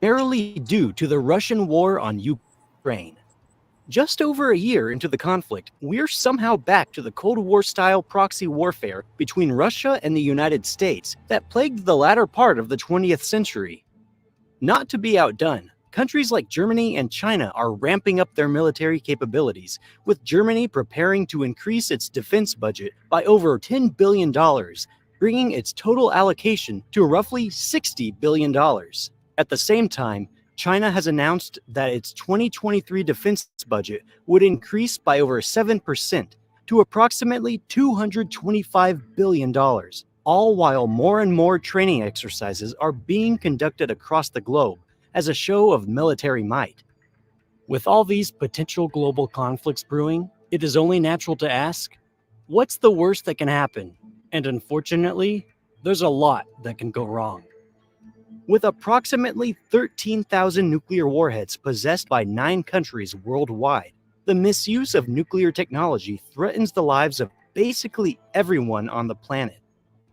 primarily due to the Russian war on Ukraine. Just over a year into the conflict, we're somehow back to the Cold War-style proxy warfare between Russia and the United States that plagued the latter part of the 20th century. Not to be outdone, countries like Germany and China are ramping up their military capabilities, with Germany preparing to increase its defense budget by over $10 billion, bringing its total allocation to roughly $60 billion. At the same time, China has announced that its 2023 defense budget would increase by over 7% to approximately $225 billion, all while more and more training exercises are being conducted across the globe as a show of military might. With all these potential global conflicts brewing, it is only natural to ask, what's the worst that can happen? And unfortunately, there's a lot that can go wrong. With approximately 13,000 nuclear warheads possessed by 9 countries worldwide, the misuse of nuclear technology threatens the lives of basically everyone on the planet.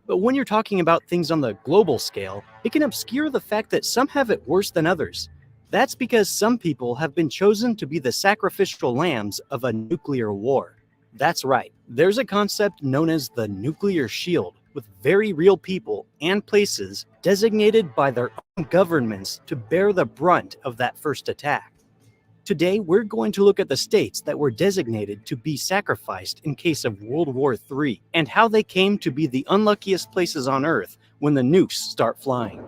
But when you're talking about things on the global scale, it can obscure the fact that some have it worse than others. That's because some people have been chosen to be the sacrificial lambs of a nuclear war. That's right, there's a concept known as the nuclear shield, with very real people and places designated by their own governments to bear the brunt of that first attack. Today, we're going to look at the states that were designated to be sacrificed in case of World War III, and how they came to be the unluckiest places on Earth when the nukes start flying.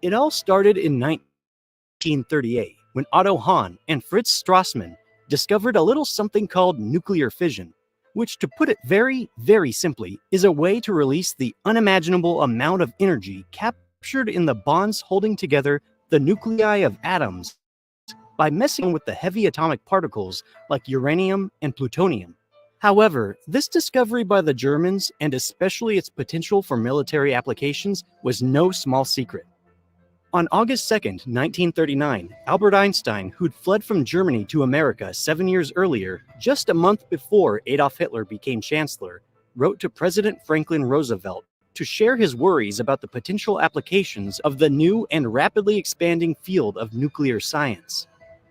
It all started in 1938, when Otto Hahn and Fritz Strassmann discovered a little something called nuclear fission, which, to put it very, very simply, is a way to release the unimaginable amount of energy captured in the bonds holding together the nuclei of atoms by messing with the heavy atomic particles like uranium and plutonium. However, this discovery by the Germans, and especially its potential for military applications, was no small secret. On August 2, 1939, Albert Einstein, who'd fled from Germany to America 7 years earlier, just a month before Adolf Hitler became chancellor, wrote to President Franklin Roosevelt to share his worries about the potential applications of the new and rapidly expanding field of nuclear science.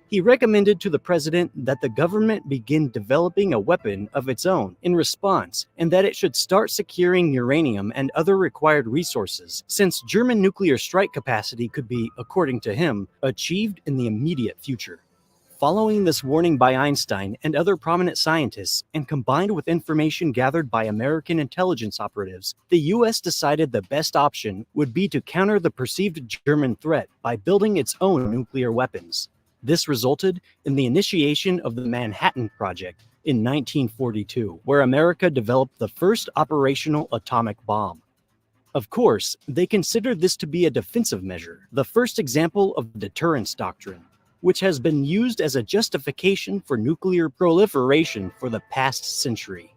He recommended to the president that the government begin developing a weapon of its own in response, and that it should start securing uranium and other required resources, since German nuclear strike capacity could be, according to him, achieved in the immediate future. Following this warning by Einstein and other prominent scientists, and combined with information gathered by American intelligence operatives, the US decided the best option would be to counter the perceived German threat by building its own nuclear weapons. This resulted in the initiation of the Manhattan Project in 1942, where America developed the first operational atomic bomb. Of course, they considered this to be a defensive measure, the first example of the deterrence doctrine, which has been used as a justification for nuclear proliferation for the past century.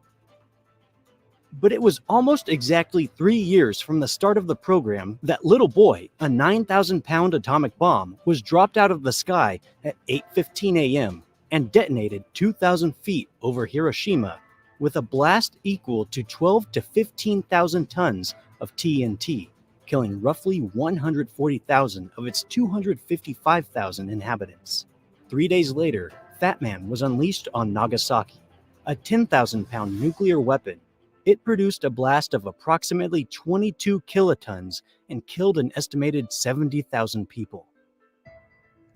But it was almost exactly 3 years from the start of the program that Little Boy, a 9,000-pound atomic bomb, was dropped out of the sky at 8:15 a.m. and detonated 2,000 feet over Hiroshima, with a blast equal to 12 to 15,000 tons of TNT, killing roughly 140,000 of its 255,000 inhabitants. 3 days later, Fat Man was unleashed on Nagasaki, a 10,000-pound nuclear weapon. It produced a blast of approximately 22 kilotons and killed an estimated 70,000 people.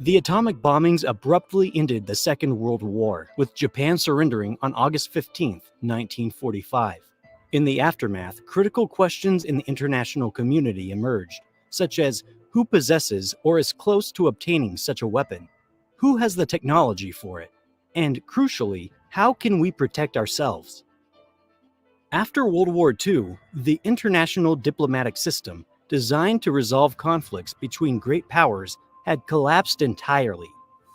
The atomic bombings abruptly ended the Second World War, with Japan surrendering on August 15, 1945. In the aftermath, critical questions in the international community emerged, such as who possesses or is close to obtaining such a weapon, who has the technology for it, and crucially, how can we protect ourselves? After World War II, the international diplomatic system, designed to resolve conflicts between great powers, had collapsed entirely.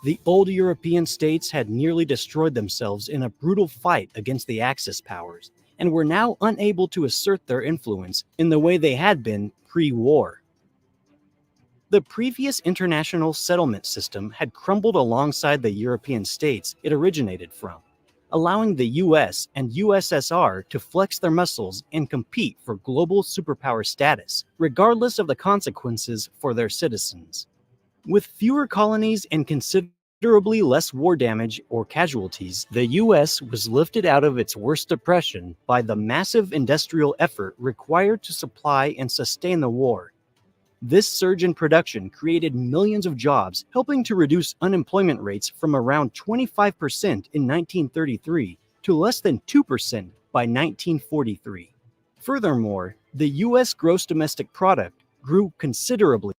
The old European states had nearly destroyed themselves in a brutal fight against the Axis powers, and were now unable to assert their influence in the way they had been pre-war. The previous international settlement system had crumbled alongside the European states it originated from, allowing the US and USSR to flex their muscles and compete for global superpower status, regardless of the consequences for their citizens. With fewer colonies and considerably less war damage or casualties, the U.S. was lifted out of its worst depression by the massive industrial effort required to supply and sustain the war. This surge in production created millions of jobs, helping to reduce unemployment rates from around 25% in 1933 to less than 2% by 1943. Furthermore, the U.S. gross domestic product grew considerably.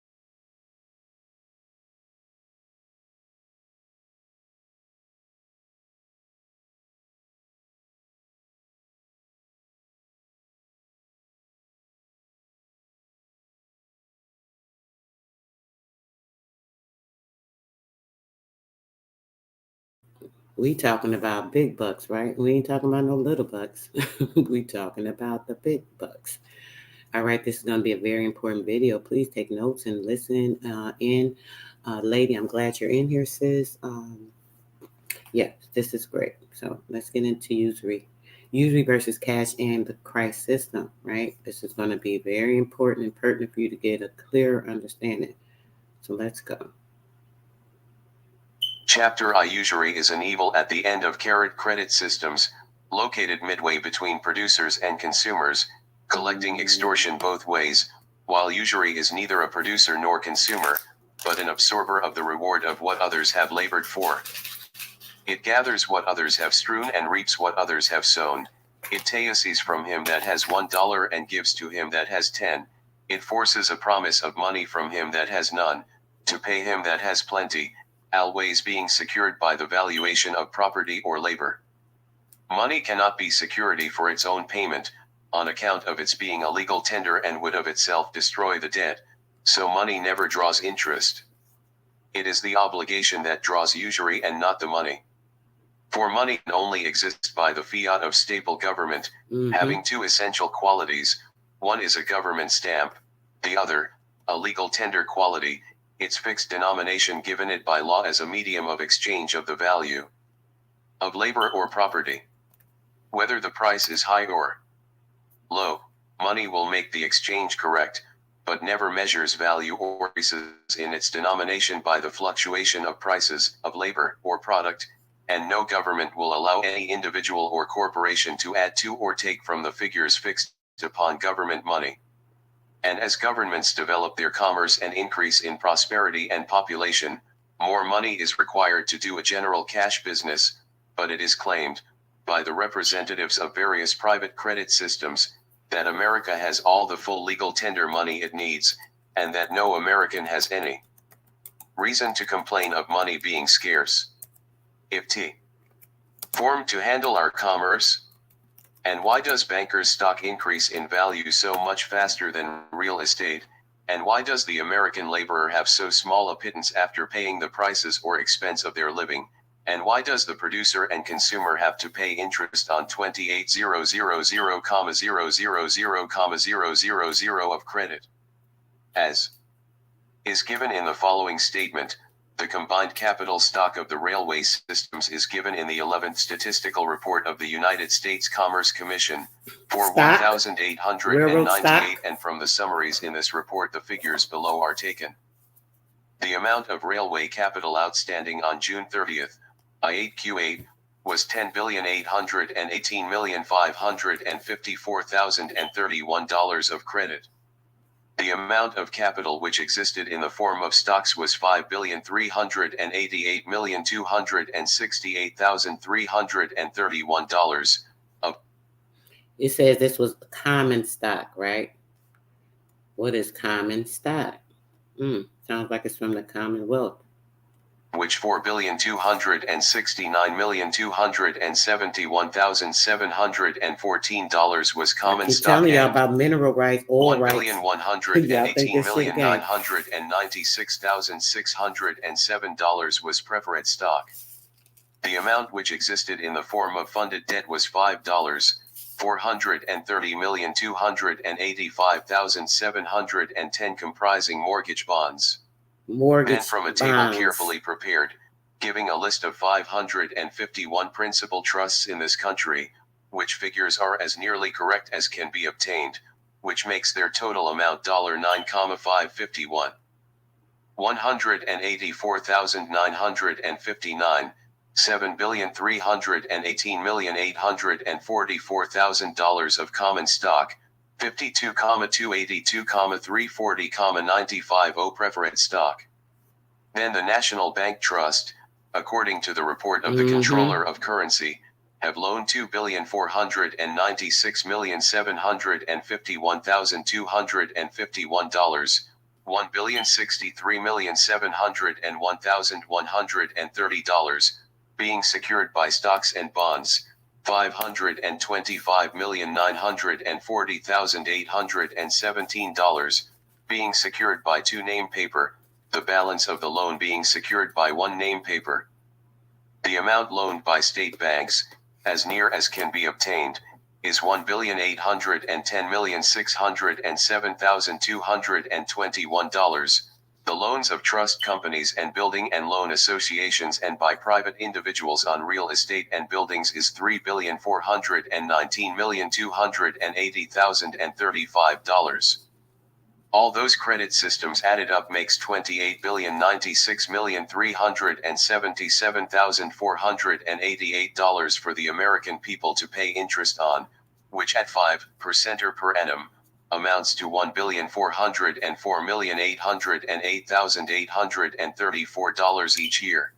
We talking about big bucks, right? We ain't talking about no little bucks. We talking about the big bucks. All right, this is going to be a very important video. Please take notes and listen in. Lady, I'm glad you're in here, sis. Yeah, this is great. So let's get into usury. Usury versus cash and the Christ system, right? This is going to be very important and pertinent for you to get a clear understanding. So let's go. Chapter I. Usury is an evil at the end of credit systems, located midway between producers and consumers, collecting extortion both ways, while usury is neither a producer nor consumer, but an absorber of the reward of what others have labored for. It gathers what others have strewn and reaps what others have sown. It taices from him that has $1 and gives to him that has 10. It forces a promise of money from him that has none, to pay him that has plenty, always being secured by the valuation of property or labor. Money cannot be security for its own payment, on account of its being a legal tender and would of itself destroy the debt, so money never draws interest. It is the obligation that draws usury and not the money. For money only exists by the fiat of staple government, having two essential qualities. One is a government stamp, the other, a legal tender quality, its fixed denomination given it by law as a medium of exchange of the value of labor or property. Whether the price is high or low, money will make the exchange correct, but never measures value or increases in its denomination by the fluctuation of prices of labor or product, and no government will allow any individual or corporation to add to or take from the figures fixed upon government money. And as governments develop their commerce and increase in prosperity and population, more money is required to do a general cash business, but it is claimed, by the representatives of various private credit systems, that America has all the full legal tender money it needs, and that no American has any reason to complain of money being scarce. If T. Formed to handle our commerce? And why does bankers' stock increase in value so much faster than real estate? And why does the American laborer have so small a pittance after paying the prices or expense of their living? And why does the producer and consumer have to pay interest on 28,000,000,000,000 of credit? As is given in the following statement, the combined capital stock of the railway systems is given in the 11th Statistical Report of the United States Commerce Commission for 1,898, and from the summaries in this report the figures below are taken. The amount of railway capital outstanding on June 30th, I8Q8, was $10,818,554,031 of credit. The amount of capital which existed in the form of stocks was $5,388,268,331 of. It says this was common stock, right? What is common stock? Sounds like it's from the Commonwealth. Which $4,269,271,714 was common stock. I'm telling y'all about mineral rights, oil rights. $1,118,996,607 was preferred stock. The amount which existed in the form of funded debt was $5,430,285,710, comprising mortgage bonds. Then from a table carefully prepared, giving a list of 551 principal trusts in this country, which figures are as nearly correct as can be obtained, which makes their total amount $9,551. $184,959, $7,318,844,000 of common stock, 52,282,340,95 preferred stock. Then the National Bank Trust, according to the report of the Controller of Currency, have loaned $2,496,751,251, $1,063,701,130, being secured by stocks and bonds, $525,940,817, being secured by 2 name paper, the balance of the loan being secured by 1 name paper. The amount loaned by state banks, as near as can be obtained, is $1,810,607,221. The loans of trust companies and building and loan associations and by private individuals on real estate and buildings is $3,419,280,035. All those credit systems added up makes $28,096,377,488 for the American people to pay interest on, which at 5% per annum, amounts to $1,404,808,834 each year.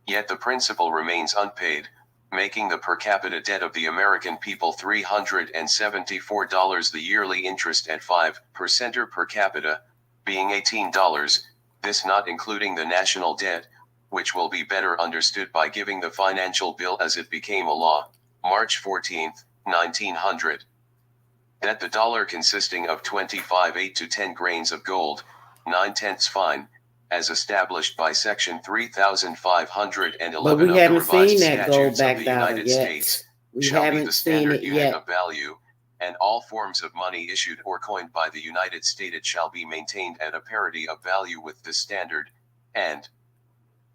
Yet the principal remains unpaid, making the per capita debt of the American people $374, the yearly interest at 5% per capita, being $18, this not including the national debt, which will be better understood by giving the financial bill as it became a law, March 14, 1900. That the dollar consisting of 25 to 10 grains of gold, 9/10 fine, as established by Section 3511 of the Revised Statutes of the United States, shall be the standard unit of value, and all forms of money issued or coined by the United States shall be maintained at a parity of value with this standard, and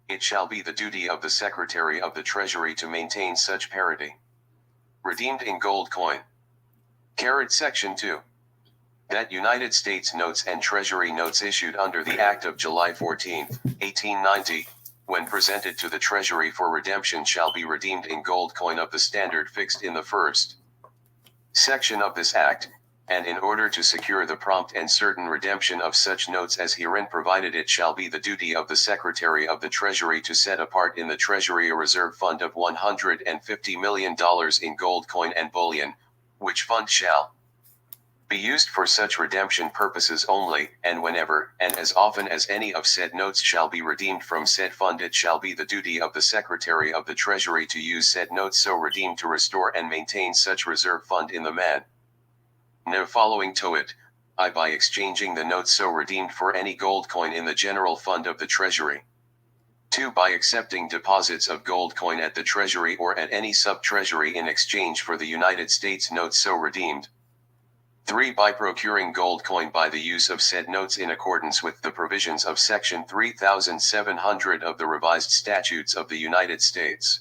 it shall be the duty of the Secretary of the Treasury to maintain such parity. Redeemed in gold coin. Section 2. That United States notes and Treasury notes issued under the Act of July 14, 1890, when presented to the Treasury for redemption shall be redeemed in gold coin of the standard fixed in the first section of this Act, and in order to secure the prompt and certain redemption of such notes as herein provided, it shall be the duty of the Secretary of the Treasury to set apart in the Treasury a reserve fund of $150 million in gold coin and bullion, which fund shall be used for such redemption purposes only, and whenever, and as often as any of said notes shall be redeemed from said fund, it shall be the duty of the Secretary of the Treasury to use said notes so redeemed to restore and maintain such reserve fund in the manner following to it, I by exchanging the notes so redeemed for any gold coin in the general fund of the Treasury. 2. By accepting deposits of gold coin at the Treasury or at any sub-treasury in exchange for the United States notes so redeemed. 3. By procuring gold coin by the use of said notes in accordance with the provisions of Section 3700 of the Revised Statutes of the United States.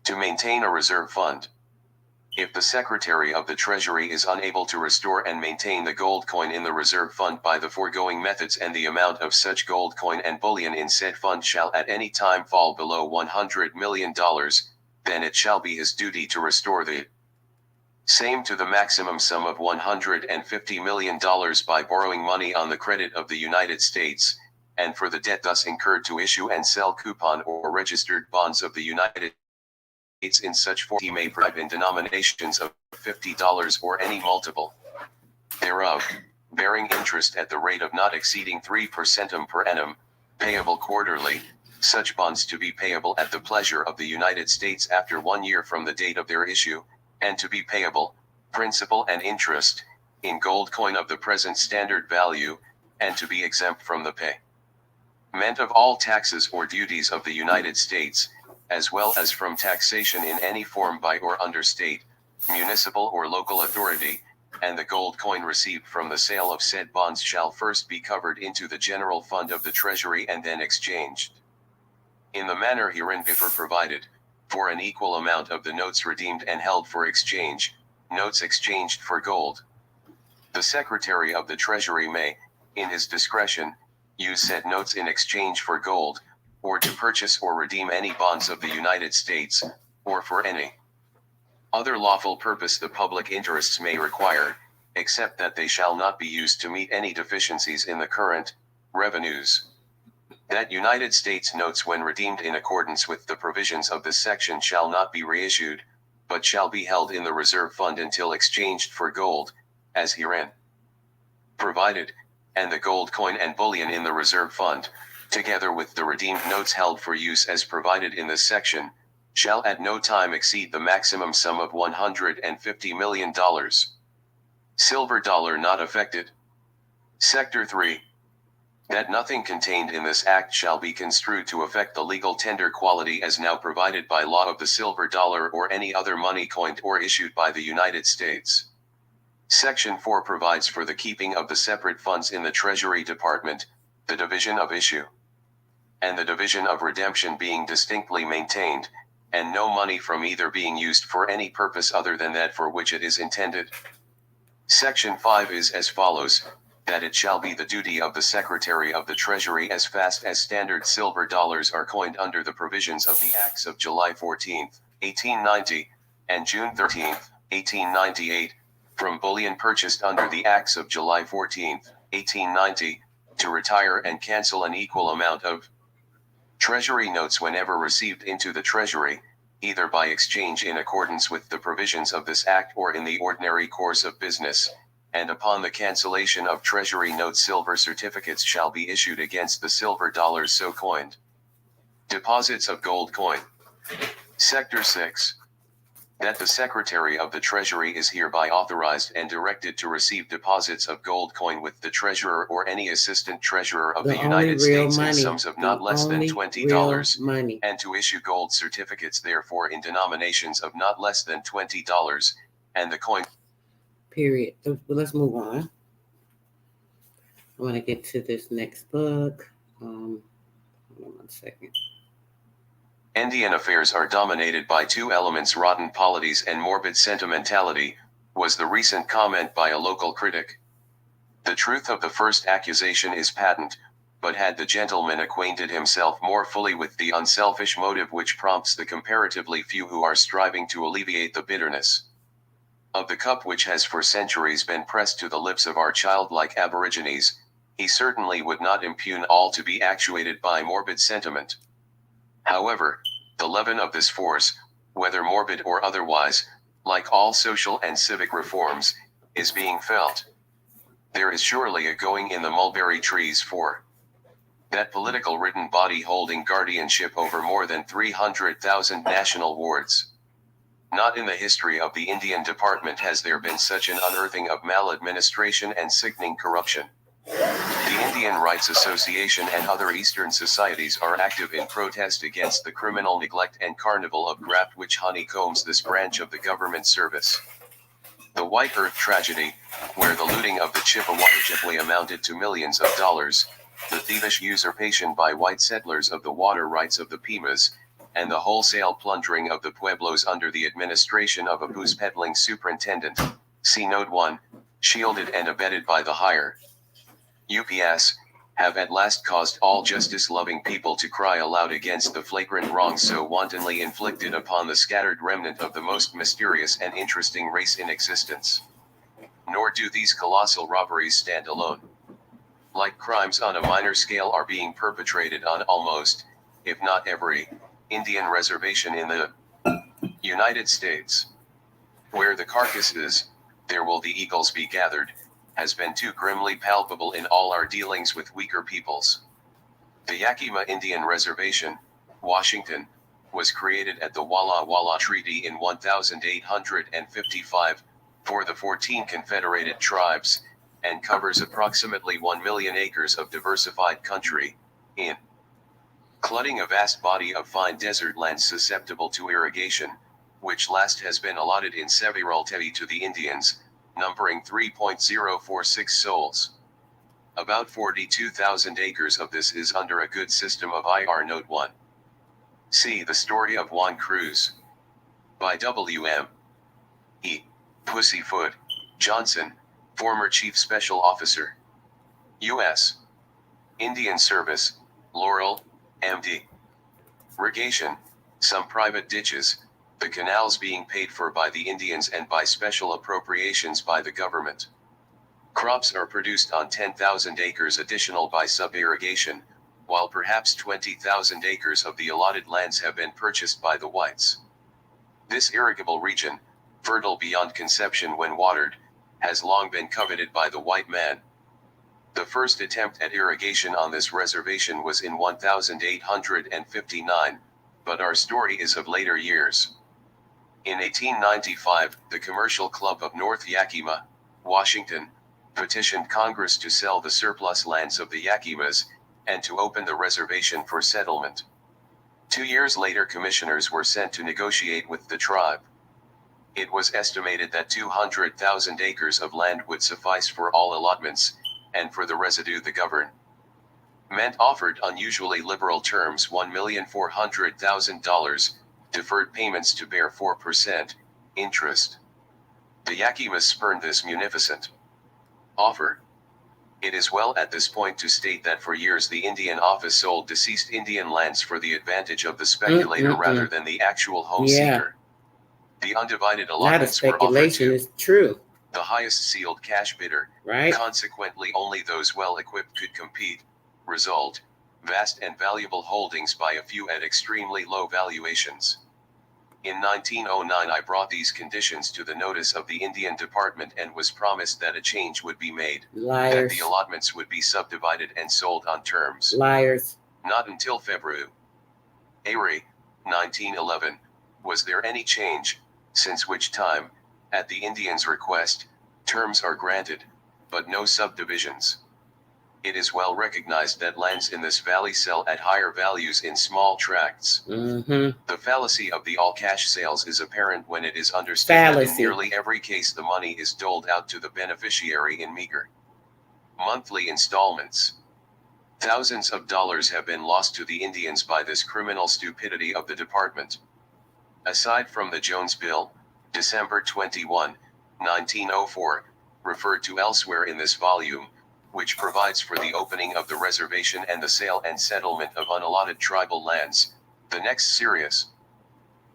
To maintain a reserve fund. If the Secretary of the Treasury is unable to restore and maintain the gold coin in the reserve fund by the foregoing methods, and the amount of such gold coin and bullion in said fund shall at any time fall below $100 million, then it shall be his duty to restore the same to the maximum sum of $150 million by borrowing money on the credit of the United States, and for the debt thus incurred to issue and sell coupon or registered bonds of the United States in such form he may prescribe in denominations of $50 or any multiple thereof, bearing interest at the rate of not exceeding 3% per annum, payable quarterly, such bonds to be payable at the pleasure of the United States after 1 year from the date of their issue, and to be payable, principal and interest, in gold coin of the present standard value, and to be exempt from the payment of all taxes or duties of the United States, as well as from taxation in any form by or under state, municipal or local authority, and the gold coin received from the sale of said bonds shall first be covered into the general fund of the Treasury and then exchanged in the manner herein provided, for an equal amount of the notes redeemed and held for exchange, notes exchanged for gold. The Secretary of the Treasury may, in his discretion, use said notes in exchange for gold, or to purchase or redeem any bonds of the United States, or for any other lawful purpose the public interests may require, except that they shall not be used to meet any deficiencies in the current revenues. That United States notes when redeemed in accordance with the provisions of this section shall not be reissued, but shall be held in the reserve fund until exchanged for gold, as herein provided, and the gold coin and bullion in the reserve fund, together with the redeemed notes held for use as provided in this section, shall at no time exceed the maximum sum of $150 million. Silver dollar not affected. Sector 3. That nothing contained in this act shall be construed to affect the legal tender quality as now provided by law of the silver dollar or any other money coined or issued by the United States. Section 4 provides for the keeping of the separate funds in the Treasury Department, the division of issue and the division of redemption being distinctly maintained, and no money from either being used for any purpose other than that for which it is intended. Section 5 is as follows: that it shall be the duty of the Secretary of the Treasury, as fast as standard silver dollars are coined under the provisions of the Acts of July 14, 1890, and June 13, 1898, from bullion purchased under the Acts of July 14, 1890, to retire and cancel an equal amount of Treasury notes whenever received into the Treasury, either by exchange in accordance with the provisions of this Act or in the ordinary course of business, and upon the cancellation of Treasury notes silver certificates shall be issued against the silver dollars so coined. Deposits of gold coin. Sector 6. That the Secretary of the Treasury is hereby authorized and directed to receive deposits of gold coin with the Treasurer or any Assistant Treasurer of the United States in sums of not less than $20, and to issue gold certificates therefore in denominations of not less than $20, and the coin. Period. Let's move on. I want to get to this next book. Hold on 1 second. Indian affairs are dominated by two elements: rotten polities and morbid sentimentality, was the recent comment by a local critic. The truth of the first accusation is patent, but had the gentleman acquainted himself more fully with the unselfish motive which prompts the comparatively few who are striving to alleviate the bitterness of the cup which has for centuries been pressed to the lips of our childlike aborigines, he certainly would not impugn all to be actuated by morbid sentiment. However, the leaven of this force, whether morbid or otherwise, like all social and civic reforms, is being felt. There is surely a going in the mulberry trees for that political written body holding guardianship over more than 300,000 national wards. Not in the history of the Indian Department has there been such an unearthing of maladministration and sickening corruption. The Indian Rights Association and other Eastern societies are active in protest against the criminal neglect and carnival of graft which honeycombs this branch of the government service. The White Earth tragedy, where the looting of the Chippewa amounted to millions of dollars, the thievish usurpation by white settlers of the water rights of the Pimas, and the wholesale plundering of the pueblos under the administration of a booze peddling superintendent, see Note 1, shielded and abetted by the higher UPS, have at last caused all justice-loving people to cry aloud against the flagrant wrongs so wantonly inflicted upon the scattered remnant of the most mysterious and interesting race in existence. Nor do these colossal robberies stand alone. Like crimes on a minor scale are being perpetrated on almost, if not every, Indian reservation in the United States. Where the carcass is, there will the eagles be gathered, has been too grimly palpable in all our dealings with weaker peoples. The Yakima Indian Reservation, Washington, was created at the Walla Walla Treaty in 1855, for the 14 confederated tribes, and covers approximately 1 million acres of diversified country, including a vast body of fine desert lands susceptible to irrigation, which last has been allotted in severalty to the Indians, numbering 3.046 souls. About 42,000 acres of this is under a good system of IR. Note 1. See The Story of Juan Cruz. By W.M. E. Pussyfoot Johnson, former Chief Special Officer, U.S. Indian Service, Laurel, MD. Irrigation, some private ditches, the canals being paid for by the Indians and by special appropriations by the government. Crops are produced on 10,000 acres additional by sub-irrigation, while perhaps 20,000 acres of the allotted lands have been purchased by the whites. This irrigable region, fertile beyond conception when watered, has long been coveted by the white man. The first attempt at irrigation on this reservation was in 1859, but our story is of later years. In 1895, the Commercial Club of North Yakima, Washington, petitioned Congress to sell the surplus lands of the Yakimas, and to open the reservation for settlement. 2 years later, commissioners were sent to negotiate with the tribe. It was estimated that 200,000 acres of land would suffice for all allotments, and for the residue the government offered unusually liberal terms, $1,400,000, deferred payments to bear 4% interest. The Yakimas spurned this munificent offer. It is well at this point to state that for years the Indian office sold deceased Indian lands for the advantage of the speculator rather than the actual home seeker. The undivided allotments were offered to is true. the highest sealed cash bidder. Right. Consequently, only those well-equipped could compete. Result: vast and valuable holdings by a few at extremely low valuations. In 1909 I brought these conditions to the notice of the Indian Department and was promised that a change would be made, Liars. that the allotments would be subdivided and sold on terms. Liars. Not until February 1911, was there any change, since which time, at the Indians' request, terms are granted, but no subdivisions. It is well recognized that lands in this valley sell at higher values in small tracts. The fallacy of the all-cash sales is apparent when it is understood that in nearly every case the money is doled out to the beneficiary in meager monthly installments. Thousands of dollars have been lost to the Indians by this criminal stupidity of the department. Aside from the Jones Bill, December 21, 1904, referred to elsewhere in this volume, which provides for the opening of the reservation and the sale and settlement of unallotted tribal lands, the next serious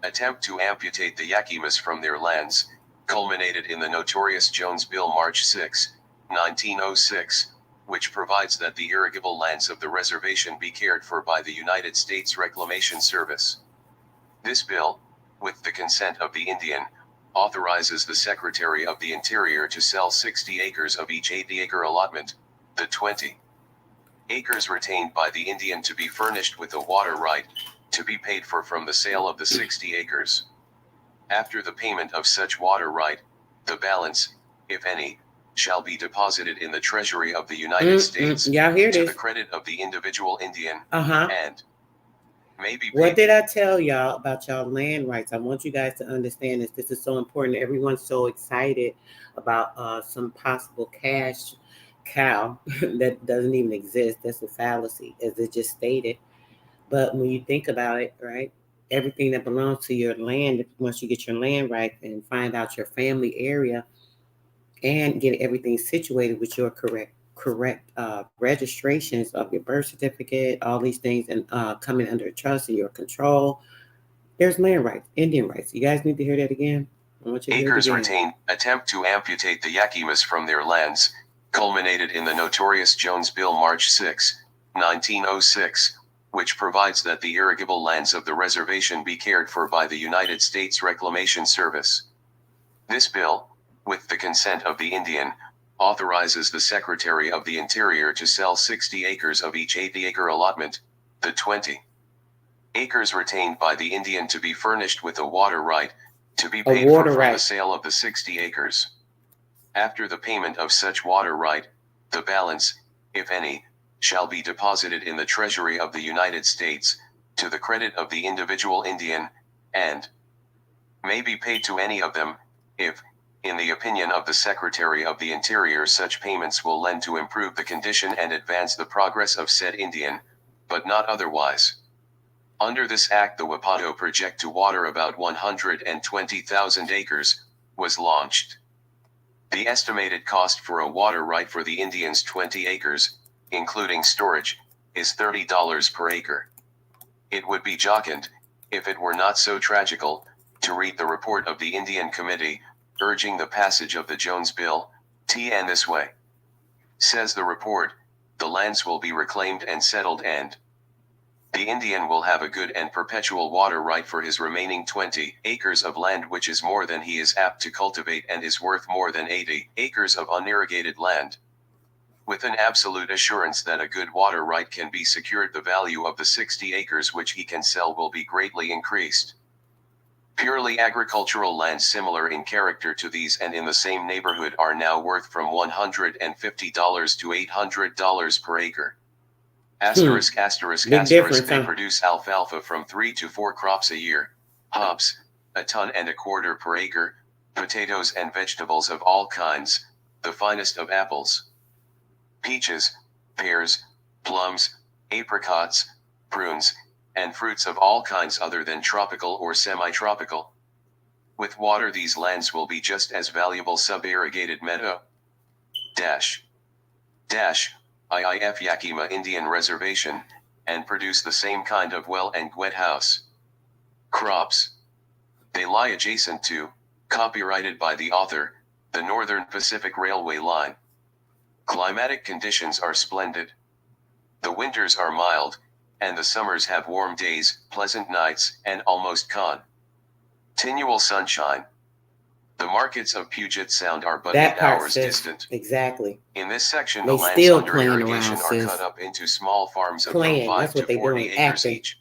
attempt to amputate the Yakimas from their lands, culminated in the notorious Jones Bill March 6, 1906, which provides that the irrigable lands of the reservation be cared for by the United States Reclamation Service. This bill, with the consent of the Indian, authorizes the Secretary of the Interior to sell 60 acres of each 80-acre allotment, the 20 acres retained by the Indian to be furnished with a water right, to be paid for from the sale of the 60 acres. After the payment of such water right, the balance, if any, shall be deposited in the Treasury of the United States, to the credit of the individual Indian, and may be paid. What did I tell y'all about y'all land rights? I want you guys to understand this. This is so important. Everyone's so excited about some possible cash cow that doesn't even exist. That's a fallacy, as it just stated. But when you think about it, right, everything that belongs to your land, once you get your land right and find out your family area and get everything situated with your correct registrations of your birth certificate, all these things, and coming under trust and your control, there's land rights, Indian rights. You guys need to hear that again? I want you to Acres hear it again. retained, attempt to amputate the Yakimas from their lands, culminated in the notorious Jones Bill March 6, 1906, which provides that the irrigable lands of the reservation be cared for by the United States Reclamation Service. This bill, with the consent of the Indian, authorizes the Secretary of the Interior to sell 60 acres of each 80-acre allotment, the 20 acres retained by the Indian to be furnished with a water right, to be paid for from the sale of the 60 acres. After the payment of such water right, the balance, if any, shall be deposited in the Treasury of the United States, to the credit of the individual Indian, and may be paid to any of them, if, in the opinion of the Secretary of the Interior, such payments will lend to improve the condition and advance the progress of said Indian, but not otherwise. Under this act the Wapato project to water about 120,000 acres, was launched. The estimated cost for a water right for the Indians' 20 acres, including storage, is $30 per acre. It would be jocund, if it were not so tragical, to read the report of the Indian Committee, urging the passage of the Jones Bill, TN this way. Says the report, the lands will be reclaimed and settled and the Indian will have a good and perpetual water right for his remaining 20 acres of land, which is more than he is apt to cultivate and is worth more than 80 acres of unirrigated land. With an absolute assurance that a good water right can be secured, the value of the 60 acres which he can sell will be greatly increased. Purely agricultural lands similar in character to these and in the same neighborhood are now worth from $150 to $800 per acre. Asterisk, asterisk, Big asterisk, difference, they huh? produce alfalfa from 3 to 4 crops a year, hops, 1.25 tons per acre, potatoes and vegetables of all kinds, the finest of apples, peaches, pears, plums, apricots, prunes, and fruits of all kinds other than tropical or semi-tropical. With water, these lands will be just as valuable sub-irrigated meadow. IIF Yakima Indian Reservation, and produce the same kind of well and wet house crops. They lie adjacent to, copyrighted by the author, the Northern Pacific Railway line. Climatic conditions are splendid. The winters are mild, and the summers have warm days, pleasant nights, and almost continual sunshine. The markets of Puget Sound are but That 8 part, hours sis. distant. Exactly. In this section, They the lands still under playing irrigation around, are sis. cut up into small farms of from Playing. 5 That's what to they 40 doing, acres acting. each.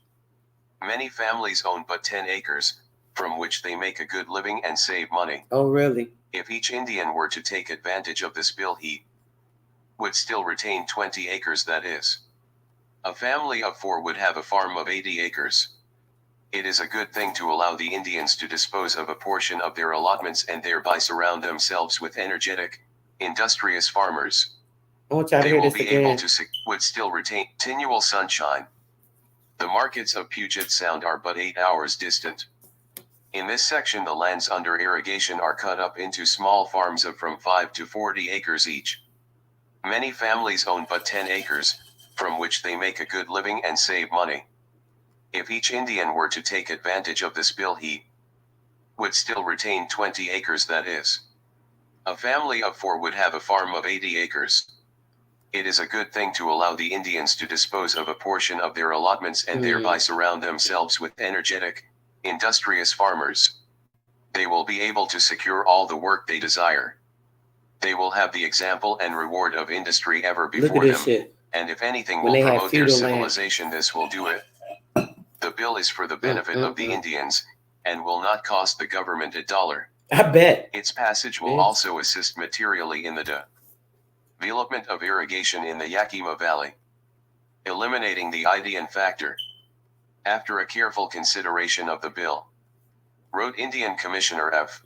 Many families own but 10 acres, from which they make a good living and save money. Oh, really? If each Indian were to take advantage of this bill, he would still retain 20 acres, that is. A family of 4 would have a farm of 80 acres. It is a good thing to allow the Indians to dispose of a portion of their allotments and thereby surround themselves with energetic, industrious farmers. I want y'all to They hear will this be again. able to would still retain continual sunshine. The markets of Puget Sound are but 8 hours distant. In this section, the lands under irrigation are cut up into small farms of from 5 to 40 acres each. Many families own but 10 acres, from which they make a good living and save money. If each Indian were to take advantage of this bill, he would still retain 20 acres, that is. A family of 4 would have a farm of 80 acres. It is a good thing to allow the Indians to dispose of a portion of their allotments and thereby surround themselves with energetic, industrious farmers. They will be able to secure all the work they desire. They will have the example and reward of industry ever Look at before this them, shit. and if anything When will they have promote their feudal land. civilization, this will do it. The bill is for the benefit of the Indians, and will not cost the government $1. I bet. Its passage will also assist materially in the development of irrigation in the Yakima Valley, eliminating the Indian factor. After a careful consideration of the bill, wrote Indian Commissioner F.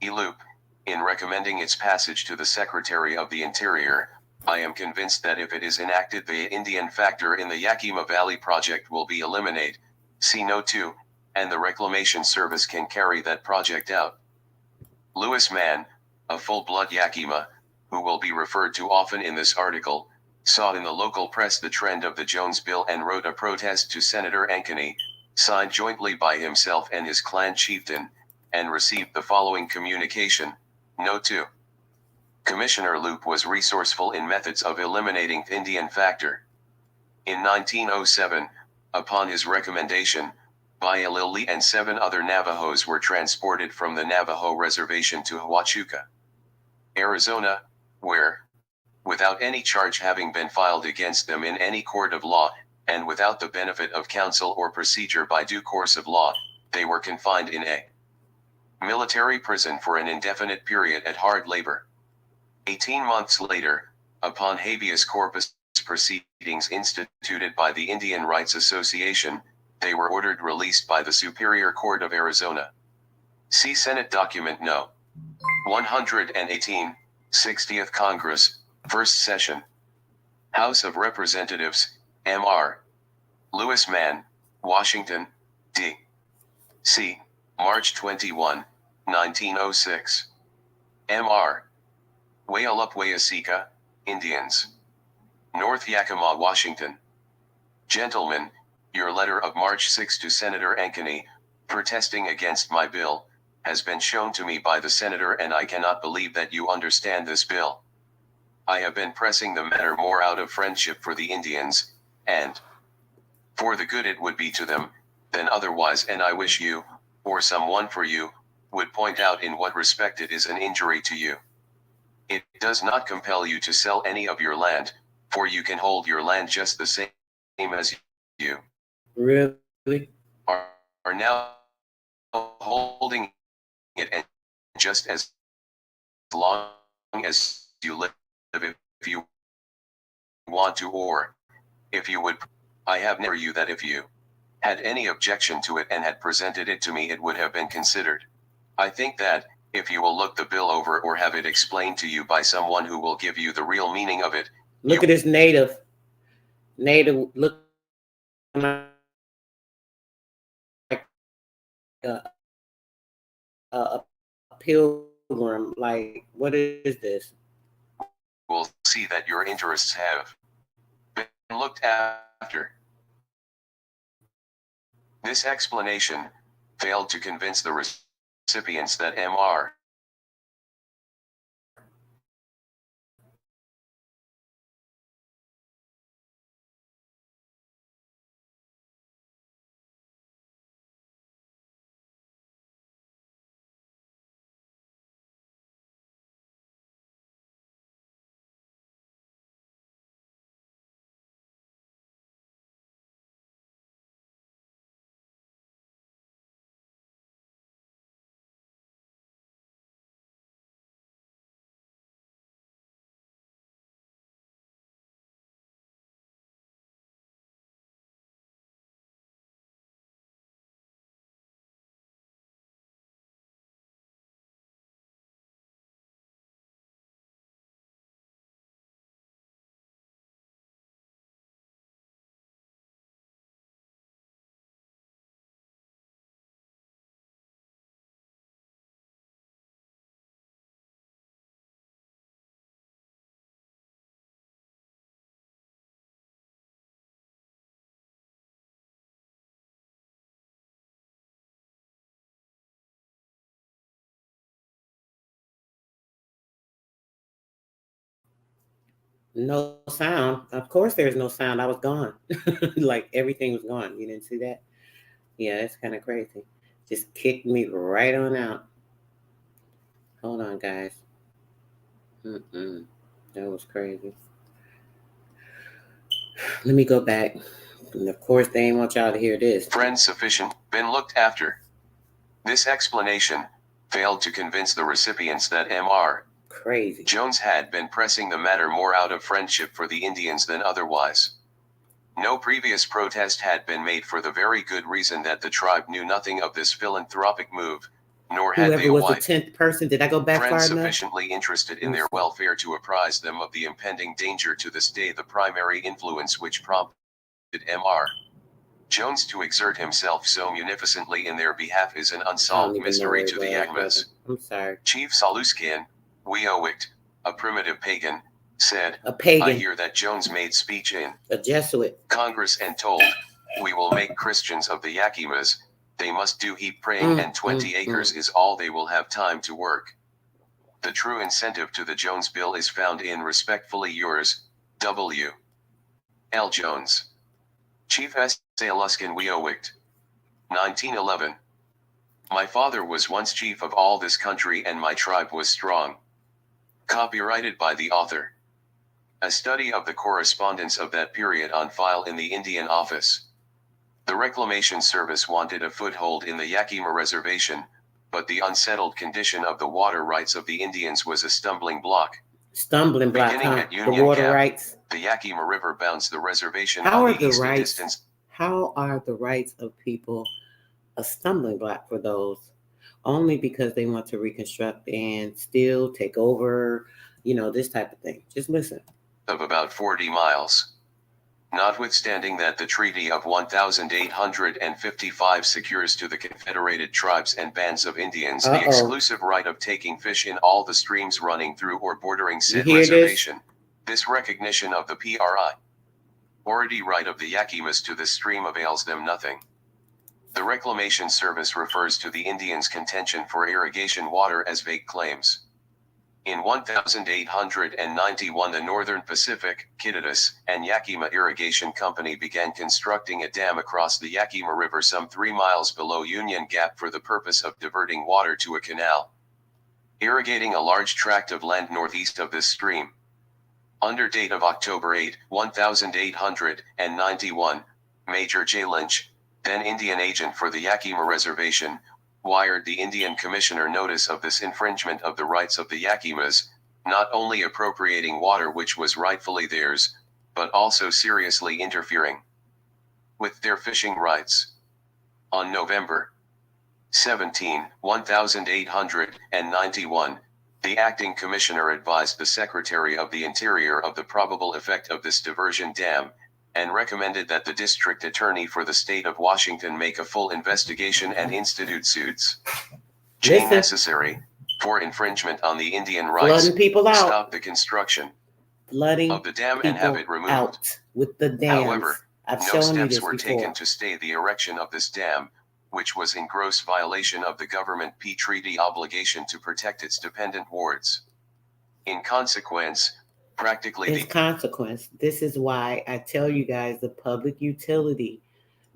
E. Loop, in recommending its passage to the Secretary of the Interior, I am convinced that if it is enacted, the Indian factor in the Yakima Valley project will be eliminated, see Note 2, and the Reclamation Service can carry that project out. Lewis Mann, a full-blood Yakima, who will be referred to often in this article, saw in the local press the trend of the Jones Bill and wrote a protest to Senator Ankeny, signed jointly by himself and his clan chieftain, and received the following communication, Note 2. Commissioner Loop was resourceful in methods of eliminating the Indian factor. In 1907, upon his recommendation, Bailili and 7 other Navajos were transported from the Navajo Reservation to Huachuca, Arizona, where, without any charge having been filed against them in any court of law, and without the benefit of counsel or procedure by due course of law, they were confined in a military prison for an indefinite period at hard labor. 18 months later, upon habeas corpus proceedings instituted by the Indian Rights Association, they were ordered released by the Superior Court of Arizona. See Senate Document No. 118, 60th Congress, First Session. House of Representatives, M.R. Lewis Mann, Washington, D.C., March 21, 1906. M.R. Wayalupwayasika, Indians. North Yakima, Washington. Gentlemen, your letter of March 6 to Senator Ankeny, protesting against my bill, has been shown to me by the senator, and I cannot believe that you understand this bill. I have been pressing the matter more out of friendship for the Indians, and for the good it would be to them, than otherwise, and I wish you, or someone for you, would point out in what respect it is an injury to you. It does not compel you to sell any of your land, for you can hold your land just the same as you Really? are now holding it, and just as long as you live, if you want to, or if you would. I have never you that if you had any objection to it and had presented it to me, it would have been considered. I think that, if you will look the bill over or have it explained to you by someone who will give you the real meaning of it. Look at this native. Look like a pilgrim. Like, what is this? Will see that your interests have been looked after. This explanation failed to convince the recipients that Mr. No sound. Of course, there's no sound. I was gone. Like everything was gone. You didn't see that? Yeah, that's kind of crazy. Just kicked me right on out. Hold on, guys. That was crazy. Let me go back. And of course, they ain't want y'all to hear this. Friend sufficient, been looked after. This explanation failed to convince the recipients that Mr. Crazy. Jones had been pressing the matter more out of friendship for the Indians than otherwise. No previous protest had been made, for the very good reason that the tribe knew nothing of this philanthropic move, nor had Whoever they a was the wife, 10th person, did I go back friend far enough? sufficiently interested in their welfare to apprise them of the impending danger. To this day, the primary influence which prompted Mr. Jones to exert himself so munificently in their behalf is an unsolved mystery to the Yakimas. I'm sorry. Chief Saluskan Weowicht, a primitive pagan, said, A pagan. I hear that Jones made speech in A Jesuit. Congress and told, we will make Christians of the Yakimas, they must do heap praying, and 20 acres is all they will have time to work. The true incentive to the Jones bill is found in respectfully yours, W. L. Jones. Chief S. Saluskan Weowicht. 1911. My father was once chief of all this country, and my tribe was strong. Copyrighted by the author. A study of the correspondence of that period on file in the Indian Office. The Reclamation Service wanted a foothold in the Yakima Reservation, but the unsettled condition of the water rights of the Indians was a stumbling block. Stumbling block, Beginning huh? at Union The water Gap, rights. the Yakima River bounds the reservation How on are the the eastern rights? distance. How are the rights of people a stumbling block for those? Only because they want to reconstruct and still take over, this type of thing. Just listen. Of about 40 miles. Notwithstanding that the Treaty of 1855 secures to the Confederated Tribes and bands of Indians the exclusive right of taking fish in all the streams running through or bordering said reservation, This recognition of the priority right of the Yakimas to this stream avails them nothing. The Reclamation Service refers to the Indians' contention for irrigation water as vague claims. In 1891, the Northern Pacific, Pequots, and Yakima Irrigation Company began constructing a dam across the Yakima River some 3 miles below Union Gap for the purpose of diverting water to a canal, irrigating a large tract of land northeast of this stream. Under date of October 8, 1891, Major J. Lynch, then Indian agent for the Yakima Reservation, wired the Indian Commissioner notice of this infringement of the rights of the Yakimas, not only appropriating water which was rightfully theirs, but also seriously interfering with their fishing rights. On November 17, 1891, the acting commissioner advised the Secretary of the Interior of the probable effect of this diversion dam, and recommended that the district attorney for the state of Washington make a full investigation and institute suits necessary for infringement on the Indian rights, stop the construction of the dam and have it removed. Out with the dams. However, no steps were taken to stay the erection of this dam, which was in gross violation of the government peace treaty obligation to protect its dependent wards. In consequence, this is why I tell you guys the public utility,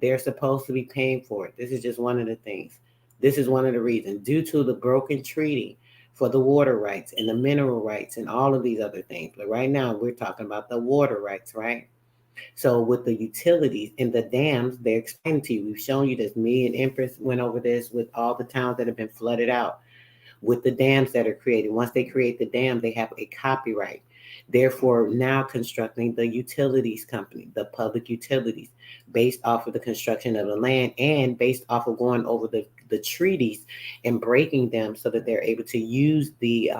they're supposed to be paying for it. This is just one of the things. This is one of the reasons. Due to the broken treaty for the water rights and the mineral rights and all of these other things. But right now we're talking about the water rights, right? So with the utilities and the dams, they're explaining to you. We've shown you this. Me and Empress went over this with all the towns that have been flooded out. With the dams that are created. Once they create the dam, they have a copyright. Therefore, now constructing the utilities company, the public utilities, based off of the construction of the land and based off of going over the treaties and breaking them so that they're able to use the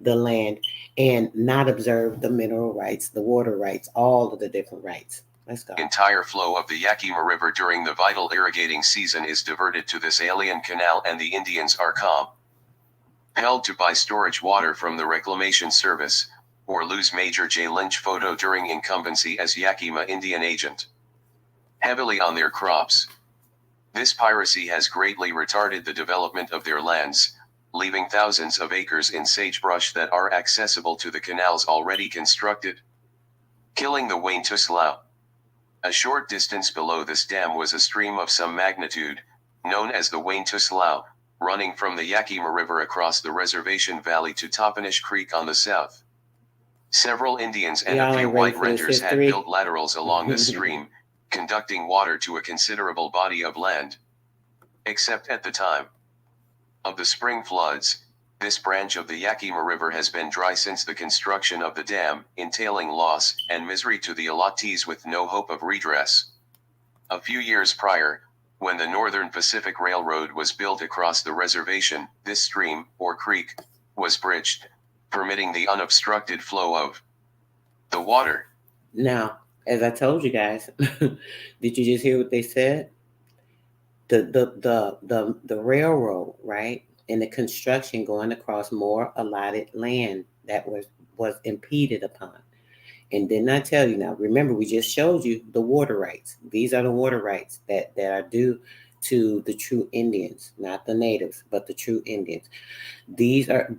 land and not observe the mineral rights, the water rights, all of the different rights. Let's go. Entire flow of the Yakima River during the vital irrigating season is diverted to this alien canal, and the Indians are compelled to buy storage water from the Reclamation Service, or lose Major J. Lynch photo during incumbency as Yakima Indian agent heavily on their crops. This piracy has greatly retarded the development of their lands, leaving thousands of acres in sagebrush that are accessible to the canals already constructed, killing the Winthrop. A short distance below this dam was a stream of some magnitude, known as the Winthrop, running from the Yakima River across the reservation valley to Toppenish Creek on the south. Several Indians and a few white renters had built laterals along this stream, conducting water to a considerable body of land. Except at the time of the spring floods, this branch of the Yakima River has been dry since the construction of the dam, entailing loss and misery to the allottees with no hope of redress. A few years prior, when the Northern Pacific Railroad was built across the reservation, this stream, or creek, was bridged, permitting the unobstructed flow of the water. Now, as I told you guys, did you just hear what they said? The railroad, right, and the construction going across more allotted land that was impeded upon. And didn't I tell you now? Remember, we just showed you the water rights. These are the water rights that are due to the true Indians, not the natives, but the true Indians. These are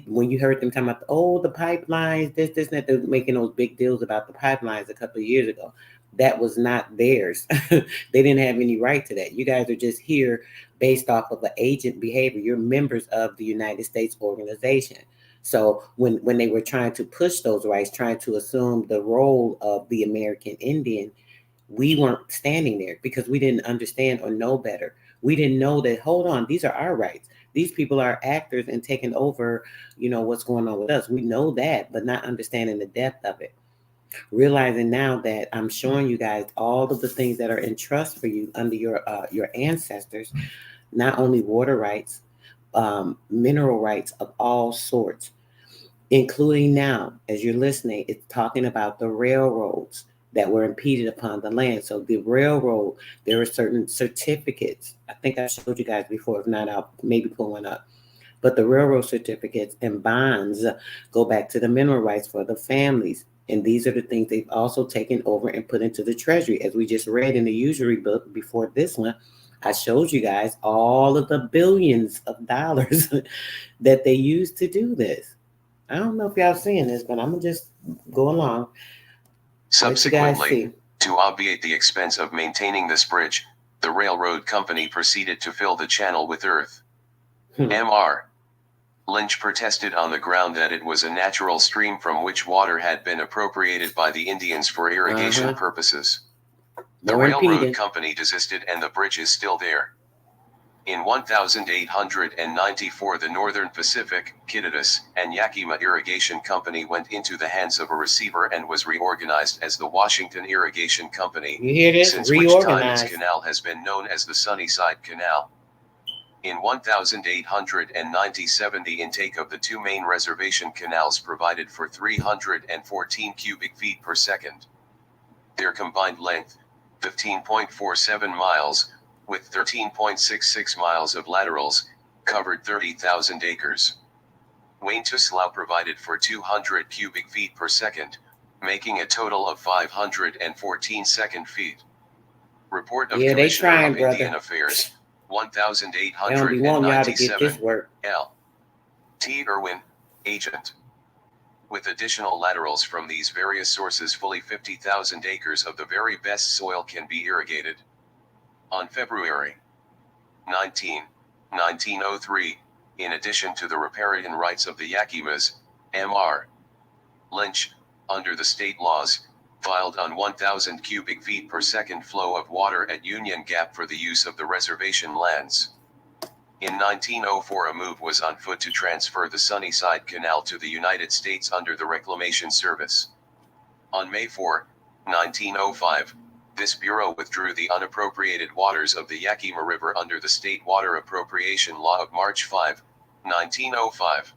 when you heard them talking about, the pipelines, this, and that, they're making those big deals about the pipelines a couple of years ago. That was not theirs. They didn't have any right to that. You guys are just here based off of the agent behavior. You're members of the United States organization. So when they were trying to push those rights, trying to assume the role of the American Indian, we weren't standing there because we didn't understand or know better. We didn't know that, hold on, these are our rights. These people are actors and taking over, what's going on with us. We know that, but not understanding the depth of it. Realizing now that I'm showing you guys all of the things that are in trust for you under your ancestors, not only water rights, mineral rights of all sorts, including now, as you're listening, it's talking about the railroads that were impeded upon the land. So the railroad, there are certain certificates. I think I showed you guys before. If not, I'll maybe pull one up. But the railroad certificates and bonds go back to the mineral rights for the families. And these are the things they've also taken over and put into the treasury. As we just read in the Usury book before this one, I showed you guys all of the billions of dollars that they used to do this. I don't know if y'all seeing this, but I'm going to just go along. Subsequently, to obviate the expense of maintaining this bridge, the railroad company proceeded to fill the channel with earth. Mr. Lynch protested on the ground that it was a natural stream from which water had been appropriated by the Indians for irrigation purposes. The railroad company desisted and the bridge is still there. In 1894, the Northern Pacific, Pequots, and Yakima Irrigation Company went into the hands of a receiver and was reorganized as the Washington Irrigation Company, You hear this? since which time its canal has been known as the Sunnyside Canal. In 1897, the intake of the two main reservation canals provided for 314 cubic feet per second. Their combined length, 15.47 miles, with 13.66 miles of laterals, covered 30,000 acres. Winthrop provided for 200 cubic feet per second, making a total of 514 second feet. Report of Commissioner of Indian Affairs, 1897, L. T. Irwin, Agent. With additional laterals from these various sources, fully 50,000 acres of the very best soil can be irrigated. On February 19, 1903, in addition to the riparian rights of the Yakimas, Mr. Lynch, under the state laws, filed on 1,000 cubic feet per second flow of water at Union Gap for the use of the reservation lands. In 1904, a move was on foot to transfer the Sunnyside Canal to the United States under the Reclamation Service. On May 4, 1905, this bureau withdrew the unappropriated waters of the Yakima River under the State Water Appropriation Law of March 5, 1905.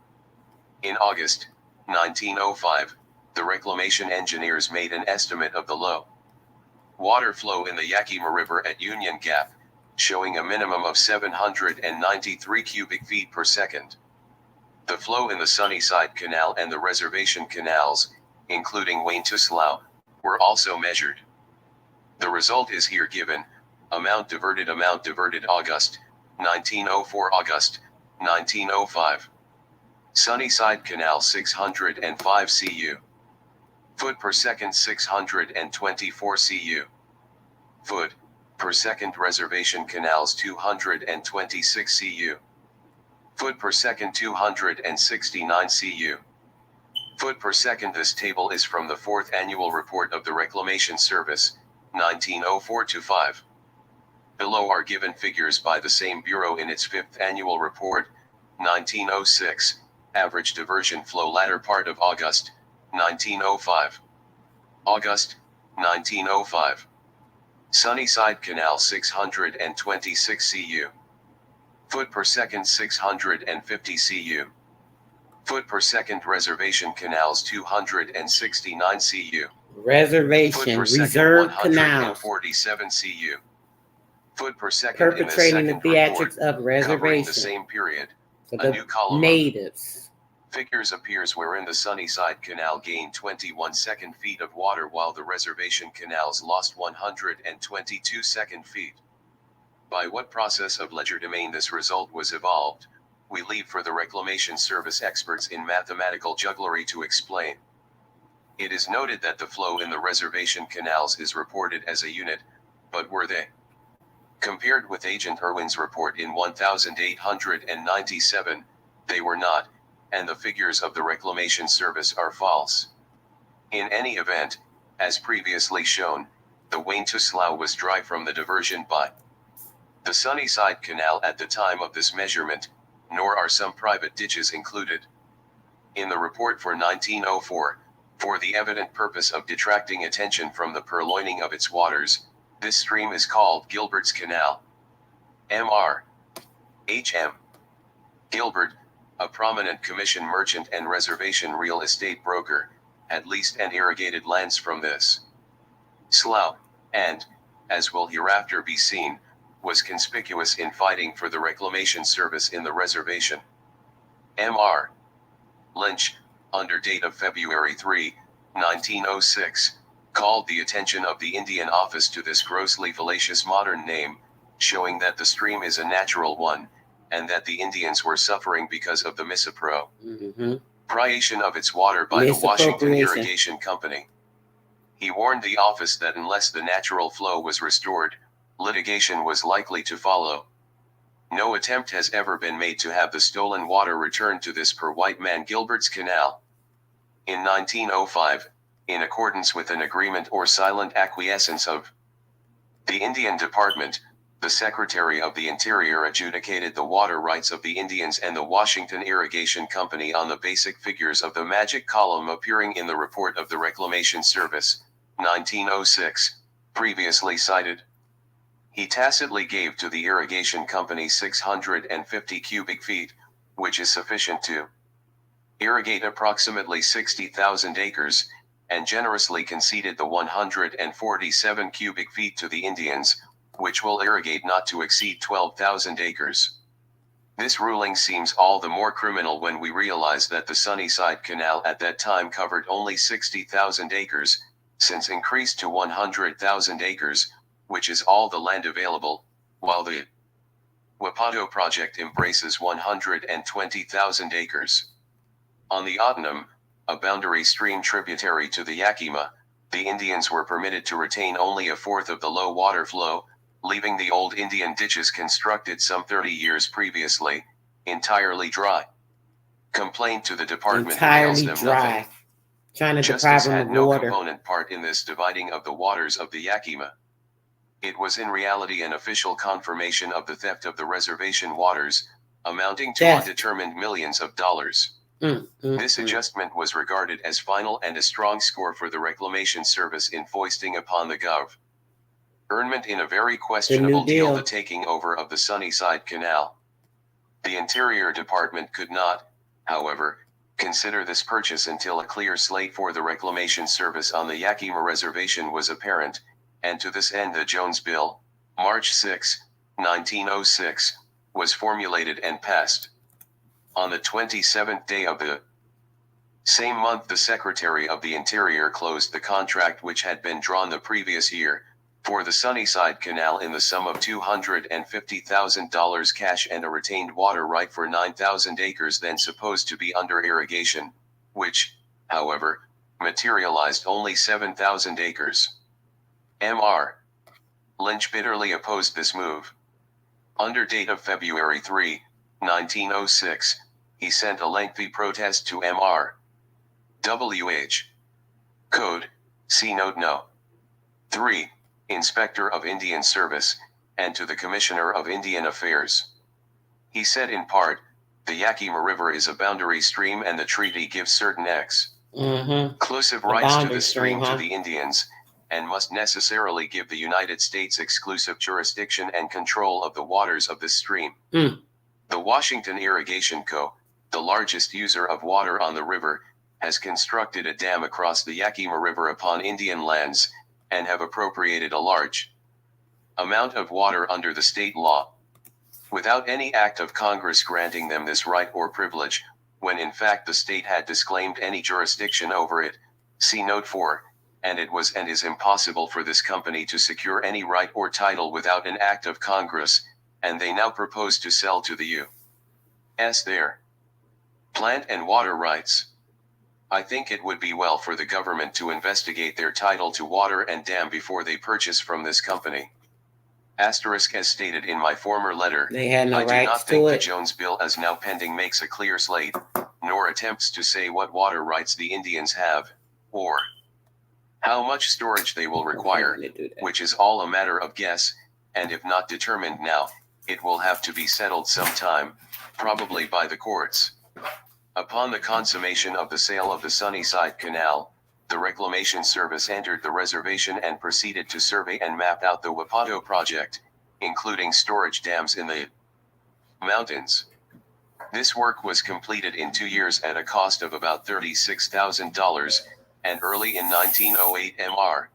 In August 1905, the reclamation engineers made an estimate of the low water flow in the Yakima River at Union Gap, showing a minimum of 793 cubic feet per second. The flow in the Sunnyside Canal and the reservation canals, including Winthrop, were also measured. The result is here given: amount diverted August 1904, August 1905. Sunnyside Canal 605 cu. Foot per second 624 cu. Foot per second. Reservation canals 226 cu. Foot per second 269 cu. Foot per second. This table is from the 4th Annual Report of the Reclamation Service, 1904-5. Below are given figures by the same bureau in its 5th Annual Report, 1906, average diversion flow latter part of August, 1905. August, 1905. Sunnyside Canal 626 cu. Foot per second 650 cu. Foot per second. Reservation canals 269 cu. Reservation, reserve canals. 147 cu. Foot per second. Perpetrating the theatrics of reservation. Covering the same period. For a new column natives. Figures appears wherein the Sunnyside Canal gained 21 second feet of water while the reservation canals lost 122 second feet. By what process of legerdemain this result was evolved, we leave for the Reclamation Service experts in mathematical jugglery to explain. It is noted that the flow in the reservation canals is reported as a unit, but were they compared with Agent Irwin's report in 1897, they were not, and the figures of the Reclamation Service are false. In any event, as previously shown, the Winthrop was dry from the diversion by the Sunnyside Canal at the time of this measurement, nor are some private ditches included. In the report for 1904, for the evident purpose of detracting attention from the purloining of its waters, this stream is called Gilbert's Canal. Mr. H.M. Gilbert, a prominent commission merchant and reservation real estate broker, had leased and irrigated lands from this slough, and, as will hereafter be seen, was conspicuous in fighting for the Reclamation Service in the reservation. M.R. Lynch, under date of February 3, 1906, called the attention of the Indian Office to this grossly fallacious modern name, showing that the stream is a natural one, and that the Indians were suffering because of the misappropriation of its water by the Washington Irrigation Company. He warned the office that unless the natural flow was restored, litigation was likely to follow. No attempt has ever been made to have the stolen water returned to this per white man Gilbert's Canal. In 1905, in accordance with an agreement or silent acquiescence of the Indian Department, the Secretary of the Interior adjudicated the water rights of the Indians and the Washington Irrigation Company on the basic figures of the magic column appearing in the report of the Reclamation Service, 1906, previously cited. He tacitly gave to the irrigation company 650 cubic feet, which is sufficient to irrigate approximately 60,000 acres, and generously conceded the 147 cubic feet to the Indians, which will irrigate not to exceed 12,000 acres. This ruling seems all the more criminal when we realize that the Sunnyside Canal at that time covered only 60,000 acres, since increased to 100,000 acres, which is all the land available, while the Wapato project embraces 120,000 acres. On the Ottenham, a boundary stream tributary to the Yakima, the Indians were permitted to retain only a fourth of the low water flow, leaving the old Indian ditches constructed some 30 years previously, entirely dry. Complaint to the department avails them nothing. Justice had no component part in this dividing of the waters of the Yakima. It was in reality an official confirmation of the theft of the reservation waters, amounting to undetermined millions of dollars. This adjustment was regarded as final and a strong score for the Reclamation Service in foisting upon the government in a very questionable deal the taking over of the Sunnyside Canal. The Interior Department could not, however, consider this purchase until a clear slate for the Reclamation Service on the Yakima Reservation was apparent, and to this end the Jones Bill, March 6, 1906, was formulated and passed. On the 27th day of the same month, the Secretary of the Interior closed the contract which had been drawn the previous year, for the Sunnyside Canal in the sum of $250,000 cash and a retained water right for 9,000 acres then supposed to be under irrigation, which, however, materialized only 7,000 acres. M.R. Lynch bitterly opposed this move. Under date of February 3, 1906, he sent a lengthy protest to M.R. W.H. Code, see Note No. 3, Inspector of Indian Service, and to the Commissioner of Indian Affairs. He said in part, the Yakima River is a boundary stream and the treaty gives certain exclusive rights to the stream to the Indians, and must necessarily give the United States exclusive jurisdiction and control of the waters of this stream. The Washington Irrigation Co., the largest user of water on the river, has constructed a dam across the Yakima River upon Indian lands, and have appropriated a large amount of water under the state law, without any act of Congress granting them this right or privilege, when in fact the state had disclaimed any jurisdiction over it, see Note 4, and it was and is impossible for this company to secure any right or title without an act of Congress, and they now propose to sell to the U.S. their plant and water rights. I think it would be well for the government to investigate their title to water and dam before they purchase from this company. Asterisk, as stated in my former letter, They had no I do rights not to think the it. Jones Bill as now pending makes a clear slate, nor attempts to say what water rights the Indians have, or how much storage they will require, which is all a matter of guess, and if not determined now, it will have to be settled sometime, probably by the courts. Upon the consummation of the sale of the Sunnyside Canal, the Reclamation Service entered the reservation and proceeded to survey and map out the Wapato project, including storage dams in the mountains. This work was completed in 2 years at a cost of about $36,000, and early in 1908 M.R.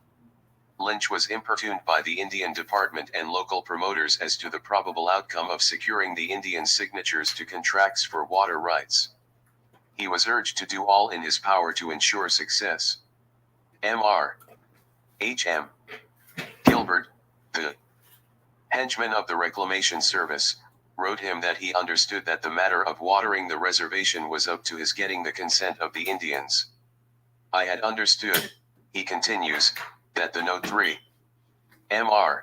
Lynch was importuned by the Indian Department and local promoters as to the probable outcome of securing the Indians' signatures to contracts for water rights. He was urged to do all in his power to ensure success. Mr. H.M. Gilbert, the henchman of the Reclamation Service, wrote him that he understood that the matter of watering the reservation was up to his getting the consent of the Indians. I had understood, he continues, that the Note 3 Mr.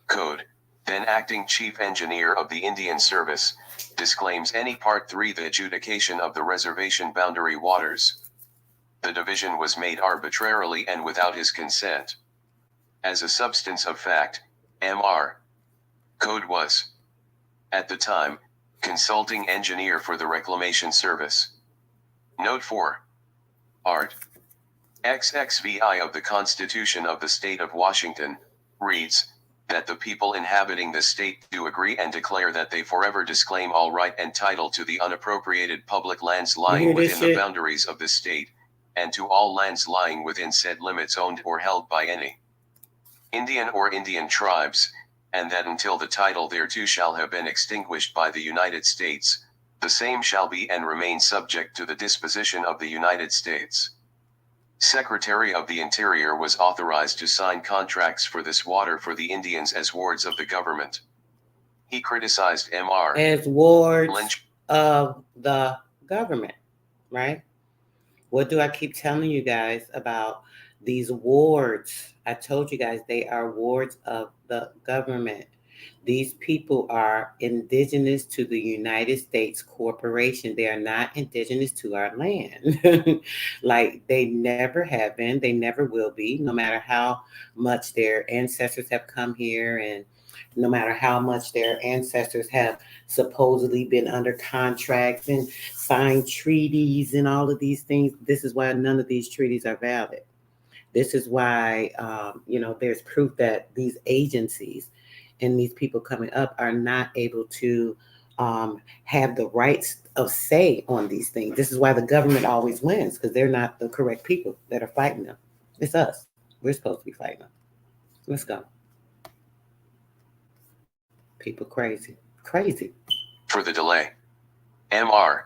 Code, then acting chief engineer of the Indian Service, disclaims any Part 3 the adjudication of the reservation boundary waters. The division was made arbitrarily and without his consent. As a substance of fact, Mr. Code was, at the time, consulting engineer for the Reclamation Service. Note 4. Art. XXVI of the Constitution of the State of Washington, reads, that the people inhabiting the state do agree and declare that they forever disclaim all right and title to the unappropriated public lands lying within the boundaries of the state, and to all lands lying within said limits owned or held by any Indian or Indian tribes, and that until the title thereto shall have been extinguished by the United States, the same shall be and remain subject to the disposition of the United States. Secretary of the Interior was authorized to sign contracts for this water for the Indians as wards of the government. He criticized Mr. As wards Lynch of the government, right? What do I keep telling you guys about these wards? I told you guys they are wards of the government. These people are indigenous to the United States Corporation. They are not indigenous to our land. Like they never have been, they never will be, no matter how much their ancestors have come here and no matter how much their ancestors have supposedly been under contracts and signed treaties and all of these things. This is why none of these treaties are valid. This is why, there's proof that these agencies and these people coming up are not able to have the rights of say on these things. This is why the government always wins, because they're not the correct people that are fighting them. It's us. We're supposed to be fighting them. Let's go. People crazy. Crazy. for the delay. Mr.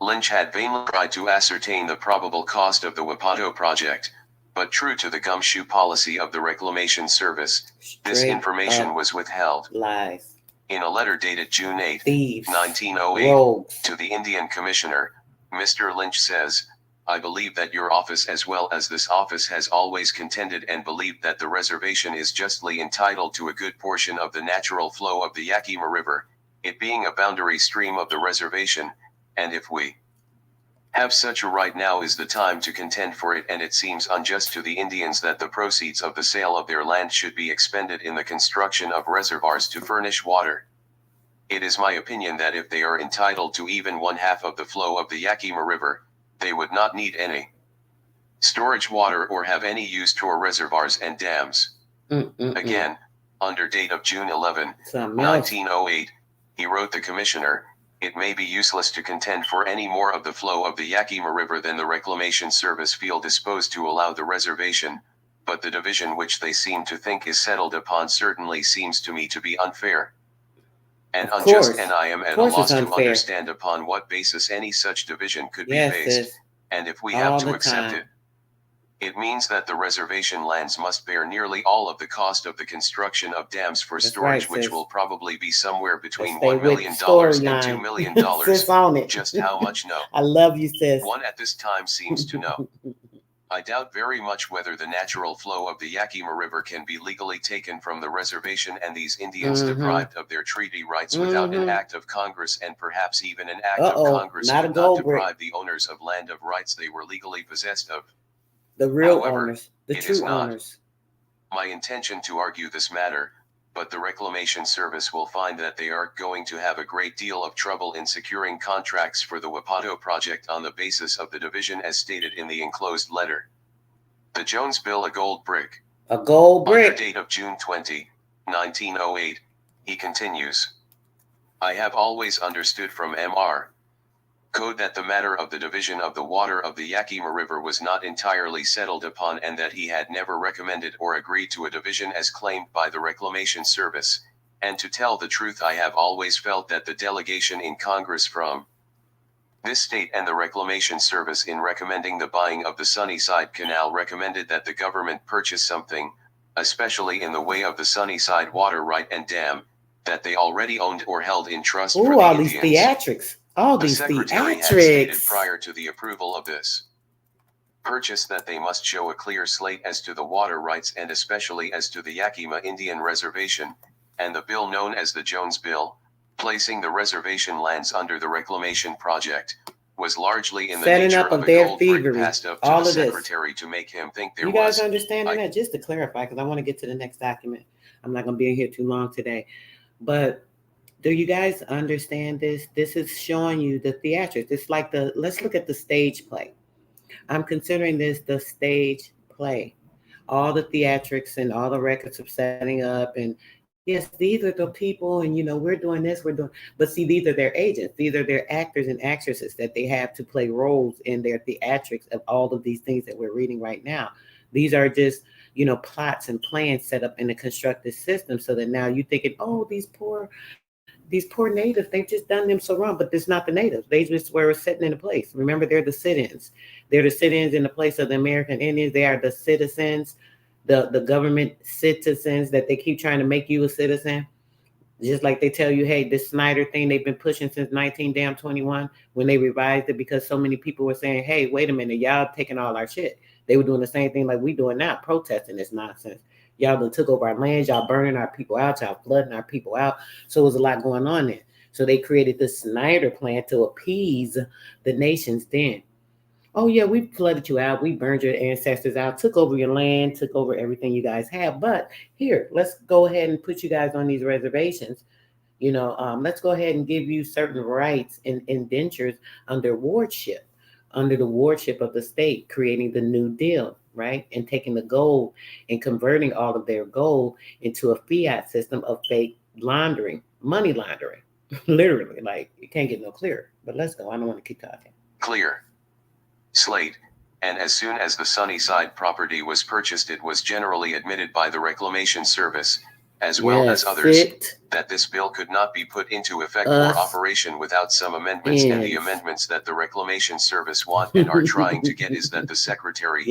Lynch had vainly tried to ascertain the probable cost of the Wapato project, but true to the gumshoe policy of the Reclamation Service, this information was withheld. Lies. In a letter dated June 8, Thieves. 1908, Rogues. to the Indian Commissioner, Mr. Lynch says, I believe that your office as well as this office has always contended and believed that the reservation is justly entitled to a good portion of the natural flow of the Yakima River, it being a boundary stream of the reservation, and if we have such a right, now is the time to contend for it, and it seems unjust to the Indians that the proceeds of the sale of their land should be expended in the construction of reservoirs to furnish water. It is my opinion that if they are entitled to even one half of the flow of the Yakima River, they would not need any storage water or have any use for reservoirs and dams. Again, under date of June 11, 1908, he wrote the commissioner, it may be useless to contend for any more of the flow of the Yakima River than the Reclamation Service feel disposed to allow the reservation, but the division which they seem to think is settled upon certainly seems to me to be unfair and unjust, and I am at a loss to understand upon what basis any such division could be based, and if we have to accept it. It means that the reservation lands must bear nearly all of the cost of the construction of dams for storage, which will probably be somewhere between $1 million and $2 million. Just how much, no. I love you, sis. One at this time seems to know. I doubt very much whether the natural flow of the Yakima River can be legally taken from the reservation and these Indians deprived of their treaty rights without an act of Congress, and perhaps even an act of Congress could not deprive the owners of land of rights they were legally possessed of. The real owners, the true owners. My intention to argue this matter, but the Reclamation Service will find that they are going to have a great deal of trouble in securing contracts for the Wapato project on the basis of the division as stated in the enclosed letter. The Jones Bill, a gold brick. A gold brick. Under date of June 20, 1908, he continues. I have always understood from Mr. Code that the matter of the division of the water of the Yakima River was not entirely settled upon and that he had never recommended or agreed to a division as claimed by the Reclamation Service. And to tell the truth, I have always felt that the delegation in Congress from this state and the Reclamation Service in recommending the buying of the Sunnyside Canal recommended that the government purchase something, especially in the way of the Sunnyside water right and dam, that they already owned or held in trust for the all these Indians. theatrics. All The these Secretary had stated theatrics. prior to the approval of this purchase that they must show a clear slate as to the water rights and especially as to the Yakima Indian Reservation, and the bill known as the Jones Bill, placing the reservation lands under the Reclamation Project, was largely in the Setting nature up of of a their gold brick thievery. passed up to All the of this. Secretary to make him think there You guys was. understanding that? Just to clarify, because I want to get to the next document. I'm not going to be in here too long today. But do you guys understand this? This is showing you the theatrics. It's like let's look at the stage play. I'm considering this the stage play. All the theatrics and all the records of setting up. And yes, these are the people, and we're doing this, but see, these are their agents. These are their actors and actresses that they have to play roles in their theatrics of all of these things that we're reading right now. These are just, plots and plans set up in a constructed system so that now you're thinking, oh, these poor natives, they've just done them so wrong, but it's not the natives. They just were sitting in a place. Remember, they're the sit-ins. They're the sit-ins in the place of the American Indians. They are the citizens, the government citizens that they keep trying to make you a citizen. Just like they tell you, hey, this Snyder thing they've been pushing since 1921 when they revised it because so many people were saying, hey, wait a minute, y'all taking all our shit. They were doing the same thing like we doing now, protesting this nonsense. Y'all done took over our lands, y'all burning our people out, y'all flooding our people out. So there's a lot going on there. So they created this Snyder plan to appease the nations then. Oh yeah, we flooded you out, we burned your ancestors out, took over your land, took over everything you guys have. But here, let's go ahead and put you guys on these reservations. Let's go ahead and give you certain rights and indentures under the wardship of the state, creating the New Deal, right? And taking the gold and converting all of their gold into a fiat system of fake laundering, money laundering. Literally, like, it can't get no clearer. But let's go. I don't want to keep talking. Clear slate, and as soon as the Sunnyside property was purchased, it was generally admitted by the Reclamation Service, as well as others, that this bill could not be put into effect or operation without some amendments, and the amendments that the Reclamation Service want and are trying to get is that the Secretary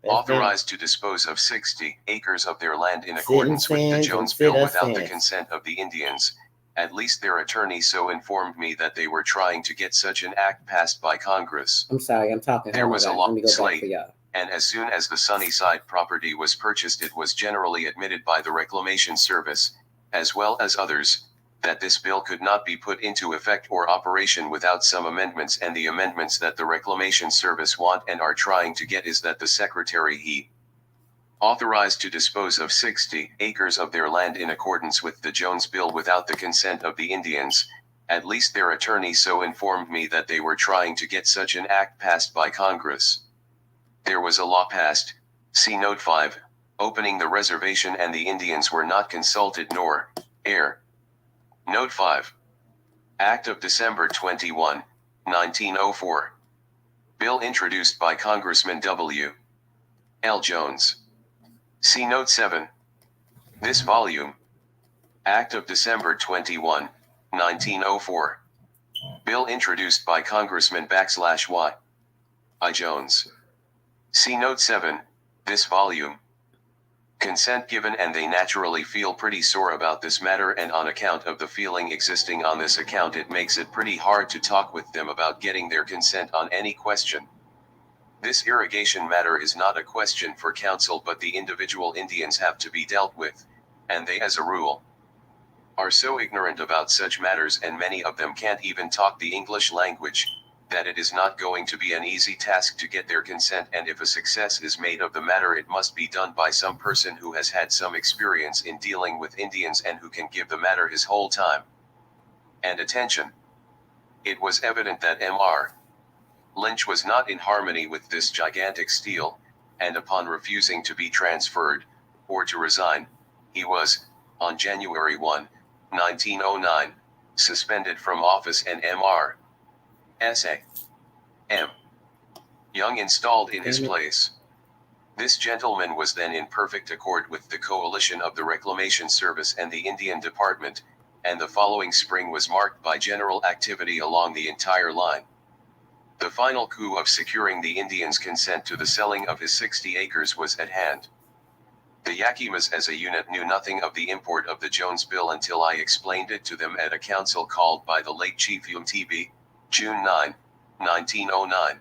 authorized to dispose of 60 acres of their land in accordance with the Jones Bill without the consent of the Indians. At least their attorney so informed me that they were trying to get such an act passed by Congress. I'm sorry, I'm talking. There was a Let me go slate, back for y'all. and as soon as the Sunnyside property was purchased, it was generally admitted by the Reclamation Service, as well as others, that this bill could not be put into effect or operation without some amendments, and the amendments that the Reclamation Service want and are trying to get is that the Secretary authorized to dispose of 60 acres of their land in accordance with the Jones Bill without the consent of the Indians. At least their attorney so informed me that they were trying to get such an act passed by Congress. There was a law passed, see Note 5, opening the reservation, and the Indians were not consulted nor heir. Note 5. Act of December 21, 1904. Bill introduced by Congressman W. L. Jones. See Note 7. This volume. Act of December 21, 1904. Bill introduced by Congressman /Y. I. Jones. See Note 7, this volume. Consent given, and they naturally feel pretty sore about this matter, and on account of the feeling existing on this account, it makes it pretty hard to talk with them about getting their consent on any question. This irrigation matter is not a question for council, but the individual Indians have to be dealt with, and they as a rule are so ignorant about such matters, and many of them can't even talk the English language, that it is not going to be an easy task to get their consent, and if a success is made of the matter, it must be done by some person who has had some experience in dealing with Indians and who can give the matter his whole time and attention. It was evident that Mr. Lynch was not in harmony with this gigantic steal, and upon refusing to be transferred, or to resign, he was, on January 1, 1909, suspended from office, and Mr. S.A. M. Young installed in his Damn it. place. This gentleman was then in perfect accord with the coalition of the Reclamation Service and the Indian Department, and the following spring was marked by general activity along the entire line. The final coup of securing the Indians' consent to the selling of his 60 acres was at hand. The Yakimas as a unit knew nothing of the import of the Jones Bill until I explained it to them at a council called by the late Chief UMTB, June 9, 1909.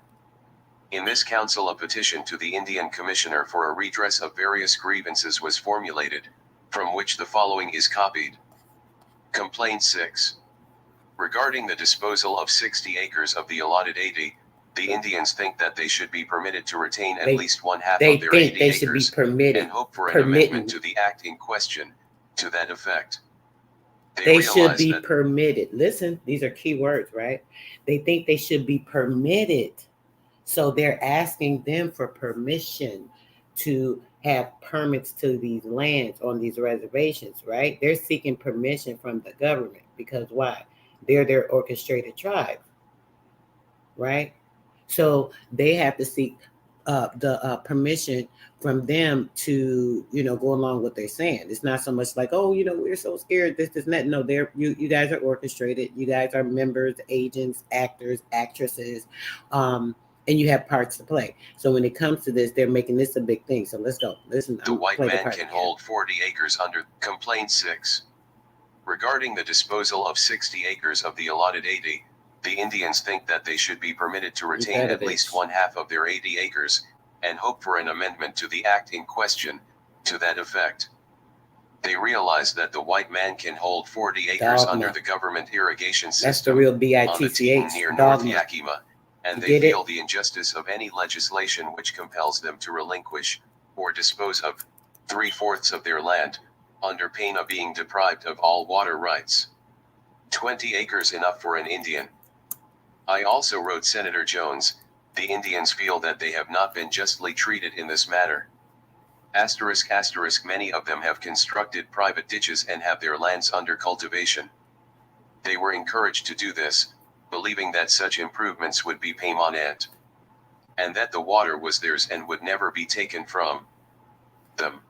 In this council a petition to the Indian Commissioner for a redress of various grievances was formulated, from which the following is copied. Complaint 6. Regarding the disposal of 60 acres of the allotted 80, the Indians think that they should be permitted to retain at least one half They of their think 80 they should be acres, permitted. and hope for an amendment to the act in question, to that effect. They should realize be that permitted. Listen, these are key words, right? They think they should be permitted. So they're asking them for permission to have permits to these lands on these reservations, right? They're seeking permission from the government because why? They're their orchestrated tribe, right? So they have to seek the permission from them to, go along with what they're saying. It's not so much like, oh, we're so scared, this, and that. No, you guys are orchestrated. You guys are members, agents, actors, actresses, and you have parts to play. So when it comes to this, they're making this a big thing. So let's go. Listen, the white man can hold 40 acres under Complaint 6. Regarding the disposal of 60 acres of the allotted 80, the Indians think that they should be permitted to retain at least one half of their 80 acres, and hope for an amendment to the act in question, to that effect. They realize that the white man can hold 40 acres under the government irrigation system. That's the real on the BITCH near dogma. North Yakima, and they feel the injustice of any legislation which compels them to relinquish, or dispose of, 3/4 of their land, under pain of being deprived of all water rights. 20 acres enough for an Indian. I also wrote Senator Jones, the Indians feel that they have not been justly treated in this matter. ***, many of them have constructed private ditches and have their lands under cultivation. They were encouraged to do this, believing that such improvements would be permanent, and that the water was theirs and would never be taken from them.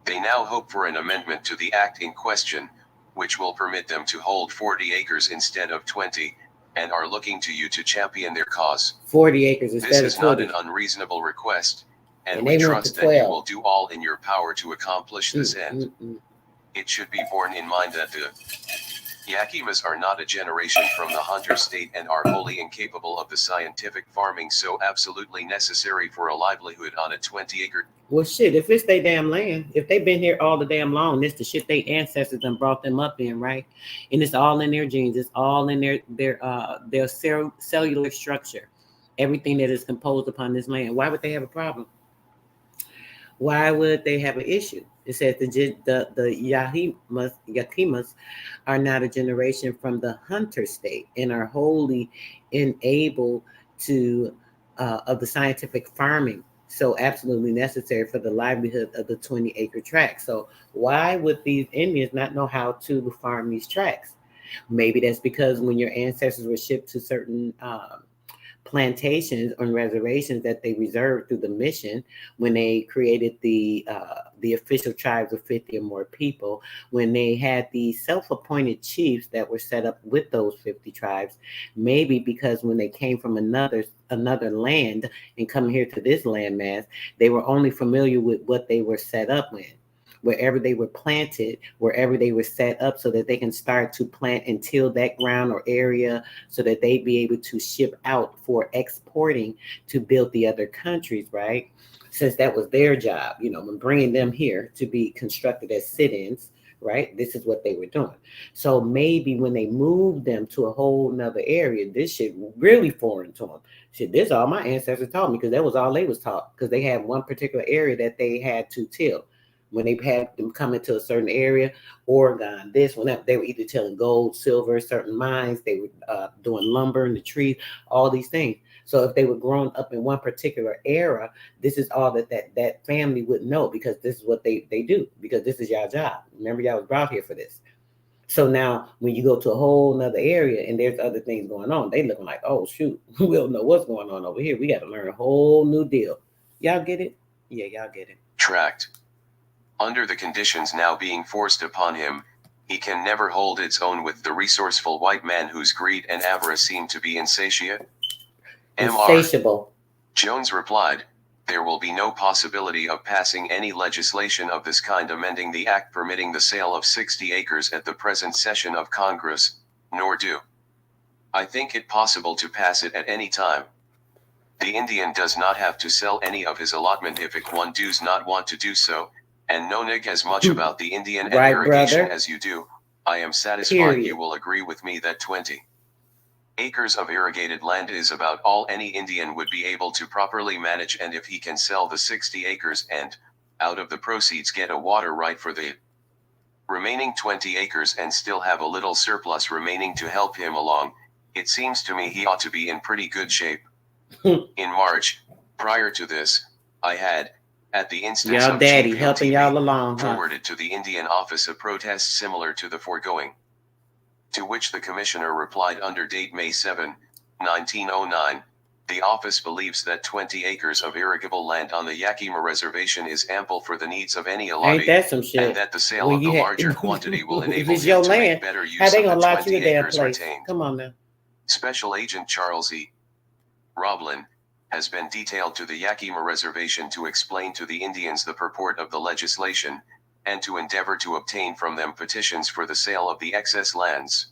They now hope for an amendment to the act in question, which will permit them to hold 40 acres instead of 20, and are looking to you to champion their cause. 40 acres instead of 20. This is not an unreasonable request, and we they went trust to that you 12. will do all in your power to accomplish this end. It should be borne in mind that the Yakimas are not a generation from the hunter state and are wholly incapable of the scientific farming so absolutely necessary for a livelihood on a 20-acre. Well, shit, if it's their damn land, if they've been here all the damn long, this the shit their ancestors done brought them up in, right? And it's all in their genes. It's all in their cellular structure. Everything that is composed upon this land. Why would they have a problem? Why would they have an issue? It says the Yakimas are not a generation from the hunter state and are wholly unable to of the scientific farming, so absolutely necessary for the livelihood of the 20-acre tract. So why would these Indians not know how to farm these tracts? Maybe that's because when your ancestors were shipped to certain plantations on reservations that they reserved through the mission, when they created the official tribes of 50 or more people, when they had the self-appointed chiefs that were set up with those 50 tribes, maybe because when they came from another land and come here to this landmass, they were only familiar with what they were set up with. Wherever they were planted, wherever they were set up, so that they can start to plant and till that ground or area so that they be able to ship out for exporting to build the other countries, right? Since that was their job, when bringing them here to be constructed as sit-ins, right? This is what they were doing. So maybe when they moved them to a whole nother area, this shit really foreign to them. Shit, this all my ancestors taught me because that was all they was taught, because they had one particular area that they had to till. When they had them come into a certain area, Oregon, they were either tilling gold, silver, certain mines, they were doing lumber in the trees, all these things. So if they were growing up in one particular era, this is all that family would know, because this is what they do, because this is y'all job. Remember, y'all was brought here for this. So now when you go to a whole nother area and there's other things going on, they looking like, oh shoot, we don't know what's going on over here. We got to learn a whole new deal. Y'all get it? Yeah, y'all get it. Tract. Under the conditions now being forced upon him, he can never hold its own with the resourceful white man whose greed and avarice seem to be insatiate. Insatiable. Jones replied, there will be no possibility of passing any legislation of this kind amending the act permitting the sale of 60 acres at the present session of Congress, nor do I think it possible to pass it at any time. The Indian does not have to sell any of his allotment if one does not want to do so, and no nig as much about the Indian and Right, irrigation brother. as you do. I am satisfied Period. you will agree with me that 20 acres of irrigated land is about all any Indian would be able to properly manage, and if he can sell the 60 acres and, out of the proceeds, get a water right for the remaining 20 acres and still have a little surplus remaining to help him along, it seems to me he ought to be in pretty good shape. In March, prior to this, I had, at the instance Y'all of daddy GPOTB, helping y'all along, huh? forwarded to the Indian office a protest similar to the foregoing, to which the commissioner replied under date May 7, 1909, the office believes that 20 acres of irrigable land on the Yakima Reservation is ample for the needs of any Ain't allotee, that some shit? and that the sale When of the you larger quantity will if enable it's him your to land, make better how use they of the gonna lot you 20 a damn acres place? retained. Come on now. Special Agent Charles E. Roblin has been detailed to the Yakima Reservation to explain to the Indians the purport of the legislation, and to endeavor to obtain from them petitions for the sale of the excess lands.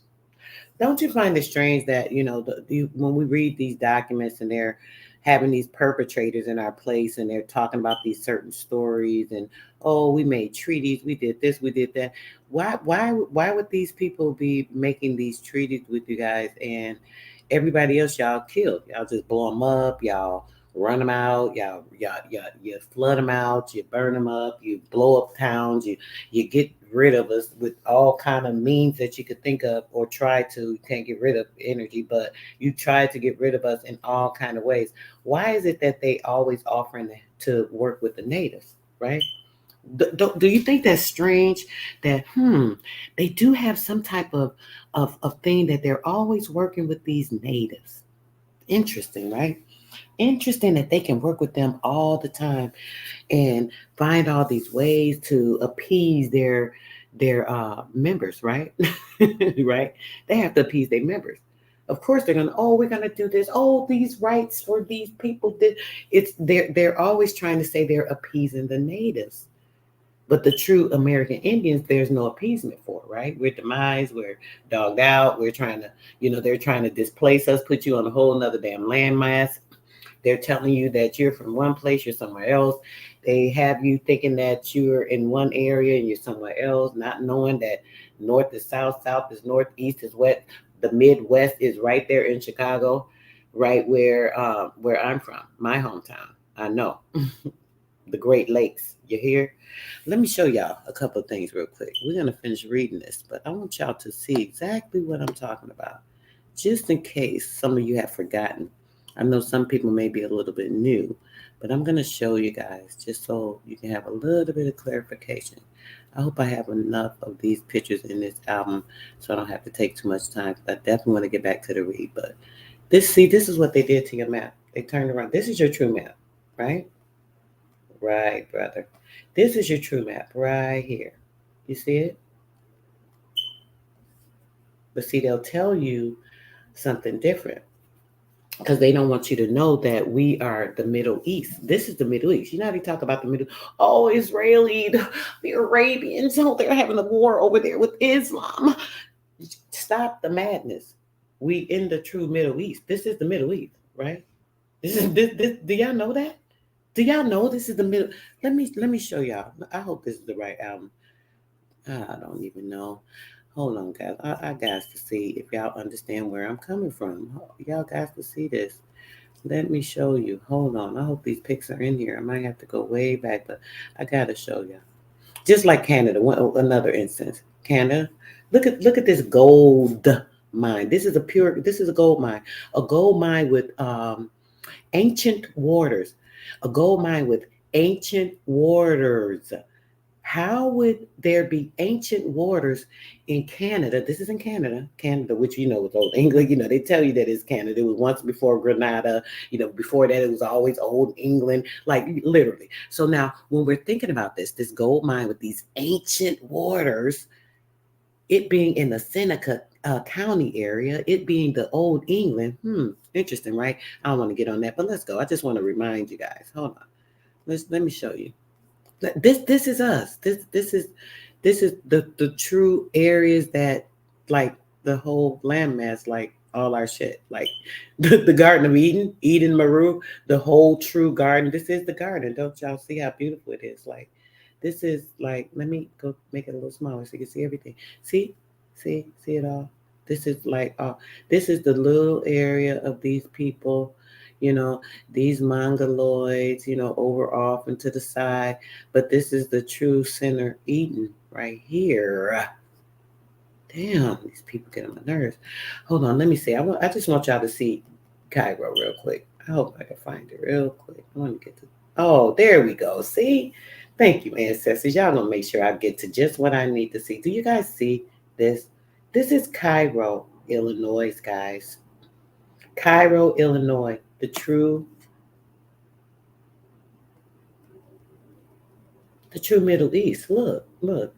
Don't you find it strange that, when we read these documents and they're having these perpetrators in our place and they're talking about these certain stories and, oh, we made treaties, we did this, we did that. Why would these people be making these treaties with you guys and everybody else y'all killed? Y'all just blow them up, y'all run them out, you flood them out, you burn them up, you blow up towns, you get rid of us with all kind of means that you could think of or try to. You can't get rid of energy, but you try to get rid of us in all kind of ways. Why is it that they always offering to work with the natives, right? Do you think that's strange that they do have some type of thing that they're always working with these natives? Interesting, right? Interesting that they can work with them all the time and find all these ways to appease their members, right? Right? They have to appease their members. Of course, they're gonna. Oh, we're gonna do this. Oh, these rights for these people. They're always trying to say they're appeasing the natives, but the true American Indians, there's no appeasement for, right? We're demised. We're dogged out. We're trying to, they're trying to displace us, put you on a whole nother damn landmass. They're telling you that you're from one place, you're somewhere else. They have you thinking that you're in one area and you're somewhere else, not knowing that north is south, south is north, east is west. The Midwest is right there in Chicago, right where I'm from, my hometown. I know. The Great Lakes. You hear? Let me show y'all a couple of things real quick. We're going to finish reading this, but I want y'all to see exactly what I'm talking about, just in case some of you have forgotten. I know some people may be a little bit new, but I'm going to show you guys just so you can have a little bit of clarification. I hope I have enough of these pictures in this album so I don't have to take too much time. I definitely want to get back to the read, but this is what they did to your map. They turned around. This is your true map, right? Right, brother. This is your true map right here. You see it? But see, they'll tell you something different because they don't want you to know that we are the Middle East. This is the Middle East. You know how they talk about the Middle? Oh, Israeli, the Arabians. Oh, they're having a war over there with Islam. Stop the madness. We in the true Middle East. This is the Middle East, right? This. Do y'all know that? Do y'all know this is the middle? Let me show y'all. I hope this is the right album. I don't even know. Hold on, guys. I got to see if y'all understand where I'm coming from. Y'all got to see this. Let me show you. Hold on. I hope these pics are in here. I might have to go way back, but I gotta show you. Just like Canada, another instance. Canada, look at this gold mine. This is a gold mine. A gold mine with ancient waters. A gold mine with ancient waters. How would there be ancient waters in Canada? This is in Canada, which you know was old England. You know, they tell you that it's Canada. It was once before Grenada. You know, before that it was always old England, like literally. So now when we're thinking about this gold mine with these ancient waters, it being in the Seneca County area, it being the old England. Interesting, right? I don't want to get on that, but let's go. I just want to remind you guys. Hold on. Let me show you. This is us. This is the true areas that like the whole landmass, like all our shit, like the Garden of Eden, Maru, the whole true garden. This is the garden. Don't y'all see how beautiful it is? Like this is like, let me go make it a little smaller so you can see everything. See it all. This is like this is the little area of these people, you know, these mongoloids, you know, over off and to the side. But this is the true center Eden right here. Damn, these people get on my nerves. Hold on, let me see. I just want y'all to see Cairo real quick. I hope I can find it real quick. I want to get to. Oh, there we go. See? Thank you, ancestors. Y'all gonna make sure I get to just what I need to see. Do you guys see this? This is Cairo, Illinois, guys. Cairo, Illinois. The true Middle East. Look.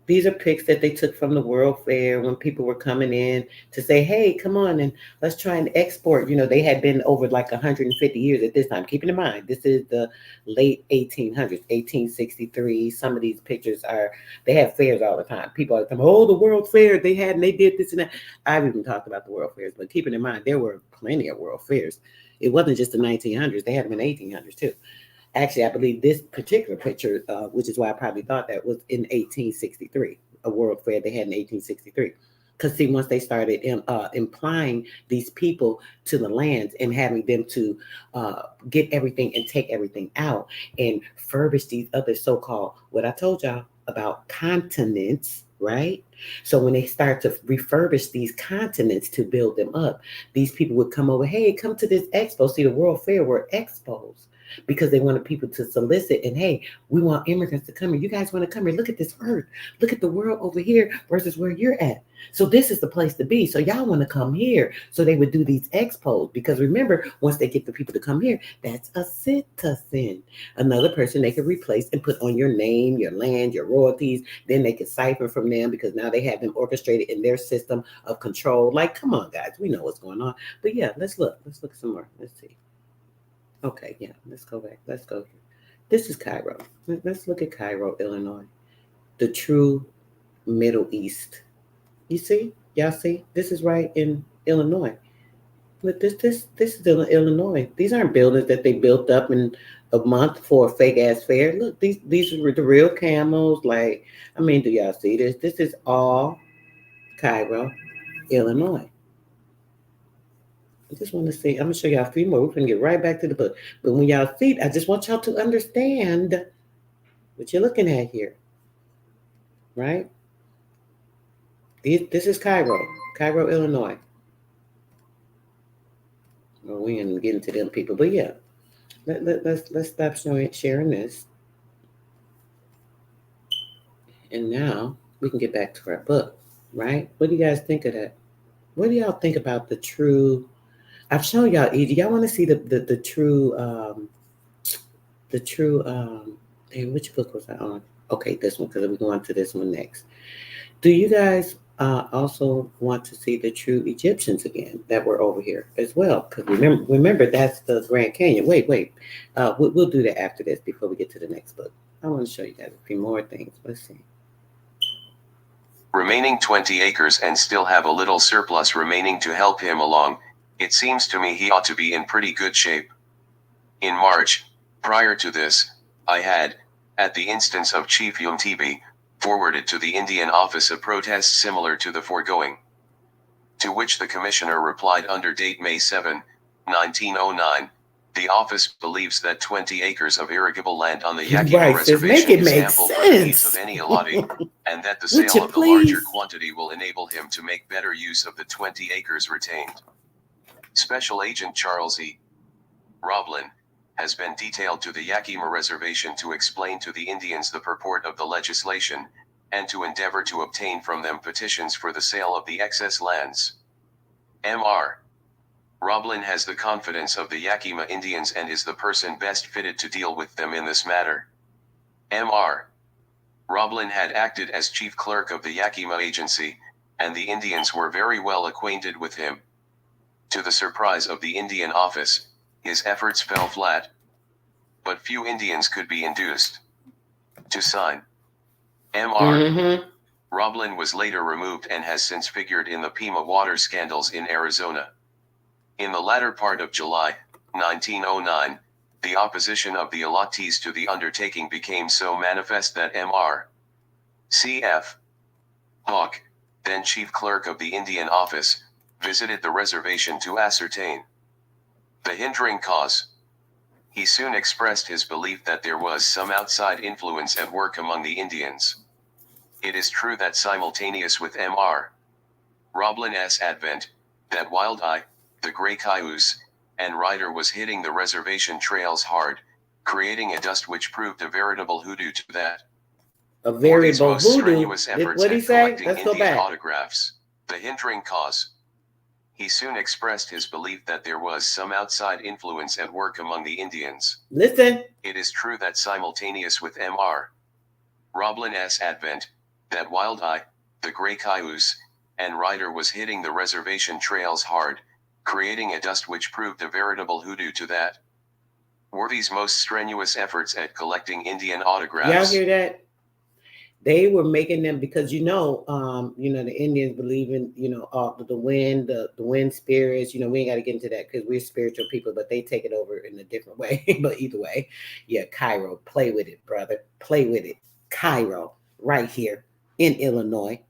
These are pics that they took from the World Fair when people were coming in to say, hey, come on and let's try and export. You know, they had been over like 150 years at this time. Keeping in mind, this is the late 1800s, 1863. Some of these pictures they have fairs all the time. People all the time, oh, the World Fair, they did this and that. I've even talked about the World Fairs, but keeping in mind, there were plenty of World Fairs. It wasn't just the 1900s. They had them in the 1800s too. Actually, I believe this particular picture, which is why I probably thought that was in 1863, a World Fair they had in 1863. Because see, once they started implying these people to the lands and having them to get everything and take everything out and furbish these other so-called, what I told y'all about continents, right? So when they start to refurbish these continents to build them up, these people would come over, hey, come to this expo. See, the World Fair were expos, because they wanted people to solicit and, hey, we want immigrants to come here. You guys want to come here? Look at this earth. Look at the world over here versus where you're at. So this is the place to be. So y'all want to come here. So they would do these expos, because remember, once they get the people to come here, that's a citizen, another person they could replace and put on your name, your land, your royalties. Then they could siphon from them, because now they have them orchestrated in their system of control. Like, come on, guys, we know what's going on. But yeah, let's look some more. Let's see. Okay, yeah, let's go back. Let's go here. This is Cairo. Let's look at Cairo, Illinois. The true Middle East. You see? Y'all see? This is right in Illinois. Look, this is Illinois. These aren't buildings that they built up in a month for a fake ass fair. Look, these are the real camels. Like, I mean, do y'all see this? This is all Cairo, Illinois. I just want to see, I'm going to show y'all a few more. We're going to get right back to the book. But when y'all see it, I just want y'all to understand what you're looking at here, right? This is Cairo, Illinois. Well, we ain't getting to them people, but yeah. Let's stop sharing this. And now we can get back to our book, right? What do you guys think of that? What do y'all think about the true... I've shown y'all. Do y'all want to see the true and which book was I on? Okay, this one, because we're going to this one next. Do you guys also want to see the true Egyptians again that were over here as well? Because remember that's the Grand Canyon. Wait. We'll do that after this before we get to the next book. I want to show you guys a few more things. Let's see. Remaining 20 acres and still have a little surplus remaining to help him along. It seems to me he ought to be in pretty good shape. In March, prior to this, I had, at the instance of Chief Umtb, forwarded to the Indian Office a protest similar to the foregoing. To which the Commissioner replied under date May 7, 1909, the office believes that 20 acres of irrigable land on the Yakima Reservation is ample for the needs of any allotee, and that the sale of the larger quantity will enable him to make better use of the 20 acres retained. Special Agent Charles E. Roblin has been detailed to the Yakima Reservation to explain to the Indians the purport of the legislation, and to endeavor to obtain from them petitions for the sale of the excess lands. Mr. Roblin has the confidence of the Yakima Indians and is the person best fitted to deal with them in this matter. Mr. Roblin had acted as chief clerk of the Yakima agency, and the Indians were very well acquainted with him. To the surprise of the Indian office, his efforts fell flat. But few Indians could be induced to sign. Mr. Roblin was later removed and has since figured in the Pima water scandals in Arizona. In the latter part of July, 1909, the opposition of the allottees to the undertaking became so manifest that Mr. C.F. Hawk, then chief clerk of the Indian office, visited the reservation to ascertain the hindering cause. He soon expressed his belief that there was some outside influence at work among the Indians. It is true that simultaneous with Mr. Roblin's advent, that Wild-Eye, the gray cayuse, and rider was hitting the reservation trails hard, creating a dust which proved a veritable hoodoo to that. A For these variable most hoodoo. strenuous efforts What'd he at say? collecting Let's go Indian back. autographs, the hindering cause. He soon expressed his belief that there was some outside influence at work among the Indians. Listen. It is true that simultaneous with Mr. Roblin's advent, that Wild-Eye, the gray cayuse, and rider was hitting the reservation trails hard, creating a dust which proved a veritable hoodoo to that. Were these most strenuous efforts at collecting Indian autographs? Y'all hear that? They were making them because the Indians believe in the wind, the wind spirits. We ain't got to get into that because we're spiritual people, but they take it over in a different way. But either way, yeah, Cairo, play with it, brother, play with it. Cairo, right here in Illinois.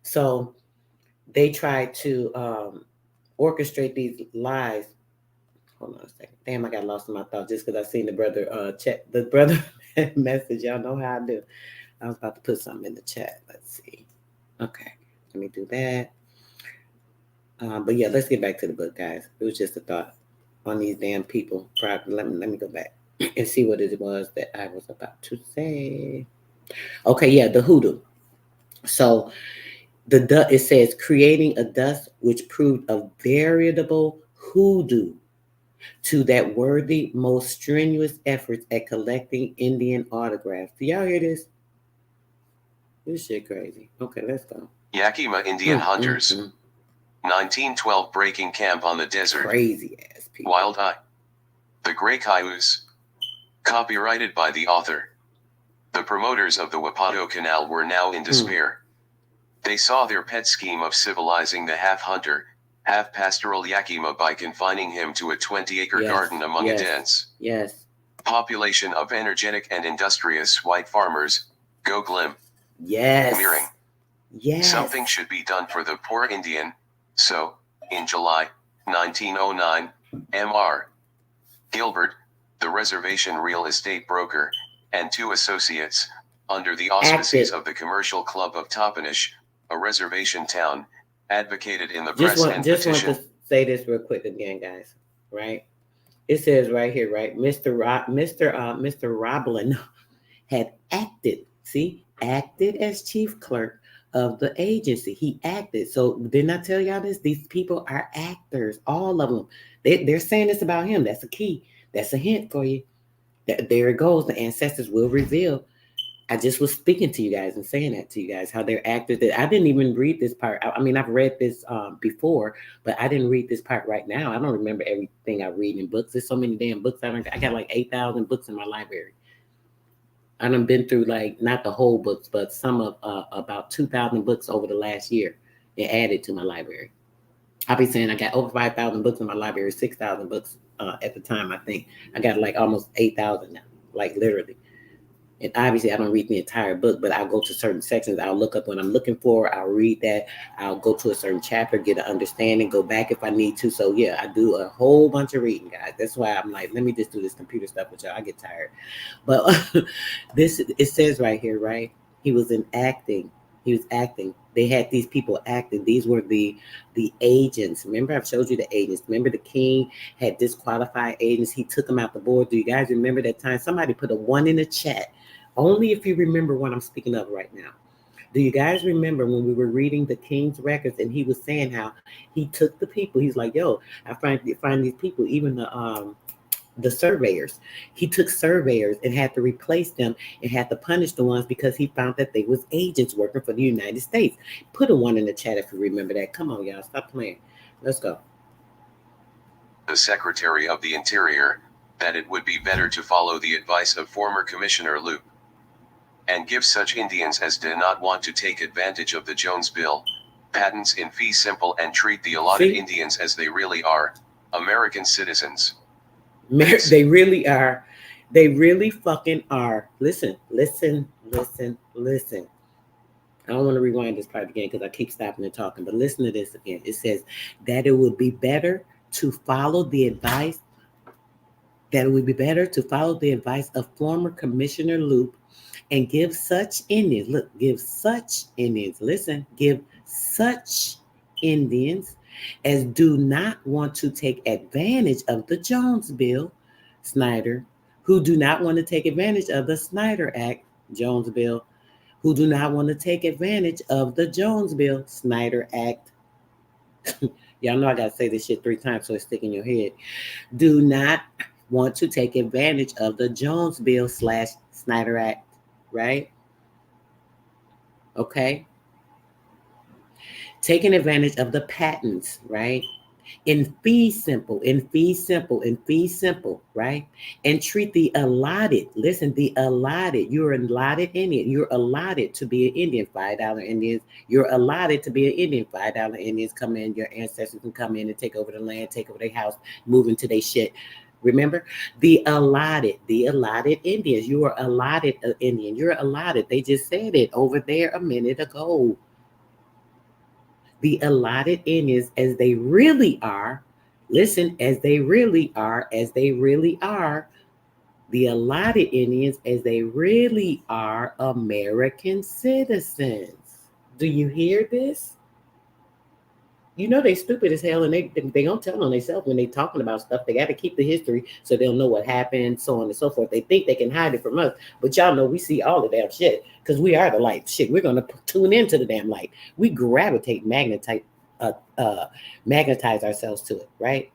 So they tried to orchestrate these lies. Hold on a second. Damn, I got lost in my thoughts just because I seen the brother message. Y'all know how I do. I was about to put something in the chat. Let's see. Okay, let me do that. But yeah, let's get back to the book, guys. It was just a thought on these damn people. Let me go back and see what it was that I was about to say. Okay, yeah, the hoodoo. So it says creating a dust which proved a veritable hoodoo to that worthy, most strenuous efforts at collecting Indian autographs. Do y'all hear this? This shit crazy. Okay, let's go. Yakima Indian Hunters. 1912 breaking camp on the desert. Crazy ass people. Wild-Eye, the gray cayuse. Copyrighted by the author. The promoters of the Wapato Canal were now in despair. They saw their pet scheme of civilizing the half-hunter, half-pastoral Yakima by confining him to a 20-acre garden among a dense population of energetic and industrious white farmers. Go Glim. Clearing. Something should be done for the poor Indian. So, in July 1909, Mr. Gilbert, the reservation real estate broker, and 2 associates, under the auspices of the Commercial Club of Toppenish, a reservation town, advocated in the press and petition. Just want to say this real quick again, guys. Right? It says right here, right? Mr. Roblin had acted. See, acted as chief clerk of the agency. He acted. So didn't I tell y'all this? These people are actors, all of them. They're saying this about him. That's a key. That's a hint for you. There it goes. The ancestors will reveal. I just was speaking to you guys and saying that to you guys, how they're actors. I didn't even read this part. I mean, I've read this before, but I didn't read this part right now. I don't remember everything I read in books. There's so many damn books. I got like 8,000 books in my library. I done been through not the whole books, but some of about 2,000 books over the last year and added to my library. I'll be saying I got over 5,000 books in my library, 6,000 books at the time, I think. I got like almost 8,000 now, like literally. And obviously I don't read the entire book, but I'll go to certain sections. I'll look up what I'm looking for. I'll read that. I'll go to a certain chapter, get an understanding, go back if I need to. So yeah, I do a whole bunch of reading, guys. That's why I'm like, let me just do this computer stuff with y'all. I get tired. But it says right here, right? He was enacting He was acting. They had these people acting. These were the agents. Remember, I've showed you the agents. Remember, the king had disqualified agents. He took them out the board. Do you guys remember that time? Somebody put a 1 in the chat. Only if you remember what I'm speaking of right now. Do you guys remember when we were reading the king's records and he was saying how he took the people? He's like, yo, I find these people, even the surveyors. He took surveyors and had to replace them and had to punish the ones because he found that they was agents working for the United States. Put a 1 in the chat if you remember that. Come on, y'all, stop playing. Let's go. The Secretary of the Interior, that it would be better to follow the advice of former Commissioner Loop and give such Indians as did not want to take advantage of the Jones Bill patents in fee simple and treat the allotted Indians as they really are, American citizens. They really are. They really fucking are. Listen. I don't want to rewind this part again because I keep stopping and talking, but listen to this again. It says that it would be better to follow the advice of former Commissioner Loop and give such Indians, as do not want to take advantage of the Jones Bill, Snyder, who do not want to take advantage of the Snyder Act, Jones Bill, who do not want to take advantage of the Jones Bill, Snyder Act. Y'all know I got to say this shit 3 times so it's sticking in your head. Do not want to take advantage of the Jones Bill / Snyder Act, right? Okay. Taking advantage of the patents, right? In fee simple, right? And treat the allotted, you're allotted Indian. You're allotted to be an Indian, $5 Indians. You're allotted to be an Indian, $5 Indians come in, your ancestors can come in and take over the land, take over their house, move into their shit. Remember, the allotted Indians. You are allotted an Indian. You're allotted. They just said it over there a minute ago. The allotted Indians as they really are. Listen, as they really are. The allotted Indians as they really are American citizens. Do you hear this? You know they stupid as hell, and they don't tell on themselves when they talking about stuff. They got to keep the history so they'll know what happened, so on and so forth. They think they can hide it from us, but y'all know we see all the damn shit because we are the light. Shit, we're gonna tune into the damn light. We gravitate, magnetize ourselves to it, right?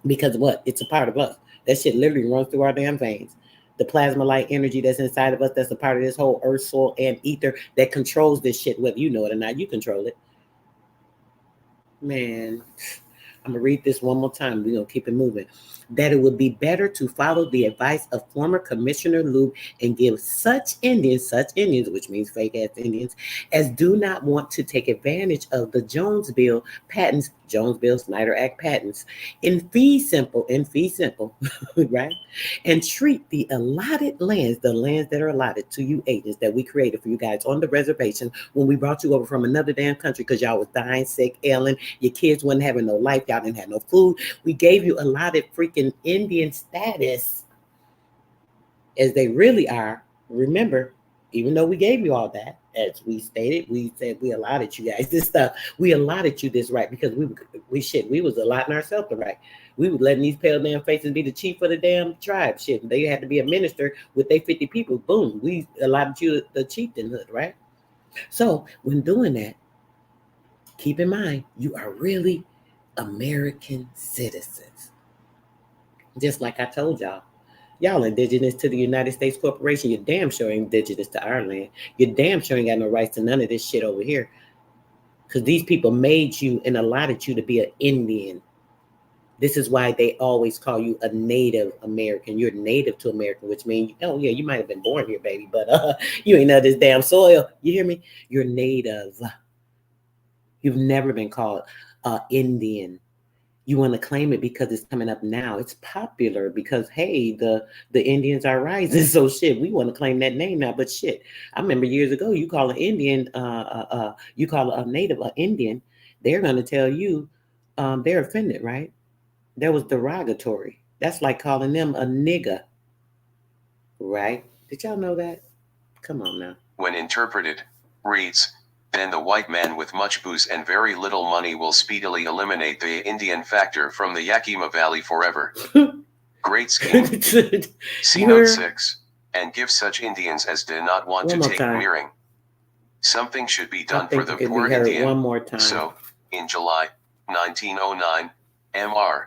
Because what? It's a part of us. That shit literally runs through our damn veins. The plasma light energy that's inside of us, that's a part of this whole earth, soil, and ether that controls this shit, whether you know it or not. You control it. Man, I'm gonna read this one more time. We're gonna keep it moving. That it would be better to follow the advice of former Commissioner Loop and give such Indians, which means fake ass Indians, as do not want to take advantage of the Jones Bill patents, Jones Bill Snyder Act patents, in fee simple, right? And treat the allotted lands, the lands that are allotted to you agents that we created for you guys on the reservation when we brought you over from another damn country because y'all was dying, sick, ailing, your kids wasn't having no life, y'all didn't have no food. We gave you allotted freaking Indian status as they really are. Remember, even though we gave you all that, as we stated, we said we allotted you guys this stuff. We allotted you this right because we was allotting ourselves the right. We were letting these pale damn faces be the chief of the damn tribe. Shit, they had to be a minister with their 50 people. Boom, we allotted you the chieftainhood, right? So when doing that, keep in mind you are really American citizens. Just like I told y'all. Y'all indigenous to the United States Corporation. You're damn sure indigenous to our land. You damn sure ain't got no rights to none of this shit over here. Because these people made you and allotted you to be an Indian. This is why they always call you a Native American. You're native to America, which means, oh yeah, you might have been born here, baby, but you ain't know this damn soil. You hear me? You're native. You've never been called Indian. You want to claim it because it's coming up now. It's popular because, hey, the Indians are rising. So shit, we want to claim that name now. But shit, I remember years ago, you call an Indian, you call a native an Indian, they're going to tell you they're offended, right? That was derogatory. That's like calling them a nigga, right? Did y'all know that? Come on now. When interpreted, reads, then the white man with much booze and very little money will speedily eliminate the Indian factor from the Yakima Valley forever. Great scheme. See note 6. And give such Indians as do not want to take mirroring. Something should be done for the poor Indian. One more time. So, in July 1909, Mr.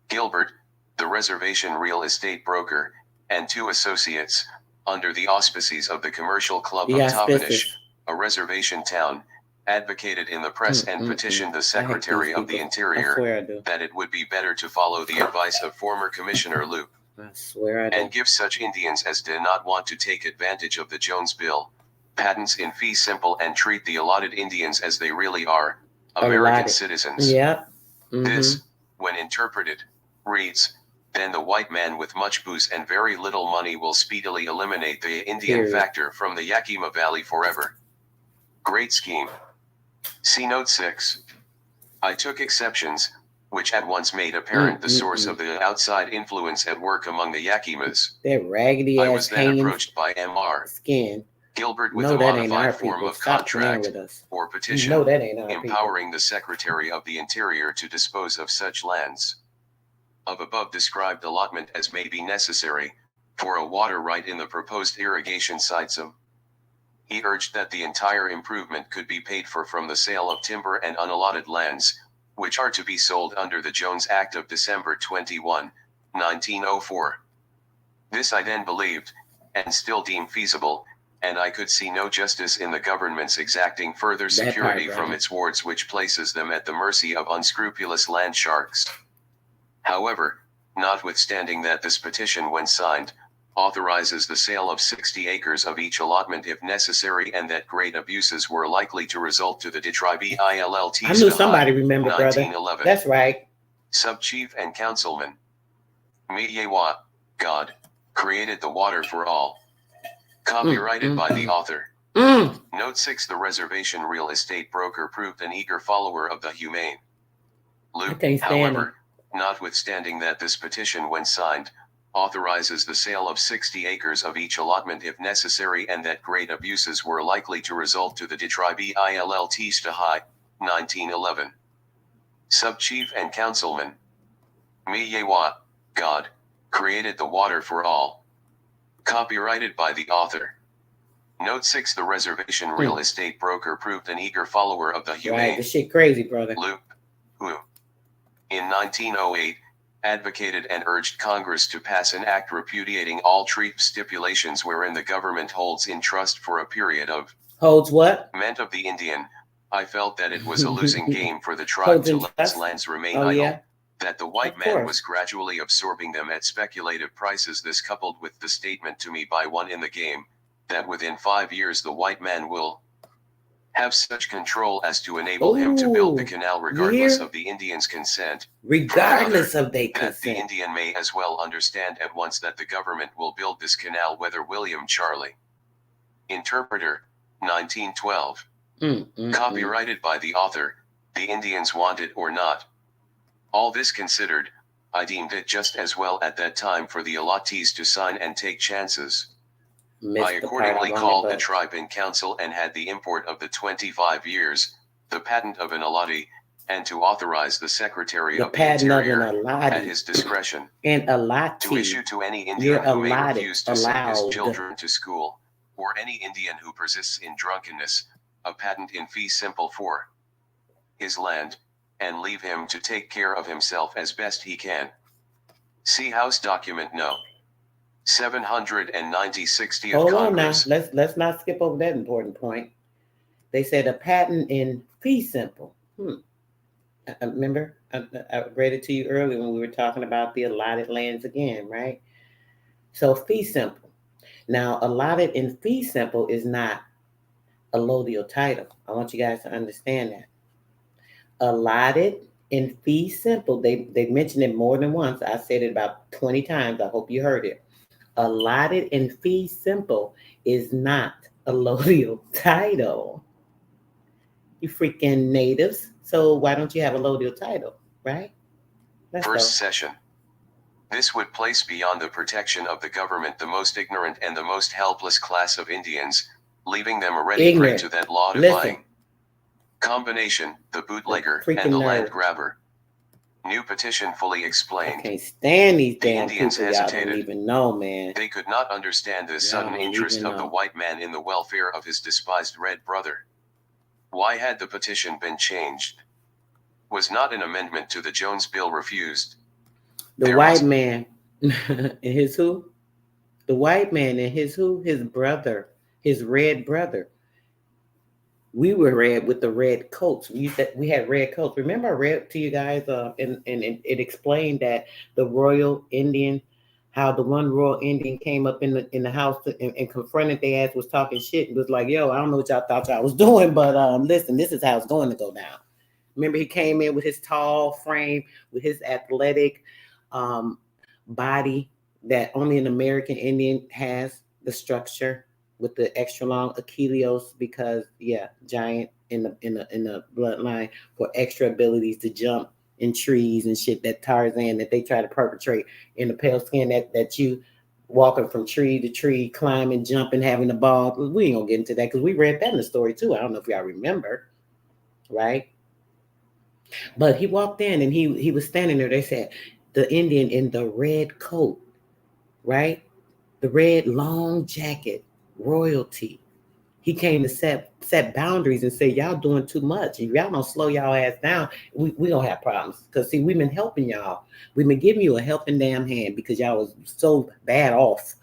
Gilbert, the reservation real estate broker, and 2 associates, under the auspices of the Commercial Club of Toppenish, a reservation town, advocated in the press and petitioned the Secretary of the Interior that it would be better to follow the advice of former Commissioner Loop. I swear I do. And give such Indians as do not want to take advantage of the Jones Bill patents in fee simple and treat the allotted Indians as they really are, American citizens. Yep. This, when interpreted, reads, then the white man with much booze and very little money will speedily eliminate the Indian factor from the Yakima Valley forever. Great scheme. See note 6. I took exceptions, which at once made apparent the source of the outside influence at work among the Yakimas. That raggedy ass I was then approached by Mr. Skin. Gilbert with a modified form of contract or petition empowering the Secretary of the Interior to dispose of such lands of above described allotment as may be necessary for a water right in the proposed irrigation sites of. He urged that the entire improvement could be paid for from the sale of timber and unallotted lands, which are to be sold under the Jones Act of December 21, 1904. This I then believed, and still deem feasible, and I could see no justice in the government's exacting further security from its wards, which places them at the mercy of unscrupulous land sharks. However, notwithstanding that this petition when signed, authorizes the sale of 60 acres of each allotment if necessary, and that great abuses were likely to result to the detribi illt. I knew somebody remembered, brother. That's right. Sub-Chief and Councilman Midway, God, created the water for all. Copyrighted by the author. Note 6. The reservation real estate broker proved an eager follower of the humane Loop. However, notwithstanding that this petition when signed, authorizes the sale of 60 acres of each allotment if necessary, and that great abuses were likely to result to the detribi illt high, 1911. Sub-Chief and Councilman Midway, God, created the water for all. Copyrighted by the author. Note 6. The reservation real estate broker proved an eager follower of the humane. Right, this shit crazy, brother. Loop, who, in 1908, advocated and urged Congress to pass an act repudiating all treaty stipulations wherein the government holds in trust for a period of. Holds what? Meant of the Indian. I felt that it was a losing game for the tribe to let its lands remain idle. Yeah. That the white man was gradually absorbing them at speculative prices. This coupled with the statement to me by one in the game, that within 5 years the white man will have such control as to enable him to build the canal regardless of the Indians' consent. Regardless of their consent. That the consent. Indian may as well understand at once that the government will build this canal whether William Charlie. Interpreter, 1912. Copyrighted by the author, the Indians want it or not. All this considered, I deemed it just as well at that time for the allottees to sign and take chances. I accordingly called the tribe in council and had the import of the 25 years, the patent of an allottee, and to authorize the Secretary of the Interior at his discretion to issue to any Indian who may refuse to send his children to school, or any Indian who persists in drunkenness, a patent in fee simple for his land, and leave him to take care of himself as best he can. See House Document No. 790/60 of Hold Congress. on now. Let's not skip over that important point. They said a patent in fee simple. Remember, I read it to you earlier when we were talking about the allotted lands again, right? So fee simple. Now, allotted in fee simple is not a allodial title. I want you guys to understand that. Allotted in fee simple, they mentioned it more than once. I said it about 20 times. I hope you heard it. Allotted in fee simple is not a allodial title. You freaking natives. So why don't you have a allodial title, right? First session. This would place beyond the protection of the government the most ignorant and the most helpless class of Indians, leaving them a ready prey Ignorant. to that law Listen. defying combination, the bootlegger Freaking and the nerds. land grabber. New petition fully I explained. can't stand these The damn Indians people. Y'all don't hesitated. even know, man. They could not understand this Y'all sudden don't interest even of the know. white man in the welfare of his despised red brother. Why had the petition been changed? Was not an amendment to the Jones Bill refused? The There white must- man and his who? The white man and his who? His brother, his red brother. We were red with the red coats. We had red coats. Remember I read to you guys, and it explained that the royal Indian, how the one royal Indian came up in the house and confronted their ass, was talking shit, and was like, "Yo, I don't know what y'all thought y'all was doing, but listen, this is how it's going to go down." Remember, he came in with his tall frame, with his athletic body that only an American Indian has, the structure with the extra long Achilles, because giant in the bloodline, for extra abilities to jump in trees and shit, that Tarzan that they try to perpetrate in the pale skin, that you walking from tree to tree, climbing, jumping, having the ball. We ain't gonna get into that because we read that in the story too. I don't know if y'all remember, right? But he walked in and he was standing there. They said the Indian in the red coat, right? The red long jacket, royalty. He came to set boundaries and say, y'all doing too much. If y'all don't slow y'all ass down, we don't have problems. Because see, we've been helping y'all. We've been giving you a helping damn hand because y'all was so bad off.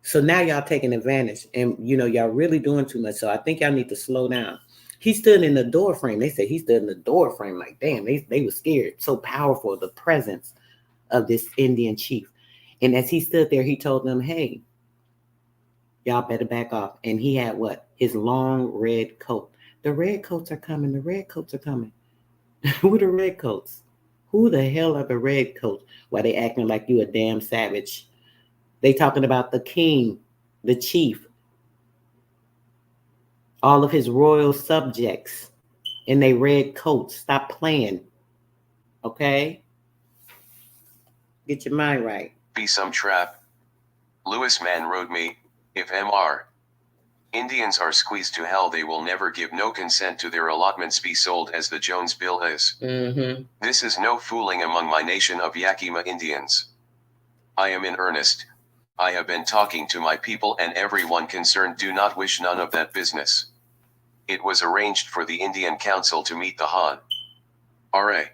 So now y'all taking advantage, and y'all really doing too much. So I think y'all need to slow down. He stood in the door frame. They said he stood in the door frame. Like, damn, they were scared. So powerful, the presence of this Indian chief. And as he stood there, he told them, hey, y'all better back off. And he had what? His long red coat. The red coats are coming. The red coats are coming. Who are the red coats? Who the hell are the red coats? Why they acting like you a damn savage? They talking about the king, the chief, all of his royal subjects in their red coats. Stop playing. Okay? Get your mind right. Be some trap. Lewis man wrote me, if M.R. Indians are squeezed to hell, they will never give no consent to their allotments be sold as the Jones Bill is. This is no fooling among my nation of Yakima Indians. I am in earnest. I have been talking to my people, and everyone concerned do not wish none of that business. It was arranged for the Indian Council to meet the Han. R.A.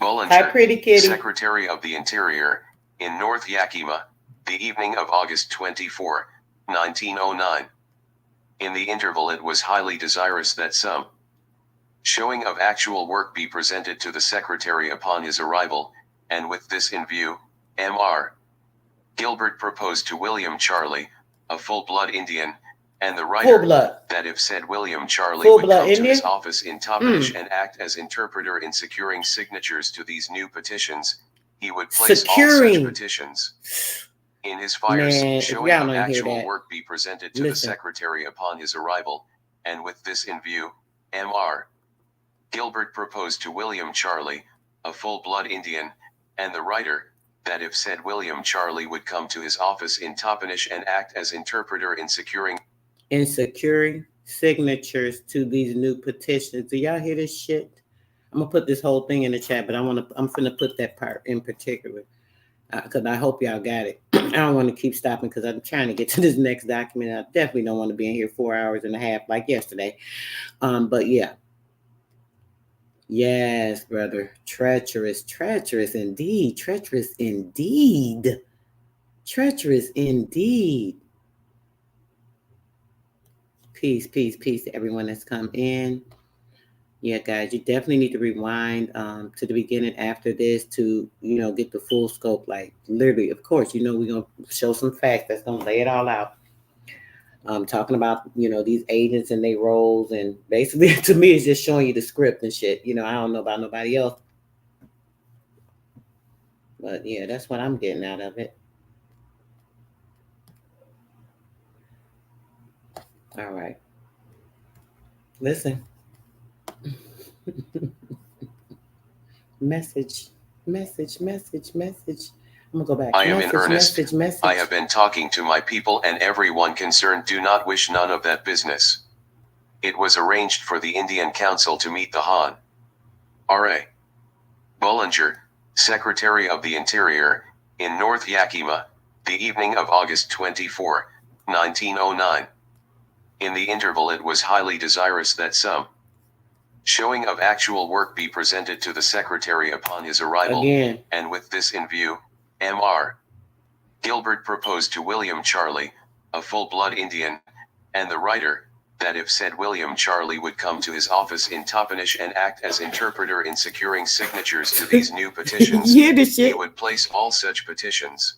Bollinger, Hi, pretty kitty. Secretary of the Interior, in North Yakima, the evening of August 24, 1909. In the interval it was highly desirous that some showing of actual work be presented to the Secretary upon his arrival, and with this in view, M.R. Gilbert proposed to William Charley, a full-blood Indian, and the writer, that if said William Charley would come to his office in Toppenish and act as interpreter in securing signatures to these new petitions, he would place all such petitions in his fires, showing of actual work be presented to the Secretary upon his arrival, and with this in view, M.R. Gilbert proposed to William Charley, a full-blood Indian, and the writer, that if said William Charley would come to his office in Toppenish and act as interpreter in securing signatures to these new petitions. Do y'all hear this shit? I'm gonna put this whole thing in the chat, but I'm finna put that part in particular because I hope y'all got it. I don't want to keep stopping because I'm trying to get to this next document. I definitely don't want to be in here 4 hours and a half like yesterday. But yeah. Yes, brother. Treacherous indeed. Treacherous indeed. Peace to everyone that's come in. Yeah, guys, you definitely need to rewind to the beginning after this to, get the full scope. Like, literally, of course, we're going to show some facts that's going to lay it all out. Talking about, these agents and their roles. And basically, to me, it's just showing you the script and shit. I don't know about nobody else. But, yeah, that's what I'm getting out of it. All right. Listen. Message. I'm gonna go back. I am in earnest. Message. I have been talking to my people, and everyone concerned do not wish none of that business. It was arranged for the Indian Council to meet the Hon. R.A. Bullinger, Secretary of the Interior, in North Yakima, the evening of August 24, 1909. In the interval it was highly desirous that some showing of actual work be presented to the Secretary upon his arrival, Again. And with this in view, M.R. Gilbert proposed to William Charley, a full-blood Indian, and the writer, that if said William Charley would come to his office in Toppenish and act as interpreter in securing signatures to these new petitions, he would place all such petitions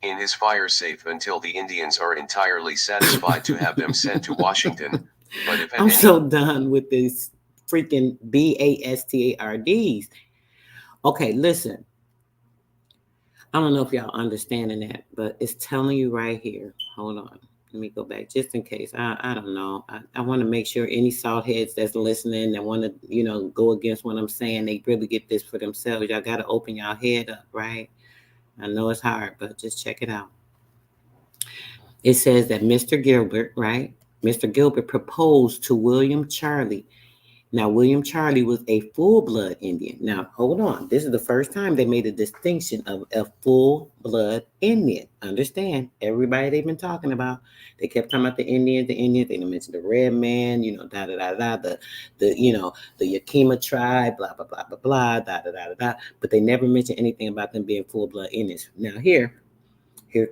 in his fire safe until the Indians are entirely satisfied to have them sent to Washington. But if I'm so done with these freaking BASTARDs. Okay, listen. I don't know if y'all understanding that, but it's telling you right here. Hold on. Let me go back just in case. I don't know. I want to make sure any salt heads that's listening that want to, go against what I'm saying, they really get this for themselves. Y'all got to open y'all head up, right? I know it's hard, but just check it out. It says that Mr. Gilbert, right? Mr. Gilbert proposed to William Charley. Now, William Charley was a full-blood Indian. Now, hold on. This is the first time they made a distinction of a full-blood Indian. Understand? Everybody they've been talking about, they kept talking about the Indians. They didn't mention the red man, the Yakima tribe, blah, blah, blah, blah, blah, But they never mentioned anything about them being full-blood Indians. Now, here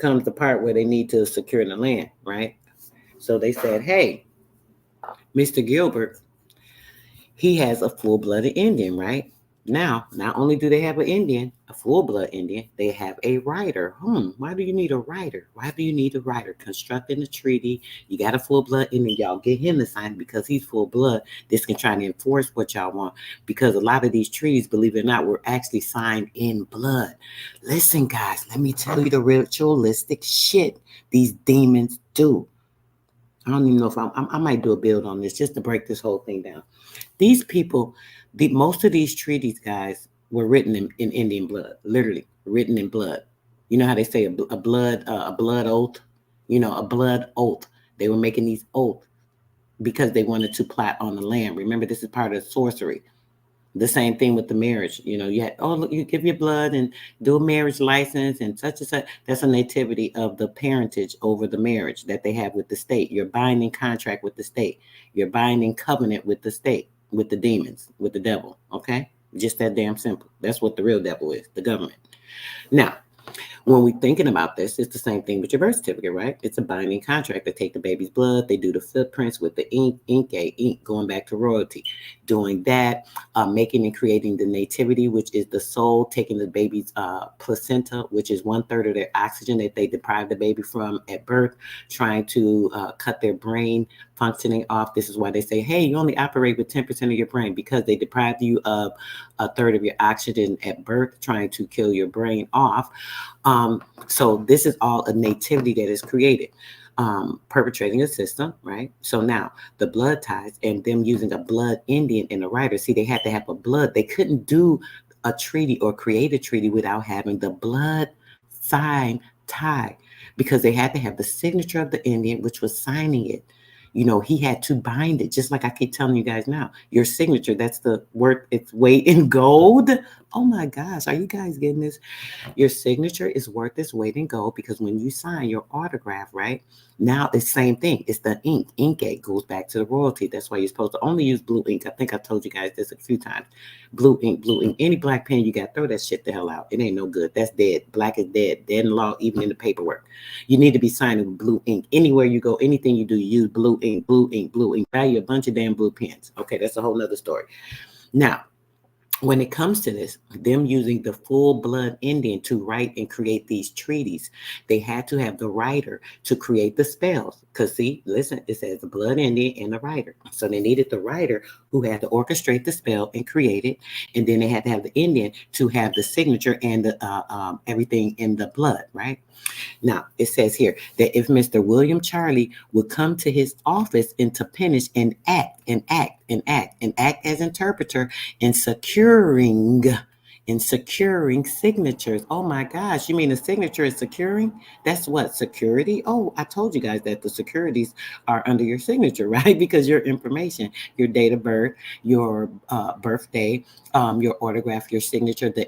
comes the part where they need to secure the land, right? So they said, hey, Mr. Gilbert, he has a full-blooded Indian, right? Now, not only do they have an Indian, a full-blood Indian, they have a writer. Why do you need a writer? Why do you need a writer? Constructing the treaty, you got a full-blood Indian, y'all get him to sign because he's full-blood. This can try to enforce what y'all want because a lot of these treaties, believe it or not, were actually signed in blood. Listen, guys, let me tell you the ritualistic shit these demons do. I don't even know if I might do a build on this just to break this whole thing down. These people, most of these treaties, guys, were written in Indian blood, literally written in blood. You know how they say a blood oath? A blood oath. They were making these oaths because they wanted to plot on the land. Remember, this is part of sorcery. The same thing with the marriage. You had, look, you give your blood and do a marriage license and such and such. That's a nativity of the parentage over the marriage that they have with the state. You're binding contract with the state. You're binding covenant with the state, with the demons, with the devil. Okay? Just that damn simple. That's what the real devil is, the government. Now, when we're thinking about this, it's the same thing with your birth certificate, right? It's a binding contract. They take the baby's blood. They do the footprints with the ink going back to royalty. Doing that, making and creating the nativity, which is the soul, taking the baby's placenta, which is 1/3 of their oxygen that they deprive the baby from at birth, trying to cut their brain functioning off. This is why they say, hey, you only operate with 10% of your brain because they deprived you of 1/3 of your oxygen at birth, trying to kill your brain off. So this is all a nativity that is created, perpetrating a system, right? So now the blood ties and them using a blood Indian and a writer, see, they had to have a blood. They couldn't do a treaty or create a treaty without having the blood sign tie because they had to have the signature of the Indian, which was signing it. He had to bind it, just like I keep telling you guys now. Your signature, that's the worth its weight in gold. Oh my gosh, are you guys getting this? Your signature is worth its weight in gold because when you sign your autograph, right? Now it's the same thing. It's the ink. Inkate goes back to the royalty. That's why you're supposed to only use blue ink. I think I told you guys this a few times. Blue ink, blue ink. Any black pen you got, throw that shit the hell out. It ain't no good. That's dead. Black is dead. Dead in law, even in the paperwork. You need to be signing with blue ink. Anywhere you go, anything you do, use blue ink, blue ink, blue ink. Buy you a bunch of damn blue pens. Okay, that's a whole nother story. Now, when it comes to this, them using the full-blood Indian to write and create these treaties, they had to have the writer to create the spells. Because see, listen, it says the blood Indian and the writer. So they needed the writer who had to orchestrate the spell and create it. And then they had to have the Indian to have the signature and the everything in the blood, right? Now, it says here that if Mr. William Charley would come to his office in Toppenish and act as interpreter in securing in securing signatures. Oh my gosh, you mean the signature is securing? That's what, security? Oh, I told you guys that the securities are under your signature, right? Because your information, your date of birth, your birthday, your autograph, your signature, the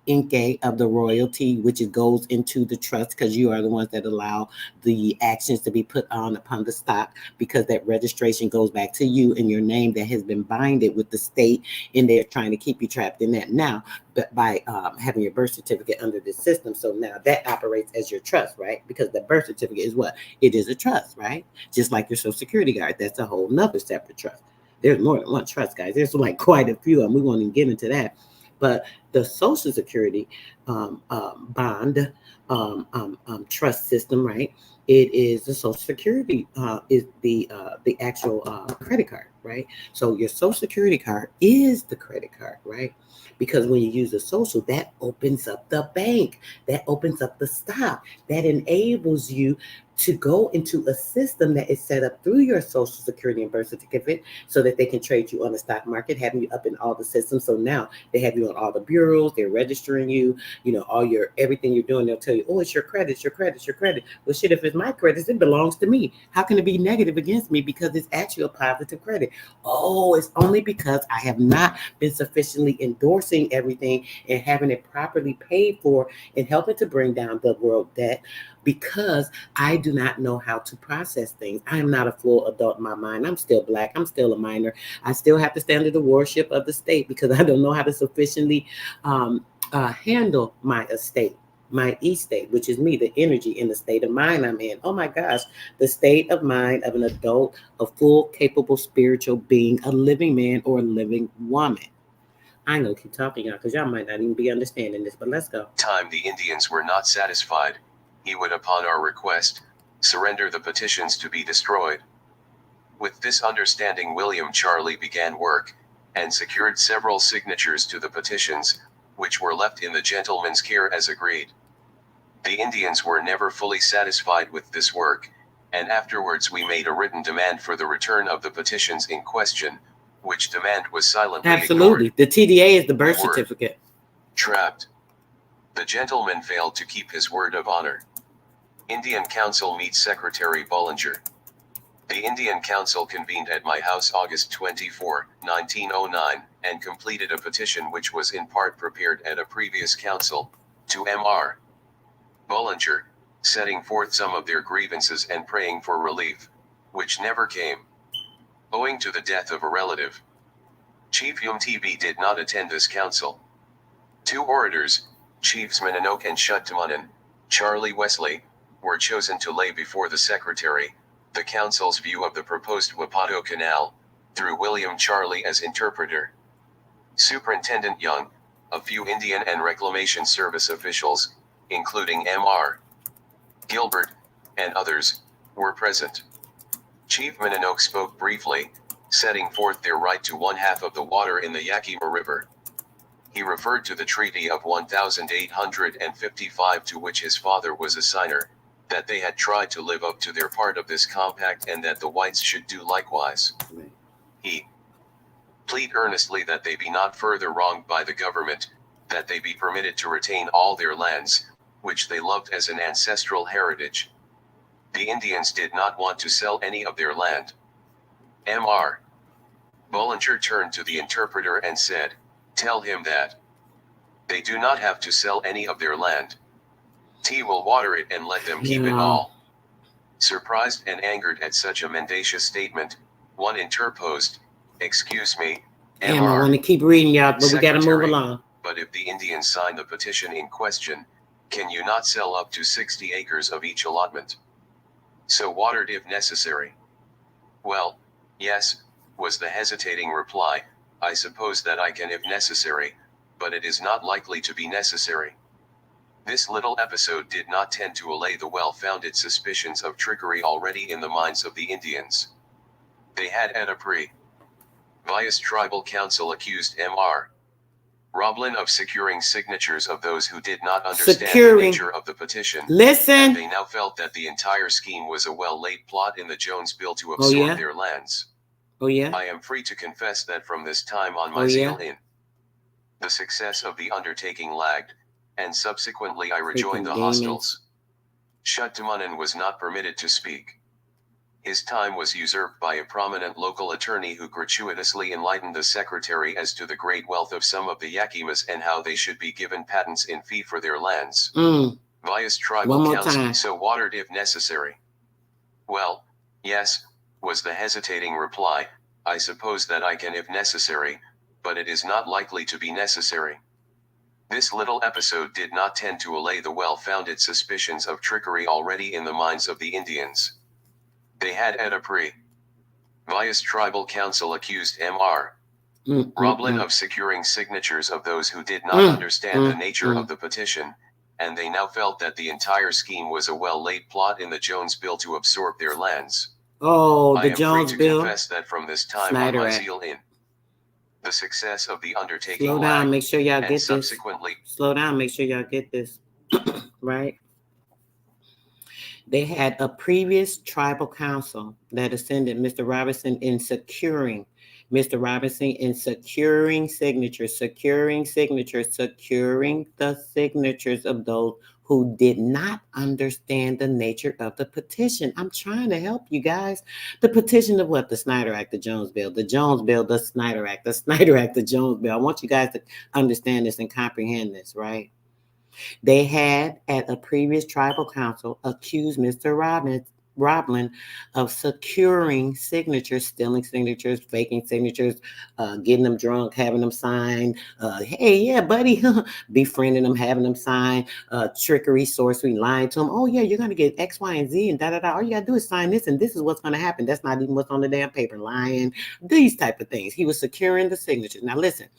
inke of the royalty, which it goes into the trust because you are the ones that allow the actions to be put on upon the stock, because that registration goes back to you and your name that has been binded with the state, and they're trying to keep you trapped in that now, but by having your birth certificate under the system. So now that operates as your trust, right? Because the birth certificate is what? It is a trust, right? Just like your social security card. That's a whole nother separate trust. There's more than one trust, guys. There's like quite a few of them. We won't even get into that. But the social security bond trust system, right? It is the social security is the actual credit card, right? So your social security card is the credit card, right? Because when you use a social, that opens up the bank, that opens up the stock, that enables you to go into a system that is set up through your social security and birth certificate so that they can trade you on the stock market, having you up in all the systems. So now they have you on all the bureaus, they're registering you, you know, all your, everything you're doing, they'll tell you, oh, it's your credit, it's your credit, it's your credit. Well, shit, if it's my credit, it belongs to me. How can it be negative against me? Because it's actually a positive credit. Oh, it's only because I have not been sufficiently endorsing everything and having it properly paid for and helping to bring down the world debt, because I do not know how to process things. I am not a full adult in my mind. I'm still Black. I'm still a minor. I still have to stand under the worship of the state because I don't know how to sufficiently handle my estate, my estate, which is me, the energy in the state of mind I'm in. Oh my gosh, the state of mind of an adult, a full, capable, spiritual being, a living man or a living woman. I know, keep talking, y'all, because y'all might not even be understanding this, but let's go. Time the Indians were not satisfied, he would, upon our request, surrender the petitions to be destroyed. With this understanding, William Charlie began work, and secured several signatures to the petitions, which were left in the gentleman's care as agreed. The Indians were never fully satisfied with this work, and afterwards we made a written demand for the return of the petitions in question, which demand was silently Absolutely. ignored. The TDA is the birth Word. certificate. Trapped. The gentleman failed to keep his word of honor. Indian Council meets Secretary Bollinger. The Indian Council convened at my house August 24, 1909, and completed a petition which was in part prepared at a previous council, to Mr. Bollinger, setting forth some of their grievances and praying for relief, which never came, owing to the death of a relative. Chief UMTB did not attend this council. Two orators, Chiefs Mananoke and Shuttamanon, Charlie Wesley, were chosen to lay before the secretary the council's view of the proposed Wapato Canal, through William Charlie as interpreter. Superintendent Young, a few Indian and Reclamation Service officials, including Mr. Gilbert, and others, were present. Chief Mananoke spoke briefly, setting forth their right to one half of the water in the Yakima River. He referred to the Treaty of 1855 to which his father was a signer, that they had tried to live up to their part of this compact and that the whites should do likewise. He plead earnestly that they be not further wronged by the government, that they be permitted to retain all their lands, which they loved as an ancestral heritage. The Indians did not want to sell any of their land. Mr. Bollinger turned to the interpreter and said, "Tell him that they do not have to sell any of their land. T will water it and let them keep it all." Surprised and angered at such a mendacious statement, one interposed, "Excuse me, Damn, I want to keep reading, y'all, but we got to move Secretary, along. But if the Indians sign the petition in question, can you not sell up to 60 acres of each allotment? So watered if necessary?" "Well, yes," was the hesitating reply, "I suppose that I can if necessary, but it is not likely to be necessary." This little episode did not tend to allay the well-founded suspicions of trickery already in the minds of the Indians. They had at a pre-biased tribal council accused Mr. Roblin of securing signatures of those who did not understand the nature of the petition. Listen. And they now felt that the entire scheme was a well-laid plot in the Jones Bill to absorb their lands. Oh yeah? I am free to confess that from this time on my zeal in The success of the undertaking lagged, and subsequently I rejoined Freaking the demons. hostiles. Shutamanen was not permitted to speak. His time was usurped by a prominent local attorney who gratuitously enlightened the secretary as to the great wealth of some of the Yakimas and how they should be given patents in fee for their lands. Vias tribal One more council, time. so watered if necessary. Well, yes, was the hesitating reply. I suppose that I can if necessary, but it is not likely to be necessary. This little episode did not tend to allay the well-founded suspicions of trickery already in the minds of the Indians. They had at a Vias tribal council accused Mr. Roblin of securing signatures of those who did not understand the nature of the petition, and they now felt that the entire scheme was a well-laid plot in the Jones Bill to absorb their lands. Oh, I the am Jones free to Bill. confess that from this time Snyder on my Act. zeal in the success of the undertaking Slow down, lagged, make sure y'all and get this. subsequently Slow down, make sure y'all get this. Right? They had a previous tribal council that ascended Mr. Robinson in securing signatures, securing the signatures of those who did not understand the nature of the petition. I'm trying to help you guys. The petition of what? The Snyder Act, the Jones Bill, the Jones Bill, the Snyder Act, the Snyder Act, the Jones Bill. I want you guys to understand this and comprehend this, right? They had, at a previous tribal council, accused Mr. Roblin of securing signatures, stealing signatures, faking signatures, getting them drunk, having them sign, hey, yeah, buddy, befriending them, having them sign, trickery, sorcery, lying to them. Oh, yeah, you're going to get X, Y, and Z, and da-da-da. All you got to do is sign this, and this is what's going to happen. That's not even what's on the damn paper. Lying, these type of things. He was securing the signatures. Now, listen.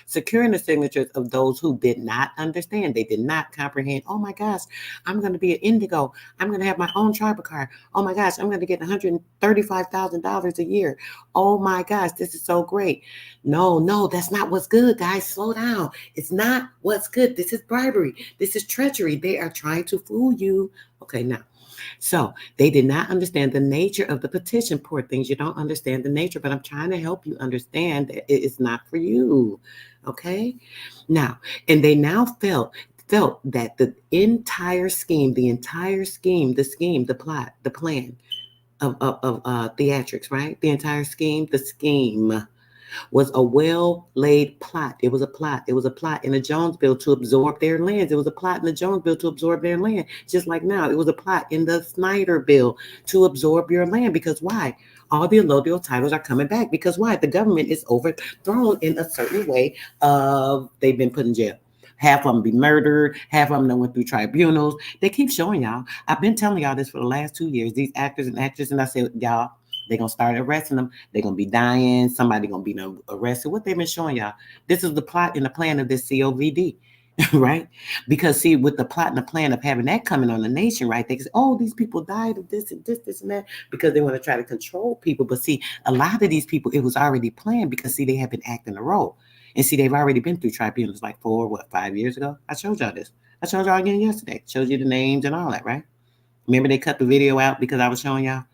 Securing the signatures of those who did not understand. They did not comprehend. Oh my gosh, I'm going to be an indigo. I'm going to have my own tribal card. Oh my gosh, I'm going to get $135,000 a year. Oh my gosh, this is so great. No, that's not what's good, guys. Slow down. It's not what's good. This is bribery. This is treachery. They are trying to fool you. Okay, now. So they did not understand the nature of the petition. Poor things, you don't understand the nature, but I'm trying to help you understand that it is not for you. Okay? Now, and they now felt that the entire scheme, the plot, the plan of theatrics, right? The entire scheme, the scheme was a well-laid plot. It was a plot. It was a plot in the Jones Bill to absorb their lands. It was a plot in the Jones Bill to absorb their land. Just like now, it was a plot in the Snyder Bill to absorb your land. Because why? All the allodial titles are coming back. Because why? The government is overthrown in a certain way. They've been put in jail. Half of them be murdered. Half of them went through tribunals. They keep showing y'all. I've been telling y'all this for the last 2 years. These actors and actresses, and I said, y'all, they're going to start arresting them. They're going to be dying. Somebody going to be arrested. What they've been showing y'all. This is the plot and the plan of this COVID, right? Because see, with the plot and the plan of having that coming on the nation, right? They say, oh, these people died of this and this and that because they want to try to control people. But see, a lot of these people, it was already planned because see, they have been acting a role. And see, they've already been through tribunals like 5 years ago. I showed y'all this. I showed y'all again yesterday. Showed you the names and all that, right? Remember they cut the video out because I was showing y'all?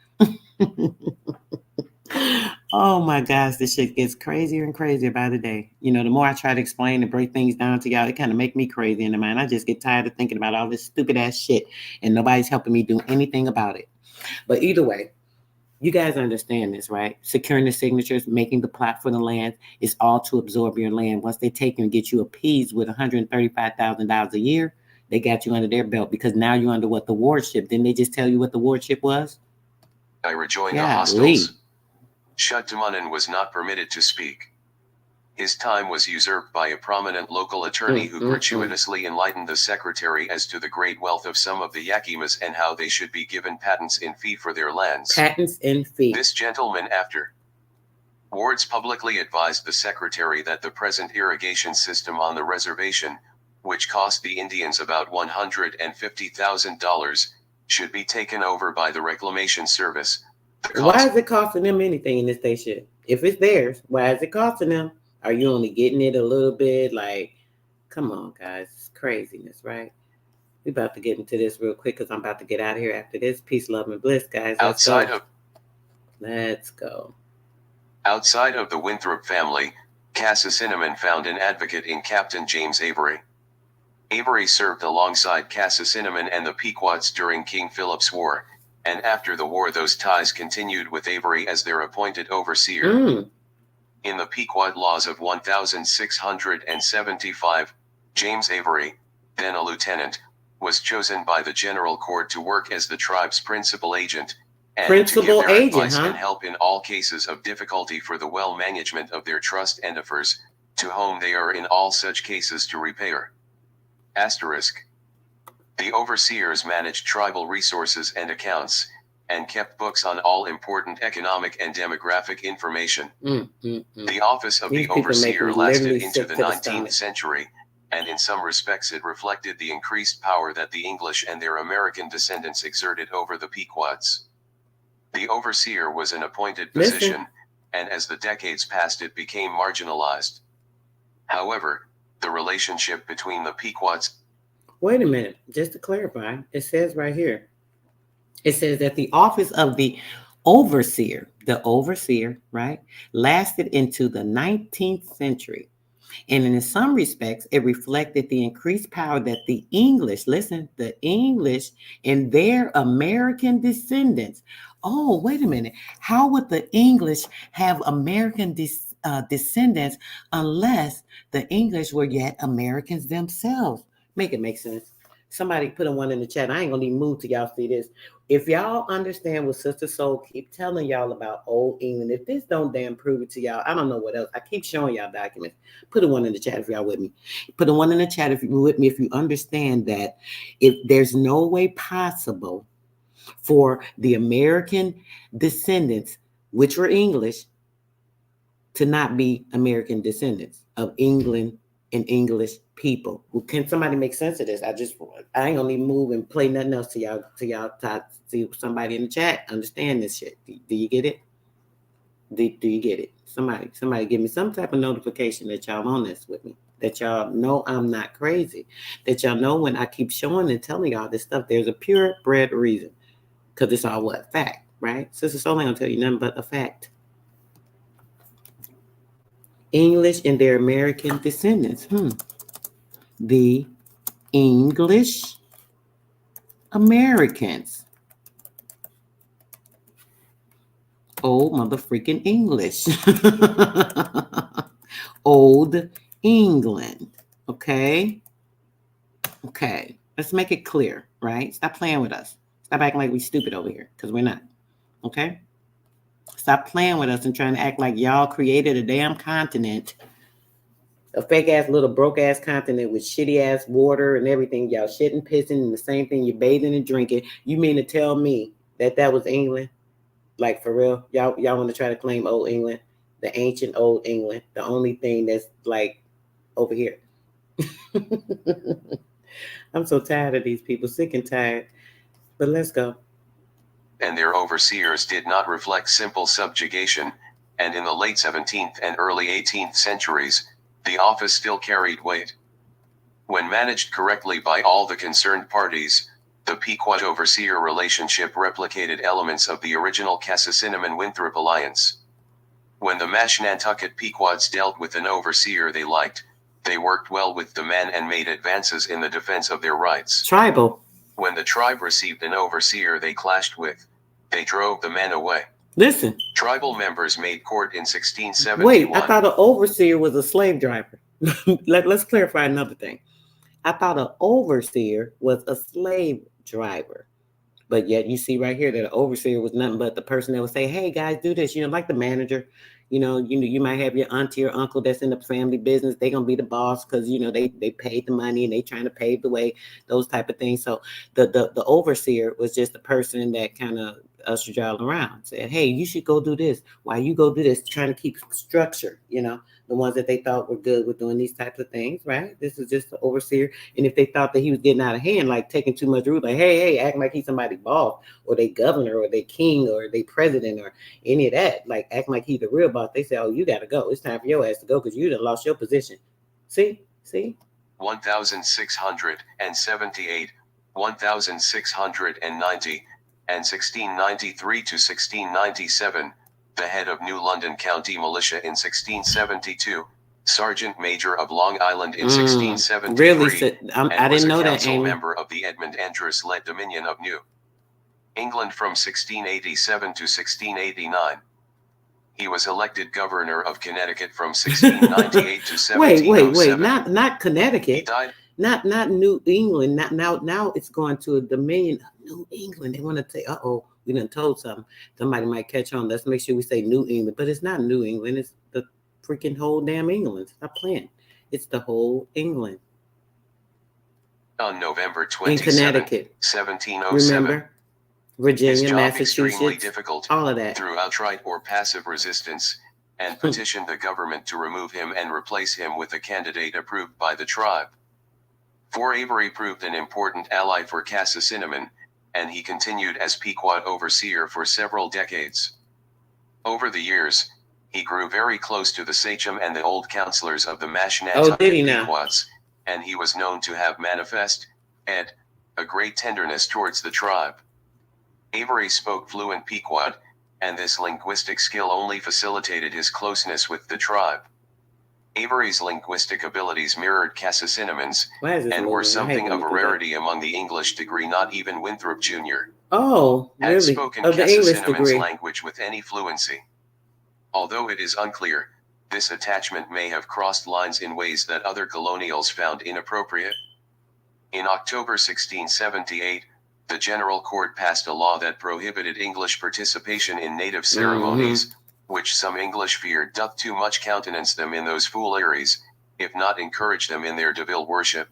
Oh my gosh, this shit gets crazier and crazier by the day. You know, the more I try to explain and break things down to y'all, it kind of make me crazy in the mind. I just get tired of thinking about all this stupid ass shit and nobody's helping me do anything about it. But either way, you guys understand this, right? Securing the signatures, making the plot for the land is all to absorb your land. Once they take you and get you appeased with $135,000 a year, they got you under their belt because now you're under what? The wardship. Didn't they just tell you what the wardship was? I rejoined the hostiles. Shutamanen was not permitted to speak. His time was usurped by a prominent local attorney who gratuitously enlightened the secretary as to the great wealth of some of the Yakimas and how they should be given patents in fee for their lands. Patents in fee. This gentleman afterwards publicly advised the secretary that the present irrigation system on the reservation, which cost the Indians about $150,000, should be taken over by the Reclamation Service. Why is it costing them anything in this station? If it's theirs, why is it costing them? Are you only getting it a little bit? Like, come on, guys. It's craziness, right? We about to get into this real quick because I'm about to get out of here after this. Peace, love, and bliss, guys. Let's go. Outside of the Winthrop family, Cassacinamon found an advocate in Captain James Avery. Avery served alongside Cassacinamon and the Pequots during King Philip's War, and after the war those ties continued with Avery as their appointed overseer. In the Pequot Laws of 1675, James Avery, then a lieutenant, was chosen by the General Court to work as the tribe's principal agent, and to give their advice and help in all cases of difficulty for the well management of their trust and affairs, to whom they are in all such cases to repair. Asterisk. The overseers managed tribal resources and accounts, and kept books on all important economic and demographic information. The office of the overseer lasted into the 19th century, and in some respects it reflected the increased power that the English and their American descendants exerted over the Pequots. The overseer was an appointed position, and as the decades passed it became marginalized. However, the relationship between the Pequots... Wait a minute, just to clarify, it says right here, it says that the office of the overseer, right, lasted into the 19th century. And in some respects, it reflected the increased power that the English, the English and their American descendants. Oh, wait a minute. How would the English have American descendants unless the English were yet Americans themselves? Make it make sense. Somebody put a one in the chat. I ain't gonna even move till y'all see this. If y'all understand what Sister Soul keep telling y'all about Old England, if this don't damn prove it to y'all, I don't know what else. I keep showing y'all documents. Put a one in the chat if y'all with me. Put a one in the chat if you're with me, if you understand that if there's no way possible for the American descendants, which were English, to not be American descendants of England and English people. Can somebody make sense of this? I ain't gonna even move and play nothing else to y'all see somebody in the chat understand this shit. Do you get it? Do you get it? Somebody give me some type of notification that y'all on this with me, that y'all know I'm not crazy, that y'all know when I keep showing and telling y'all this stuff, there's a purebred reason, because it's all what? Fact, right? Sister Soul ain't gonna tell you nothing but a fact. English and their American descendants. The English Americans. Old motherfreaking English. Old England. Okay? Okay. Let's make it clear, right? Stop playing with us. Stop acting like we stupid over here, because we're not. Okay? Stop playing with us and trying to act like y'all created a damn continent. A fake ass little broke ass continent with shitty ass water and everything. Y'all shitting, pissing, and the same thing. You're bathing and drinking. You mean to tell me that was England? Like for real? Y'all want to try to claim Old England? The ancient Old England. The only thing that's like over here. I'm so tired of these people. Sick and tired. But let's go. And their overseers did not reflect simple subjugation, and in the late 17th and early 18th centuries, the office still carried weight. When managed correctly by all the concerned parties, the Pequot overseer relationship replicated elements of the original Cassacinamon-Winthrop alliance. When the MASHANTUCKET Pequots dealt with an overseer they liked, they worked well with the men and made advances in the defense of their rights. Tribal. When the tribe received an overseer they clashed with, they drove the men away. Listen. Tribal members made court in 1671. Wait, I thought an overseer was a slave driver. Let's clarify another thing. I thought an overseer was a slave driver. But yet you see right here that an overseer was nothing but the person that would say, hey guys, do this, like the manager. You might have your auntie or uncle that's in the family business. They're going to be the boss because, they paid the money and they trying to pave the way, those type of things. So the overseer was just the person that kind of ushered y'all around, said, hey, you should go do this. Why you go do this? Trying to keep structure, the ones that they thought were good with doing these types of things, right? This is just the overseer. And if they thought that he was getting out of hand, like taking too much rule, like, hey, acting like he's somebody's boss or they governor or they king or they president or any of that, like acting like he's the real boss, they say, oh, you got to go. It's time for your ass to go because you done lost your position. See? 1678, 1690, and 1693 to 1697, the head of New London County Militia in 1672, Sergeant Major of Long Island in Really? 1673, I and was didn't a know that, council Amy. member of the Edmund Andros-led Dominion of New England from 1687 to 1689. He was elected governor of Connecticut from 1698 to 1707. Wait, not Connecticut. He died. Not New England. Not now it's going to a Dominion of New England. They want to say, we done told something. Somebody might catch on. Let's make sure we say New England, but it's not New England. It's the freaking whole damn England. Stop playing. It's the whole England. On November In 27, Connecticut. 1707. Remember? Virginia, His job extremely Massachusetts, difficult, all of that. through outright or passive resistance, and petitioned the government to remove him and replace him with a candidate approved by the tribe. For Avery proved an important ally for Cassacinamon, and he continued as Pequot overseer for several decades. Over the years, he grew very close to the sachem and the old counselors of the MASHANTUCKET Pequots, and he was known to have manifest, ed, a great tenderness towards the tribe. Avery spoke fluent Pequot, and this linguistic skill only facilitated his closeness with the tribe. Avery's linguistic abilities mirrored Cassacinamon's, and were something of a rarity among the English degree. Not even Winthrop Jr. had spoken Cassacinamon's language with any fluency. Although it is unclear, this attachment may have crossed lines in ways that other colonials found inappropriate. In October 1678, the General Court passed a law that prohibited English participation in native ceremonies, which some English feared doth too much countenance them in those fooleries, if not encourage them in their devil worship.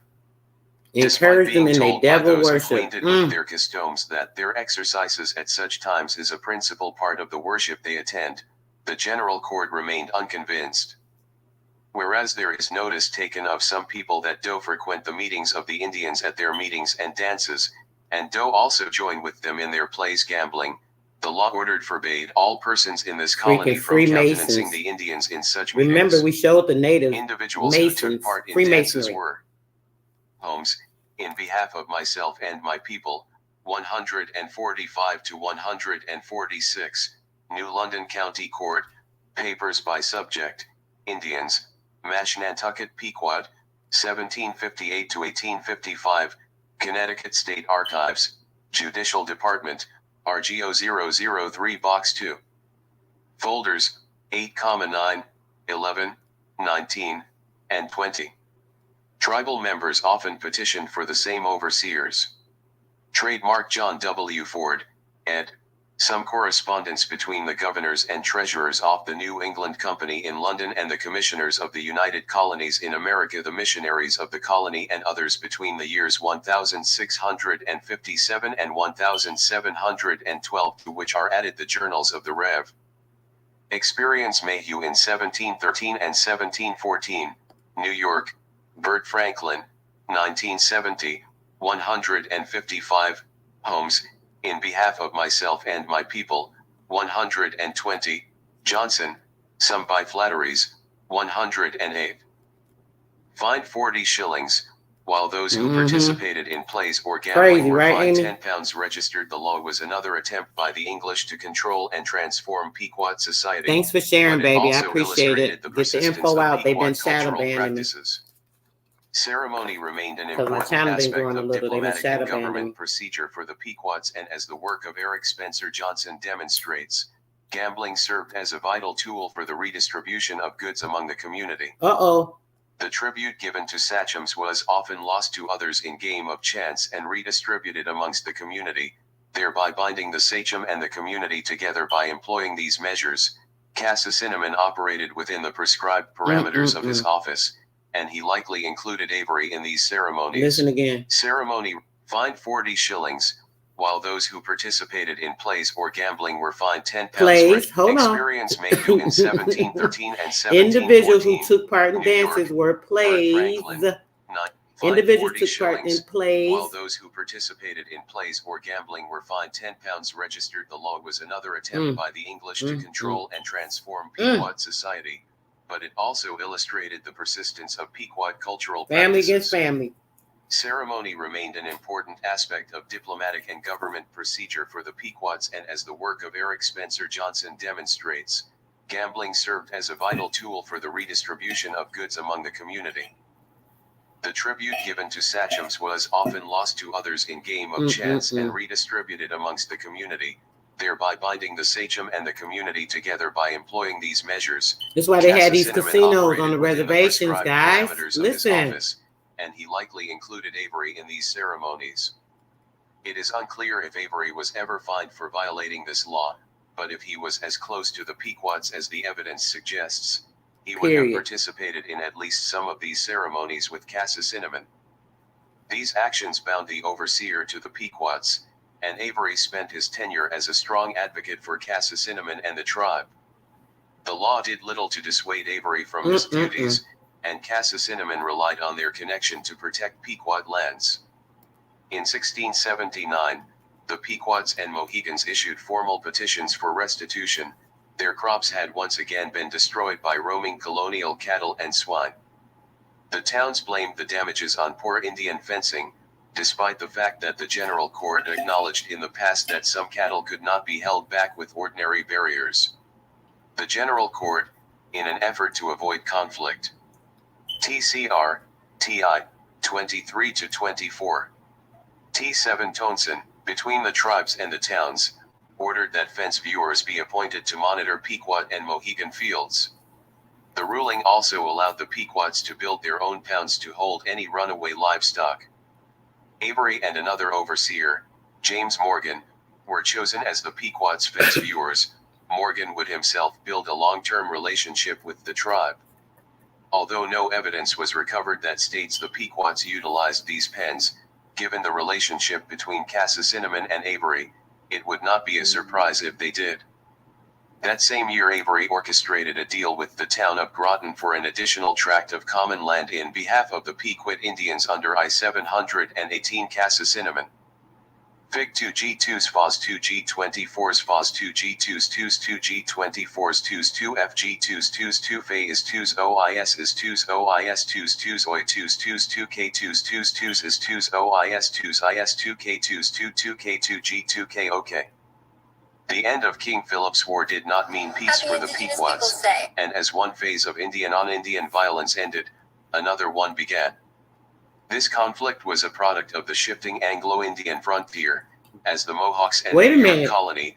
Despite being told by those acquainted with their customs that their exercises at such times is a principal part of the worship they attend, the General Court remained unconvinced. Whereas there is notice taken of some people that do frequent the meetings of the Indians at their meetings and dances, and do also join with them in their plays gambling, the law ordered forbade all persons in this colony from countenancing the Indians in such meetings. Remember, we showed the native individuals who took part in dances were Holmes, in behalf of myself and my people, 145 to 146, New London County Court, papers by subject, Indians, Mashantucket Pequot, 1758 to 1855, Connecticut State Archives, Judicial Department, RGO 003 Box 2. Folders, 8, 9, 11, 19, and 20. Tribal members often petitioned for the same overseers. Trademark John W. Ford, ed. Some correspondence between the governors and treasurers of the New England Company in London and the commissioners of the United Colonies in America, the missionaries of the colony, and others between the years 1657 and 1712, to which are added the journals of the Rev. Experience Mayhew in 1713 and 1714, New York, Bert Franklin, 1970, 155, Holmes, in behalf of myself and my people, 120, Johnson, some by flatteries, 108. Fined 40 shillings, while those who participated in plays or gambling were fined £10. Registered. The law was another attempt by the English to control and transform Pequot society. Thanks for sharing, baby. I appreciate it. Get the info out. They've been shadow banning me. Ceremony remained an important aspect of diplomatic and government procedure for the Pequots, and as the work of Eric Spencer Johnson demonstrates, gambling served as a vital tool for the redistribution of goods among the community. The tribute given to sachems was often lost to others in game of chance and redistributed amongst the community, thereby binding the sachem and the community together. By employing these measures, Cassacinamon operated within the prescribed parameters of his office, and he likely included Avery in these ceremonies. Listen again. Ceremony, fined 40 shillings, while those who participated in plays or gambling were fined £10. Plays, hold on. Experience Mayhew in 1713 and 1714. Individuals who took part in dances were plays. Individuals took part in plays. While those who participated in plays or gambling were fined £10. Registered. The law was another attempt by the English to control and transform Pequot society, but it also illustrated the persistence of Pequot cultural practices. Family against family. Ceremony remained an important aspect of diplomatic and government procedure for the Pequots, and as the work of Eric Spencer Johnson demonstrates, Gambling served as a vital tool for the redistribution of goods among the community. The tribute given to sachems was often lost to others in game of chance and redistributed amongst the community, thereby binding the sachem and the community together by employing these measures. That's why they had these Cassacinamon casinos on operated the within reservations, prescribed guys. parameters of his Listen. office, and he likely included Avery in these ceremonies. It is unclear if Avery was ever fined for violating this law, but if he was as close to the Pequots as the evidence suggests, he would have participated in at least some of these ceremonies with Cassacinamon. These actions bound the overseer to the Pequots, and Avery spent his tenure as a strong advocate for Cassacinamon and the tribe. The law did little to dissuade Avery from his duties, and Cassacinamon relied on their connection to protect Pequot lands. In 1679, the Pequots and Mohegans issued formal petitions for restitution. Their crops had once again been destroyed by roaming colonial cattle and swine. The towns blamed the damages on poor Indian fencing, despite the fact that the General Court acknowledged in the past that some cattle could not be held back with ordinary barriers. The General Court, in an effort to avoid conflict, TCR, TI, 23-24, T7 Tonson, between the tribes and the towns, ordered that fence viewers be appointed to monitor Pequot and Mohegan fields. The ruling also allowed the Pequots to build their own pounds to hold any runaway livestock. Avery and another overseer, James Morgan, were chosen as the Pequots' fence viewers. Morgan would himself build a long-term relationship with the tribe. Although no evidence was recovered that states the Pequots utilized these pens, given the relationship between Cassacinamon and Avery, it would not be a surprise if they did. That same year Avery orchestrated a deal with the town of Groton for an additional tract of common land in behalf of the Pequot Indians under I-718 Cassacinamon. Fig 2G2s Fos 2G24s Fos 2G2s 2s 2G24s 2s 2FG2s 2s 2 Phase 2s OISs 2s OIS 2s 2s OI 2s 2s 2K2s 2s 2s is 2s OIS 2s IS 2K2s 2 2K2 G2K OK. The end of King Philip's War did not mean peace for the Pequots, and as one phase of Indian-on-Indian violence ended, another one began. This conflict was a product of the shifting Anglo-Indian frontier, as the Mohawks and the York colony.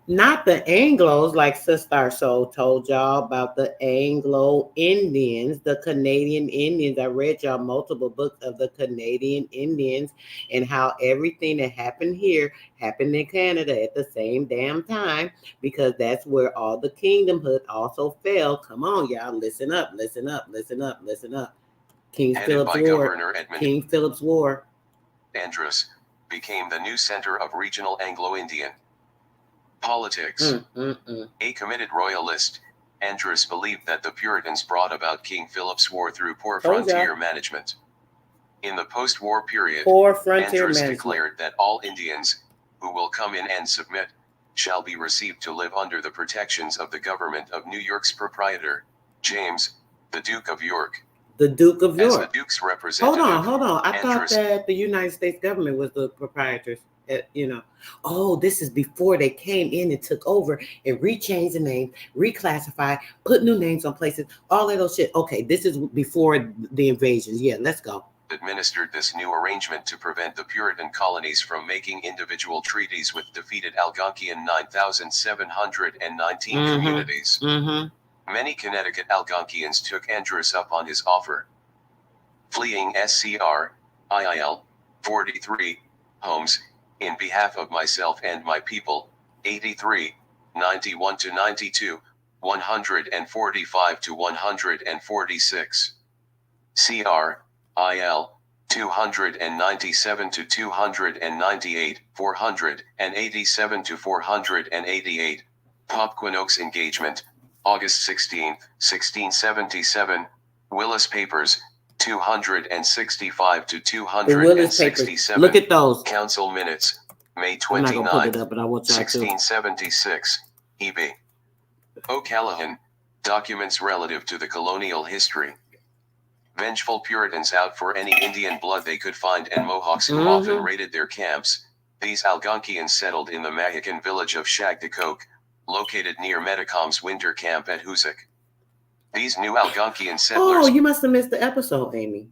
Not the Anglos, like Sister Soul told y'all about the Anglo-Indians, the Canadian Indians. I read y'all multiple books of the Canadian Indians and how everything that happened here happened in Canada at the same damn time, because that's where all the kingdomhood also fell. Come on, y'all, listen up, listen up, listen up, listen up. King Philip's War. Andros became the new center of regional Anglo-Indian politics. A committed royalist, Andros believed that the Puritans brought about King Philip's War through poor frontier management. In the post-war period, Andros declared that all Indians, who will come in and submit, shall be received to live under the protections of the government of New York's proprietor, James, the Duke of York. The Duke of York. As the Duke's representative. Hold on. I thought that the United States government was the proprietors. Oh, this is before they came in and took over and rechanged the name, reclassified, put new names on places, all of those shit. Okay, this is before the invasions. Yeah, let's go. Administered this new arrangement to prevent the Puritan colonies from making individual treaties with defeated Algonquian 9,719 communities. Many Connecticut Algonquians took Andros up on his offer. Fleeing SCR, IIL, 43, homes, in behalf of myself and my people, 83, 91-92, 145-146. CR, IL, 297-298, 487-488. Popquenox engagement, August 16, 1677, Willis Papers, 265-267. Look at those. Council minutes, May 29, 1676, E.B. O'Callaghan, documents relative to the colonial history. Vengeful Puritans out for any Indian blood they could find, and Mohawks who often raided their camps. These Algonquians settled in the Mohican village of Shagdecoke, located near Metacom's winter camp at Hoosick. These new Algonquian Oh, settlers. you must have missed the episode, Amy.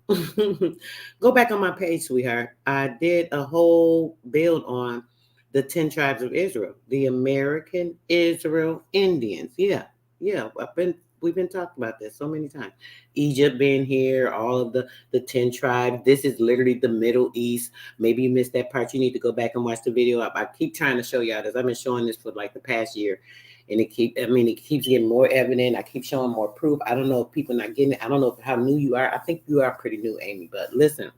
Go back on my page, sweetheart. I did a whole build on the 10 tribes of Israel, the American Israel Indians. Yeah. We've been talking about this so many times. Egypt being here, all of the 10 tribes. This is literally the Middle East. Maybe you missed that part. You need to go back and watch the video. I keep trying to show y'all this. I've been showing this for like the past year. And it keeps getting more evident. I keep showing more proof. I don't know if people not getting it. I don't know how new you are. I think you are pretty new, Amy. But listen,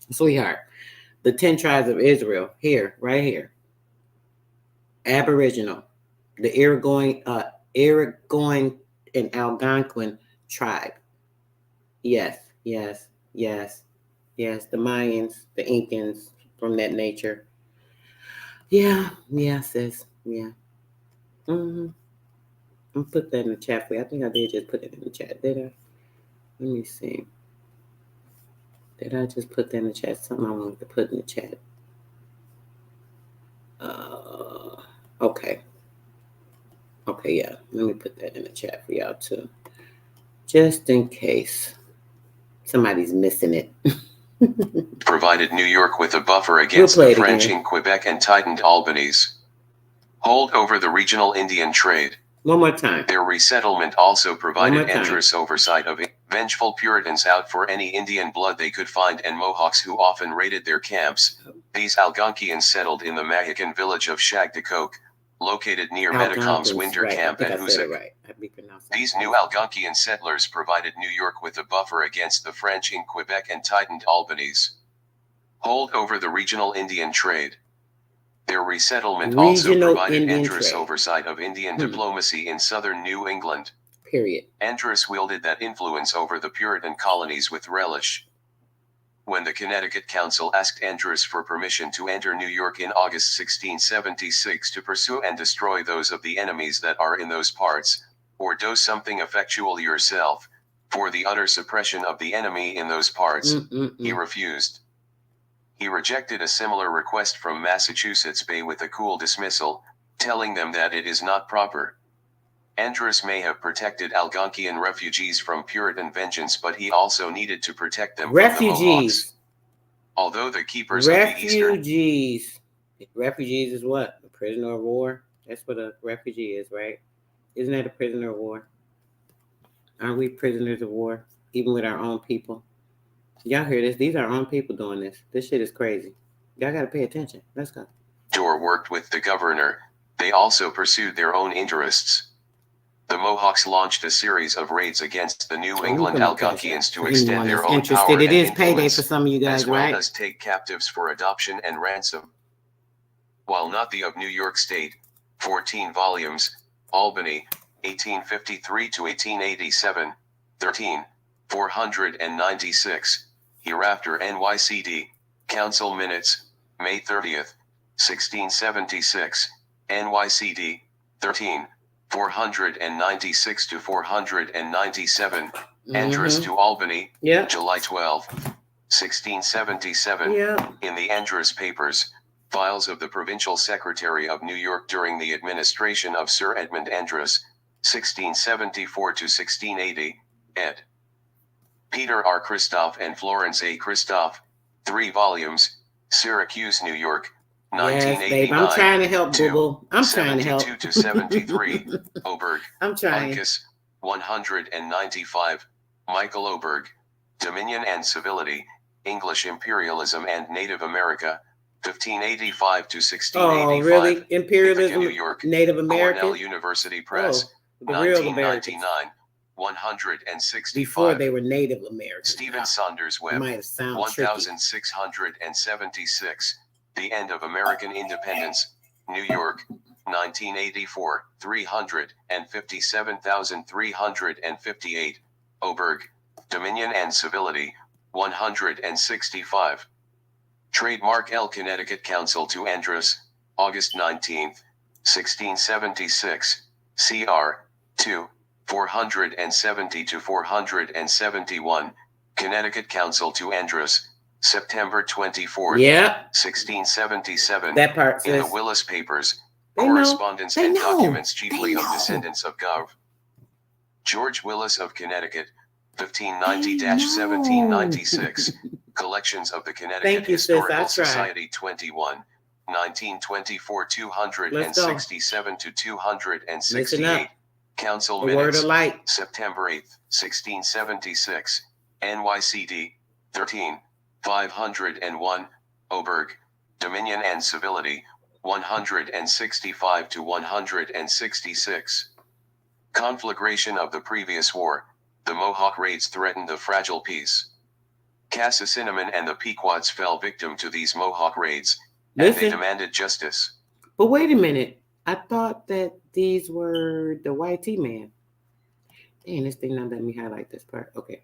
sweetheart, the 10 tribes of Israel here, right here. Aboriginal, the Iroquoian and Algonquin tribe. Yes. The Mayans, the Incans, from that nature. Yeah, sis. Yeah. Mm-hmm. I'll put that in the chat for you. I think I did just put it in the chat, did I? Let me see. Did I just put that in the chat? Something I wanted to put in the chat. Okay. Okay, yeah. Let me put that in the chat for y'all too. Just in case somebody's missing it. Provided New York with a buffer against the French in Quebec and tightened Albany's hold over the regional Indian trade. One more time. Their resettlement also provided Andrus oversight of vengeful Puritans out for any Indian blood they could find and Mohawks who often raided their camps. These Algonquians settled in the Mahican village of Shagdecoke, located near Metacom's winter camp at Hoosick. These new Algonquian settlers provided New York with a buffer against the French in Quebec and tightened Albany's hold over the regional Indian trade. Their resettlement also provided Andrus oversight of Indian diplomacy in southern New England. Period. Andrus wielded that influence over the Puritan colonies with relish. When the Connecticut Council asked Andrus for permission to enter New York in August 1676 to pursue and destroy those of the enemies that are in those parts, or do something effectual yourself, for the utter suppression of the enemy in those parts, he refused. He rejected a similar request from Massachusetts Bay with a cool dismissal, telling them that it is not proper. Andrus may have protected Algonquian refugees from Puritan vengeance, but he also needed to protect them from the Mohawks. Although the keepers of the Eastern... Refugees is what? A prisoner of war? That's what a refugee is, right? Isn't that a prisoner of war? Aren't we prisoners of war, even with our own people? Y'all hear this? These are our own people doing this. This shit is crazy. Y'all got to pay attention. Let's go. Or worked with the governor. They also pursued their own interests. The Mohawks launched a series of raids against the New England Algonquians to extend their own power and influence, payday for some of you guys, as well as take captives for adoption and ransom. While not the of New York State, 14 volumes, Albany, 1853 to 1887, 13, 496. Hereafter NYCD, Council Minutes, May 30th, 1676, NYCD, 13, 496 to 497, Andrus to Albany, July 12, 1677, in the Andrus Papers, Files of the Provincial Secretary of New York during the administration of Sir Edmund Andrus, 1674 to 1680, ed. Peter R. Christoph and Florence A. Christoph, 3 volumes, Syracuse, New York, 1989. Yes, babe. I'm trying to help, Boo-Boo. I'm trying to help. 72 to 73, Oberg. I'm trying. Uncas, 195, Michael Oberg. Dominion and Civility, English Imperialism and Native America, 1585 to 1685. Oh, really? Imperialism, New York, Native American? Cornell University Press, the real Americans. 1999. 165. Before they were Native Americans. Stephen Saunders Webb, 1676. The End of American Independence, New York, 1984, 357,358. Oberg, Dominion and Civility, 165. Trademark L. Connecticut Council to Andrus, August 19, 1676, CR, 2. 470 to 471, Connecticut Council to Andrus, September 24, 1677. That part says. In the Willis Papers, They know. Correspondence They and know. documents They chiefly of know. descendants of Gov. George Willis of Connecticut, They 1590-1796. Collections of the Connecticut Thank you, sis. I Historical tried. Society 21. 1924 267 to 268. Council The word Minutes. of light. September 8th, 1676. NYCD 13. 501. Oberg. Dominion and Civility. 165 to 166. Conflagration of the previous war. The Mohawk raids threatened the fragile peace. Cassacinamon and the Pequots fell victim to these Mohawk raids, and they demanded justice. But wait a minute. I thought that these were the white T-man. Dang, this thing not letting me highlight this part. Okay.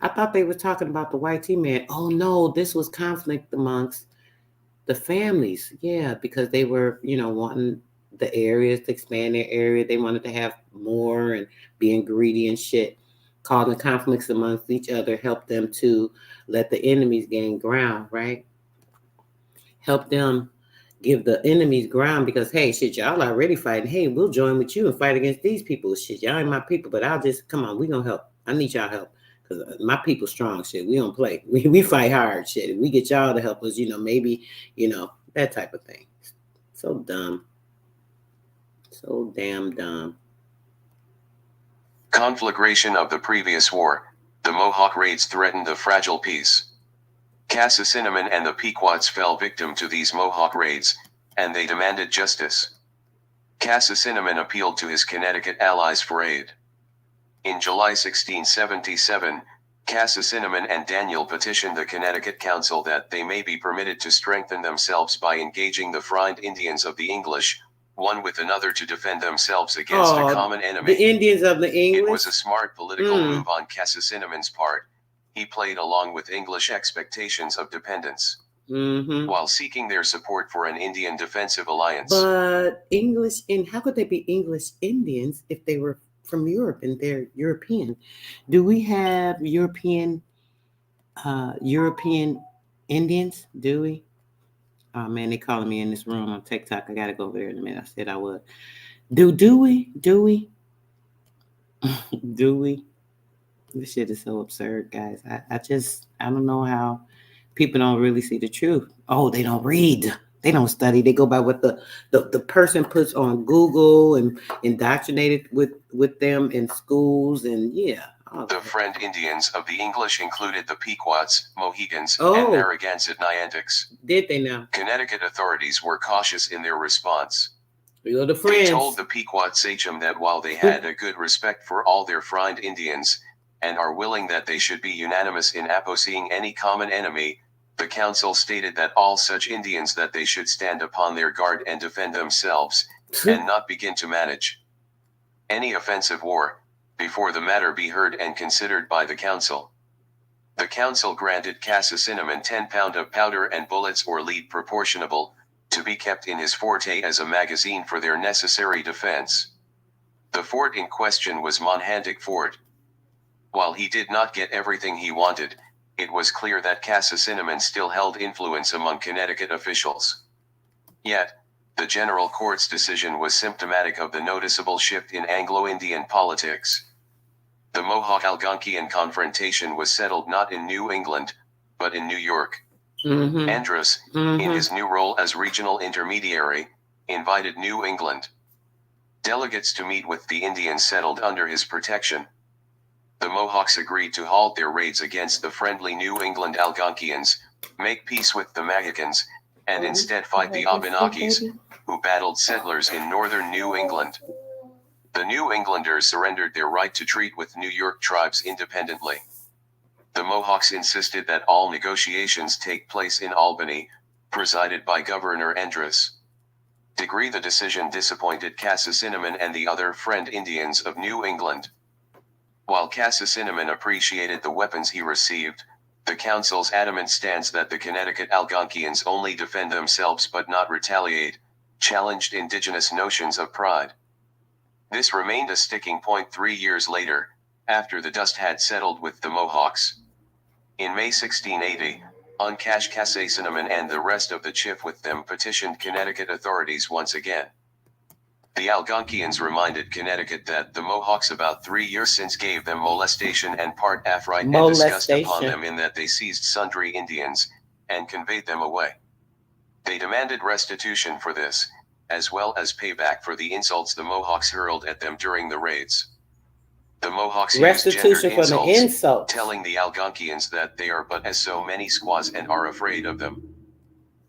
I thought they were talking about the white T-man. Oh, no, this was conflict amongst the families. Yeah, because they were, wanting the areas to expand their area. They wanted to have more and being greedy and shit. Causing conflicts amongst each other, help them to let the enemies gain ground, right? Help them give the enemies ground because, hey, shit, y'all already fighting. Hey, we'll join with you and fight against these people. Shit, y'all ain't my people, but come on, we gonna help. I need y'all help because my people strong, shit. We don't play. We fight hard, shit. If we get y'all to help us, maybe, that type of thing. So dumb. So damn dumb. Conflagration of the previous war. The Mohawk raids threatened the fragile peace. Cassacinamon and the Pequots fell victim to these Mohawk raids, and they demanded justice. Cassacinamon appealed to his Connecticut allies for aid. In July 1677, Cassacinamon and Daniel petitioned the Connecticut Council that they may be permitted to strengthen themselves by engaging the Friend Indians of the English, one with another to defend themselves against a common enemy. The Indians of the English? It was a smart political move on Cassacinamon's part. He played along with English expectations of dependence, while seeking their support for an Indian defensive alliance. But how could they be English Indians if they were from Europe and they're European? Do we have European Indians? Do we? Oh man, they calling me in this room on TikTok. I gotta go over there in a minute. I said I would. Do we? Do we? This shit is so absurd, guys. I don't know how people don't really see the truth. Oh, they don't read. They don't study. They go by what the person puts on Google and indoctrinated with them in schools and yeah. The Friend Indians of the English included the Pequots, Mohegans, and Narragansett Nyantics. Did they now? Connecticut authorities were cautious in their response. They told the Pequot sachem that while they had a good respect for all their Friend Indians, and are willing that they should be unanimous in opposing any common enemy, the council stated that all such Indians that they should stand upon their guard and defend themselves, and not begin to manage any offensive war, before the matter be heard and considered by the council. The council granted Cassacinamon 10 pound of powder and bullets or lead proportionable, to be kept in his forte as a magazine for their necessary defense. The fort in question was Monhantic Fort. While he did not get everything he wanted, it was clear that Cassacinamon still held influence among Connecticut officials. Yet, the General Court's decision was symptomatic of the noticeable shift in Anglo-Indian politics. The Mohawk-Algonquian confrontation was settled not in New England, but in New York. Andros, in his new role as regional intermediary, invited New England delegates to meet with the Indians settled under his protection. The Mohawks agreed to halt their raids against the friendly New England Algonquians, make peace with the Mohegans, and instead fight the Abenakis, who battled settlers in northern New England. The New Englanders surrendered their right to treat with New York tribes independently. The Mohawks insisted that all negotiations take place in Albany, presided by Governor Andros. The decision disappointed Cassacinamon and the other Friend Indians of New England. While Cassacinamon appreciated the weapons he received, the council's adamant stance that the Connecticut Algonquians only defend themselves but not retaliate, challenged indigenous notions of pride. This remained a sticking point 3 years later, after the dust had settled with the Mohawks. In May 1680, Cassacinamon and the rest of the chief with them petitioned Connecticut authorities once again. The Algonquians reminded Connecticut that the Mohawks about 3 years since gave them molestation and part affright and disgust upon them in that they seized sundry Indians, and conveyed them away. They demanded restitution for this, as well as payback for the insults the Mohawks hurled at them during the raids. The Mohawks used gendered insults, telling the Algonquians that they are but as so many squaws and are afraid of them.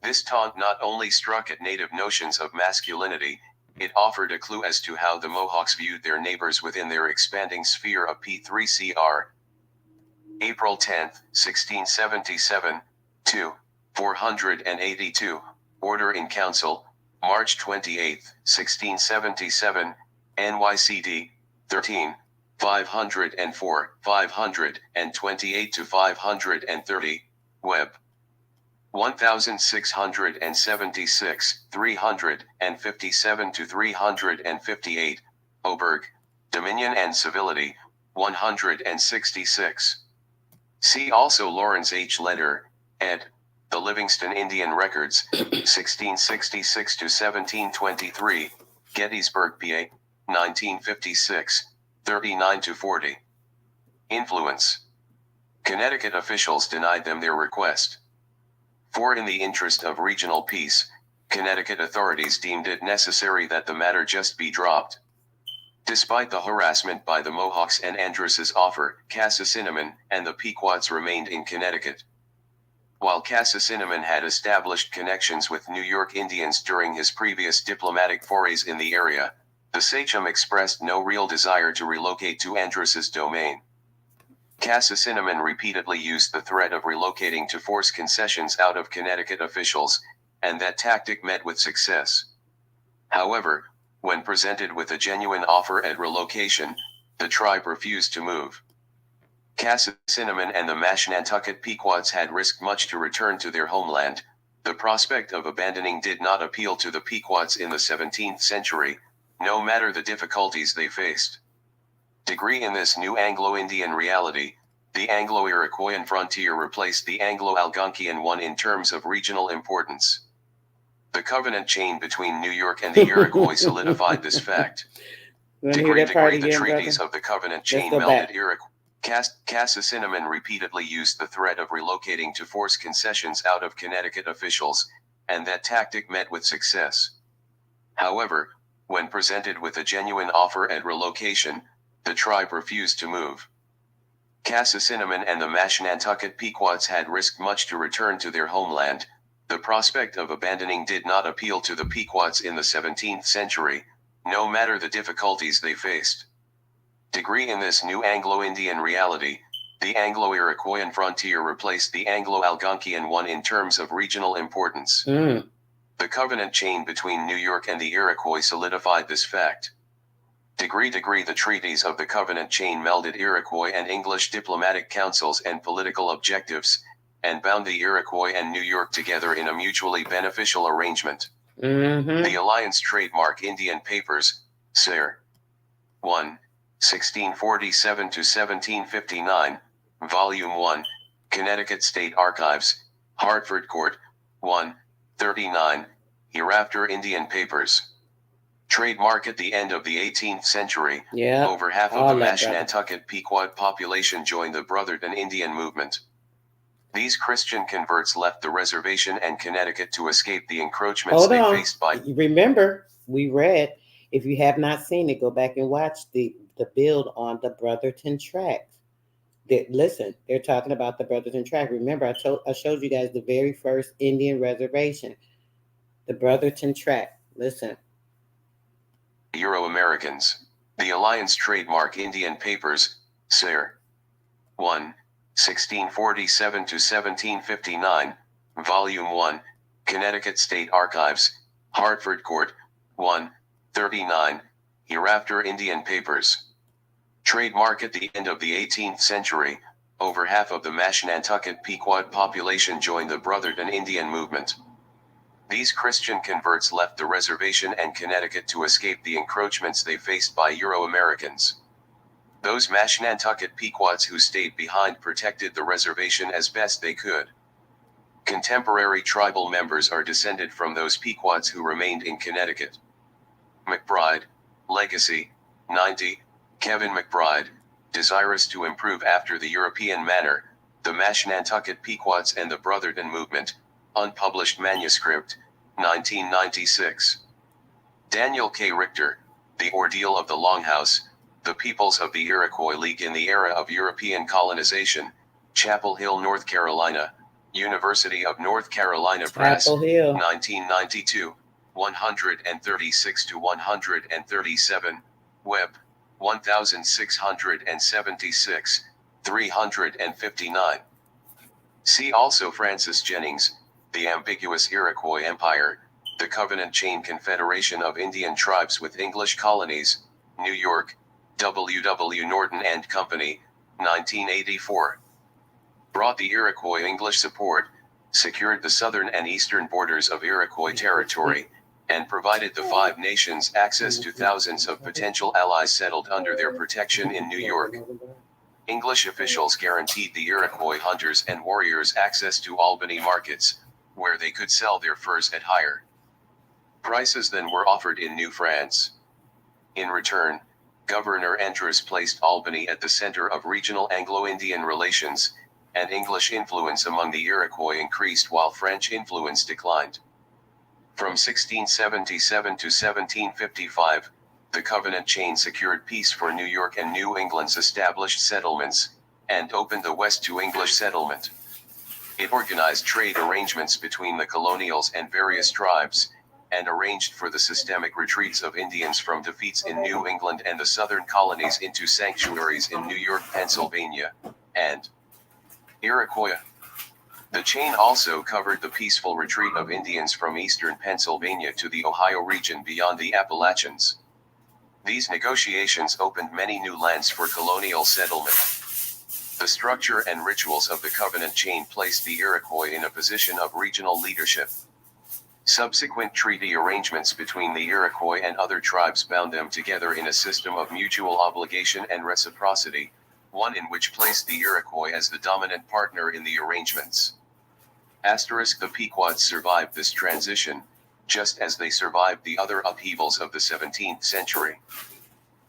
This taunt not only struck at native notions of masculinity, it offered a clue as to how the Mohawks viewed their neighbors within their expanding sphere of P3CR. April 10, 1677, 2, 482, Order in Council, March 28, 1677, NYCD, 13, 504, 528 to 530, Web. 1676, 357 to 358, Oberg, Dominion and Civility, 166. See also Lawrence H. Letter, ed. The Livingston Indian Records, 1666 to 1723, Gettysburg, PA, 1956, 39 to 40. Influence. Connecticut officials denied them their request. For in the interest of regional peace, Connecticut authorities deemed it necessary that the matter just be dropped. Despite the harassment by the Mohawks and Andros's offer, Cassacinamon and the Pequots remained in Connecticut. While Cassacinamon had established connections with New York Indians during his previous diplomatic forays in the area, the sachem expressed no real desire to relocate to Andros's domain. Cassacinamon repeatedly used the threat of relocating to force concessions out of Connecticut officials, and that tactic met with success. However, when presented with a genuine offer at relocation, the tribe refused to move. Cassacinamon and the Mashantuckett Pequots had risked much to return to their homeland. The prospect of abandoning did not appeal to the Pequots in the 17th century, no matter the difficulties they faced. Degree in this new Anglo-Indian reality, the Anglo-Iroquoian frontier replaced the Anglo-Algonquian one in terms of regional importance. The covenant chain between New York and the Iroquois solidified this fact. Degree, the treaties of the covenant chain melded Iroquois. Cassacinamon repeatedly used the threat of relocating to force concessions out of Connecticut officials, and that tactic met with success. However, when presented with a genuine offer at relocation, the tribe refused to move. Cassacinamon and the Mashantuckett Pequots had risked much to return to their homeland. The prospect of abandoning did not appeal to the Pequots in the 17th century, no matter the difficulties they faced. Degree in this new Anglo-Indian reality, the Anglo-Iroquoian frontier replaced the Anglo-Algonquian one in terms of regional importance. The covenant chain between New York and the Iroquois solidified this fact. Degree, the treaties of the covenant chain melded Iroquois and English diplomatic councils and political objectives, and bound the Iroquois and New York together in a mutually beneficial arrangement. The Alliance Trademark Indian Papers, Ser. 1. 1647 to 1759, Volume 1, Connecticut State Archives, Hartford Court, 1, 39, Hereafter Indian Papers. Trademark at the end of the 18th century, over half of the Mashantucket Pequot population joined the Brotherton Indian movement. These Christian converts left the reservation and Connecticut to escape the encroachments they faced by... Remember, we read, if you have not seen it, go back and watch the build on the Brotherton Tract. Listen, they're talking about the Brotherton Tract. Remember, I showed you guys the very first Indian reservation, the Brotherton Tract. Listen. Euro-Americans. The Alliance Trademark Indian Papers, Ser. 1, 1647 to 1759, Volume 1, Connecticut State Archives, Hartford Court, 1, 39, Hereafter Indian Papers. Trademark at the end of the 18th century, over half of the Mashantucket Pequot population joined the Brotherton Indian movement. These Christian converts left the reservation and Connecticut to escape the encroachments they faced by Euro-Americans. Those Mashantucket Pequots who stayed behind protected the reservation as best they could. Contemporary tribal members are descended from those Pequots who remained in Connecticut. McBride, Legacy, 90, Kevin McBride, desirous to improve after the European manner, the MASHANTUCKET Pequots and the Brotherton Movement, unpublished manuscript, 1996. Daniel K. Richter, The Ordeal of the Longhouse, The Peoples of the Iroquois League in the Era of European Colonization, Chapel Hill, North Carolina, University of North Carolina Press, Chapel Hill. 1992, 136 to 137, Web, 1676, 359. See also Francis Jennings, The Ambiguous Iroquois Empire, The Covenant Chain Confederation of Indian Tribes with English Colonies, New York, W. W. Norton and Company, 1984. Brought the Iroquois English support, secured the southern and eastern borders of Iroquois territory, and provided the Five Nations access to thousands of potential allies settled under their protection in New York. English officials guaranteed the Iroquois hunters and warriors access to Albany markets, where they could sell their furs at higher prices than were offered in New France. In return, Governor Andros placed Albany at the center of regional Anglo-Indian relations, and English influence among the Iroquois increased while French influence declined. From 1677 to 1755, the Covenant Chain secured peace for New York and New England's established settlements, and opened the West to English settlement. It organized trade arrangements between the colonials and various tribes, and arranged for the systemic retreats of Indians from defeats in New England and the southern colonies into sanctuaries in New York, Pennsylvania, and Iroquois. The chain also covered the peaceful retreat of Indians from eastern Pennsylvania to the Ohio region beyond the Appalachians. These negotiations opened many new lands for colonial settlement. The structure and rituals of the Covenant Chain placed the Iroquois in a position of regional leadership. Subsequent treaty arrangements between the Iroquois and other tribes bound them together in a system of mutual obligation and reciprocity, one in which placed the Iroquois as the dominant partner in the arrangements. The Pequots survived this transition, just as they survived the other upheavals of the 17th century.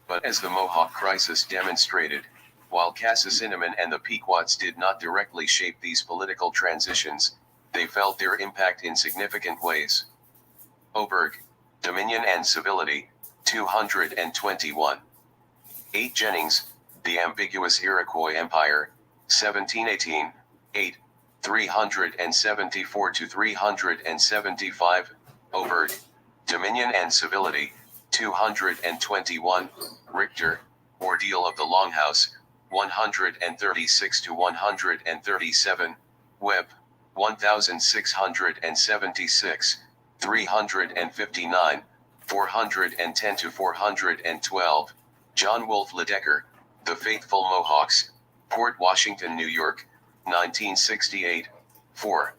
But as the Mohawk crisis demonstrated, while Cassacinamon and the Pequots did not directly shape these political transitions, they felt their impact in significant ways. Oberg, Dominion and Civility, 221. 8 Jennings, The Ambiguous Iroquois Empire, 1718, 8, 374 to 375, Oberg, Dominion and Civility, 221, Richter, Ordeal of the Longhouse, 136 to 137, Webb, 1676, 359, 410 to 412, John Wolfe Ledecker, The Faithful Mohawks, Port Washington, New York, 1968, 4.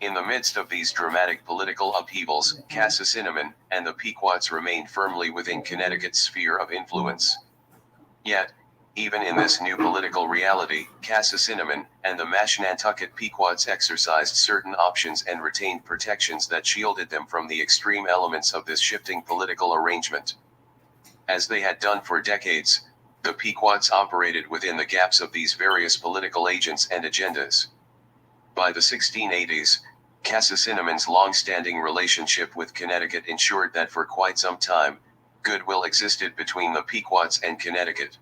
In the midst of these dramatic political upheavals, Cassacinamon and the Pequots remained firmly within Connecticut's sphere of influence. Yet, even in this new political reality, Cassacinamon and the Mashantucket Pequots exercised certain options and retained protections that shielded them from the extreme elements of this shifting political arrangement. As they had done for decades, the Pequots operated within the gaps of these various political agents and agendas. By the 1680s, Cassacinamon's long-standing relationship with Connecticut ensured that for quite some time, goodwill existed between the Pequots and Connecticut.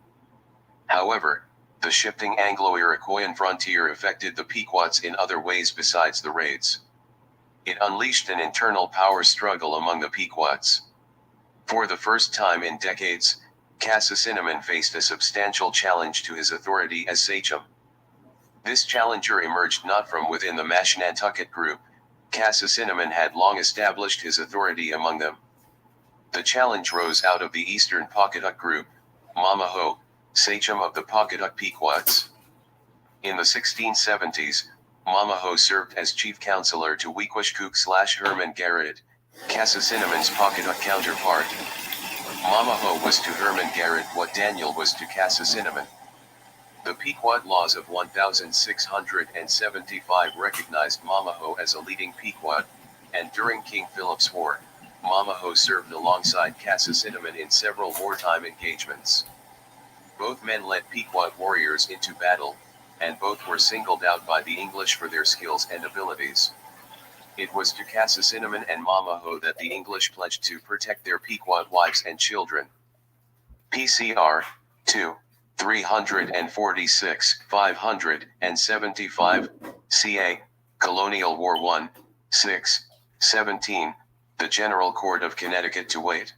However, the shifting Anglo-Iroquoian frontier affected the Pequots in other ways besides the raids. It unleashed an internal power struggle among the Pequots. For the first time in decades, Cassacinamon faced a substantial challenge to his authority as sachem. This challenger emerged not from within the Mashantucket group. Cassacinamon had long established his authority among them. The challenge rose out of the eastern Pequot group, Mamaho, sachem of the Pequot Pequots. In the 1670s, Mamaho served as chief counselor to Wequishcook/Herman Garrett, Cassacinamon's Pequot counterpart. Mamaho was to Herman Garrett what Daniel was to Cassacinamon. The Pequot Laws of 1675 recognized Mamaho as a leading Pequot, and during King Philip's War, Mamaho served alongside Cassacinamon in several wartime engagements. Both men led Pequot warriors into battle, and both were singled out by the English for their skills and abilities. It was to Cassacinamon and Mamaho that the English pledged to protect their Pequot wives and children. PCR 2, 346, 575, CA, Colonial War 1, 6, 17, The General Court of Connecticut to wait.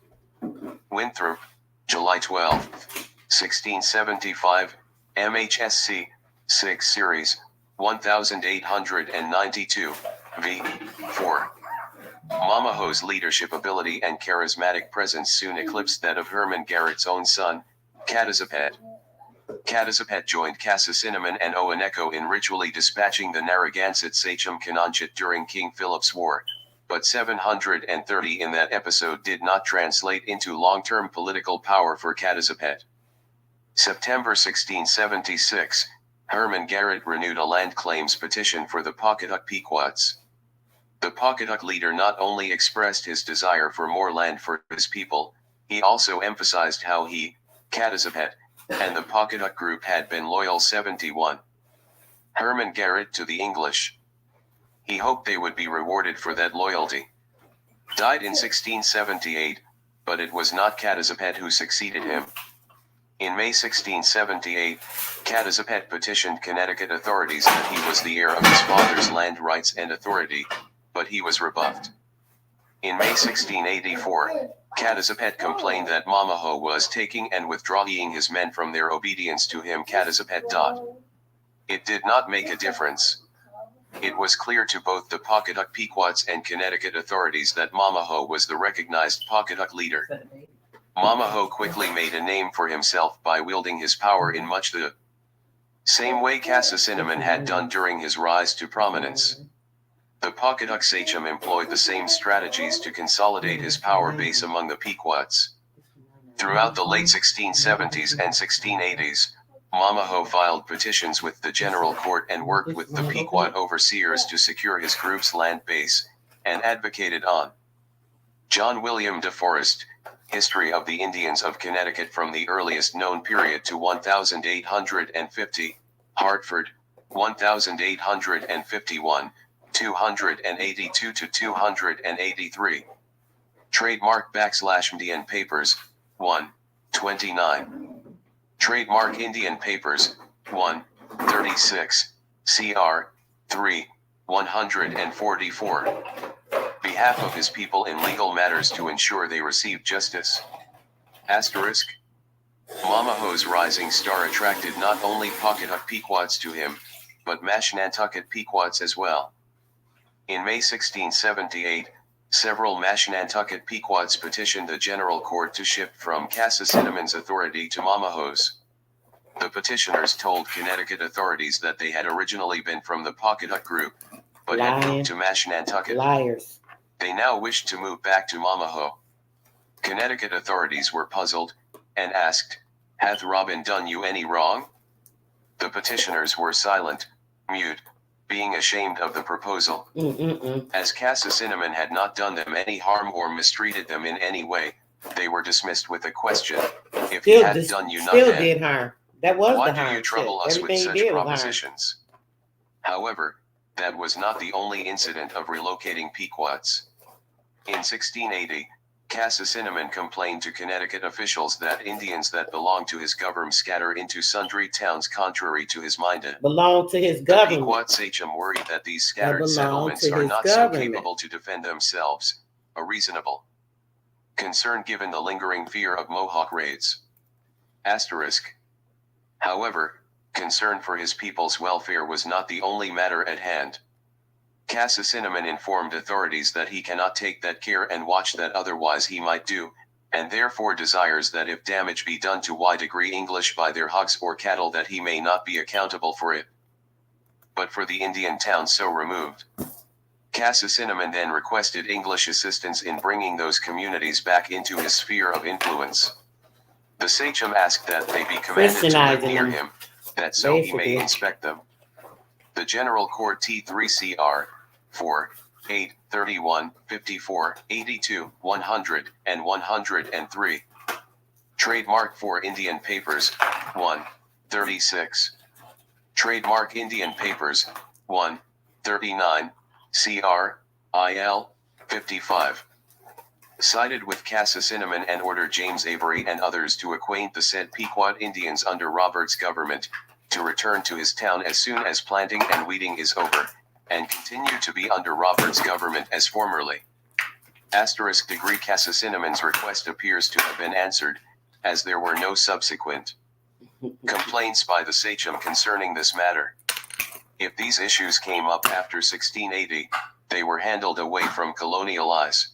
Winthrop, July 12, 1675, MHSC, 6 Series, 1892, v. 4. Mamaho's leadership ability and charismatic presence soon eclipsed that of Herman Garrett's own son, Cassacinamon. Cassacinamon joined Cassacinamon and Owaneco in ritually dispatching the Narragansett Sachem Canonchit during King Philip's War, but 730 in that episode did not translate into long-term political power for Cassacinamon. September 1676, Herman Garrett renewed a land claims petition for the Pawcatuck Pequots. The Pawcatuck leader not only expressed his desire for more land for his people, he also emphasized how he, Cassacinamon, and the Pawcatuck group had been loyal. 71. Herman Garrett to the English. He hoped they would be rewarded for that loyalty. Died in 1678, but it was not Cassacinamon who succeeded him. In May 1678, Cassacinamon petitioned Connecticut authorities that he was the heir of his father's land rights and authority, but he was rebuffed. In May 1684, Cassacinamon complained that Mamaho was taking and withdrawing his men from their obedience to him. Cassacinamon. It did not make a difference. It was clear to both the Pawcatuck Pequots and Connecticut authorities that Mamaho was the recognized Pawcatuck leader. Mamaho quickly made a name for himself by wielding his power in much the same way Cassacinamon had done during his rise to prominence. The Pawcatuck sachem employed the same strategies to consolidate his power base among the Pequots. Throughout the late 1670s and 1680s, Mamaho filed petitions with the General Court and worked with the Pequot overseers to secure his group's land base, and advocated on John William DeForest, History of the Indians of Connecticut from the earliest known period to 1850, Hartford, 1851, 282 to 283. Trademark Indian Papers, 1, 29. Trademark Indian Papers, 1, 36, CR, 3, 144. Behalf of his people in legal matters to ensure they receive justice. Asterisk. Mamaho's rising star attracted not only Pawcatuck Pequots to him, but Mashantuckett Pequots as well. In May 1678, several Mashantuckett Pequots petitioned the General Court to shift from Cassacinamon's authority to Mamaho's. The petitioners told Connecticut authorities that they had originally been from the Pawcatuck group, but had moved to Mashantucket. Liars. They now wished to move back to Mamaho. Connecticut authorities were puzzled, and asked, "Hath Robin done you any wrong?" The petitioners were silent, mute, being ashamed of the proposal. As Cassacinamon had not done them any harm or mistreated them in any way, they were dismissed with a question, "If he had done you still nothing, did harm. That was why the harm. do you trouble us with Everything such propositions?" However, that was not the only incident of relocating Pequots. In 1680, Cassacinamon complained to Connecticut officials that Indians that belonged to his government scatter into sundry towns contrary to his mind. Belong to his The government. Pequot sachem worried that these scattered belong settlements to are his not government. so capable to defend themselves, a reasonable concern given the lingering fear of Mohawk raids. Asterisk. However, concern for his people's welfare was not the only matter at hand. Cassacinamon informed authorities that he cannot take that care and watch that otherwise he might do, and therefore desires that if damage be done to y degree English by their hogs or cattle that he may not be accountable for it, but for the Indian town so removed. Cassacinamon then requested English assistance in bringing those communities back into his sphere of influence. The sachem asked that they be commanded to live near him, that so he may inspect them. The General Court T3 CR 4, 8, 31, 54, 82, 100, and 103. Trademark for Indian papers, 1, 36. Trademark Indian papers, 1, 39, CR, IL, 55. Sided with Cassacinamon and ordered James Avery and others to acquaint the said Pequot Indians under Robert's government, to return to his town as soon as planting and weeding is over, and continue to be under Robert's government as formerly. Asterisk degree Cassacinamon's request appears to have been answered, as there were no subsequent complaints by the sachem concerning this matter. If these issues came up after 1680, they were handled away from colonial eyes.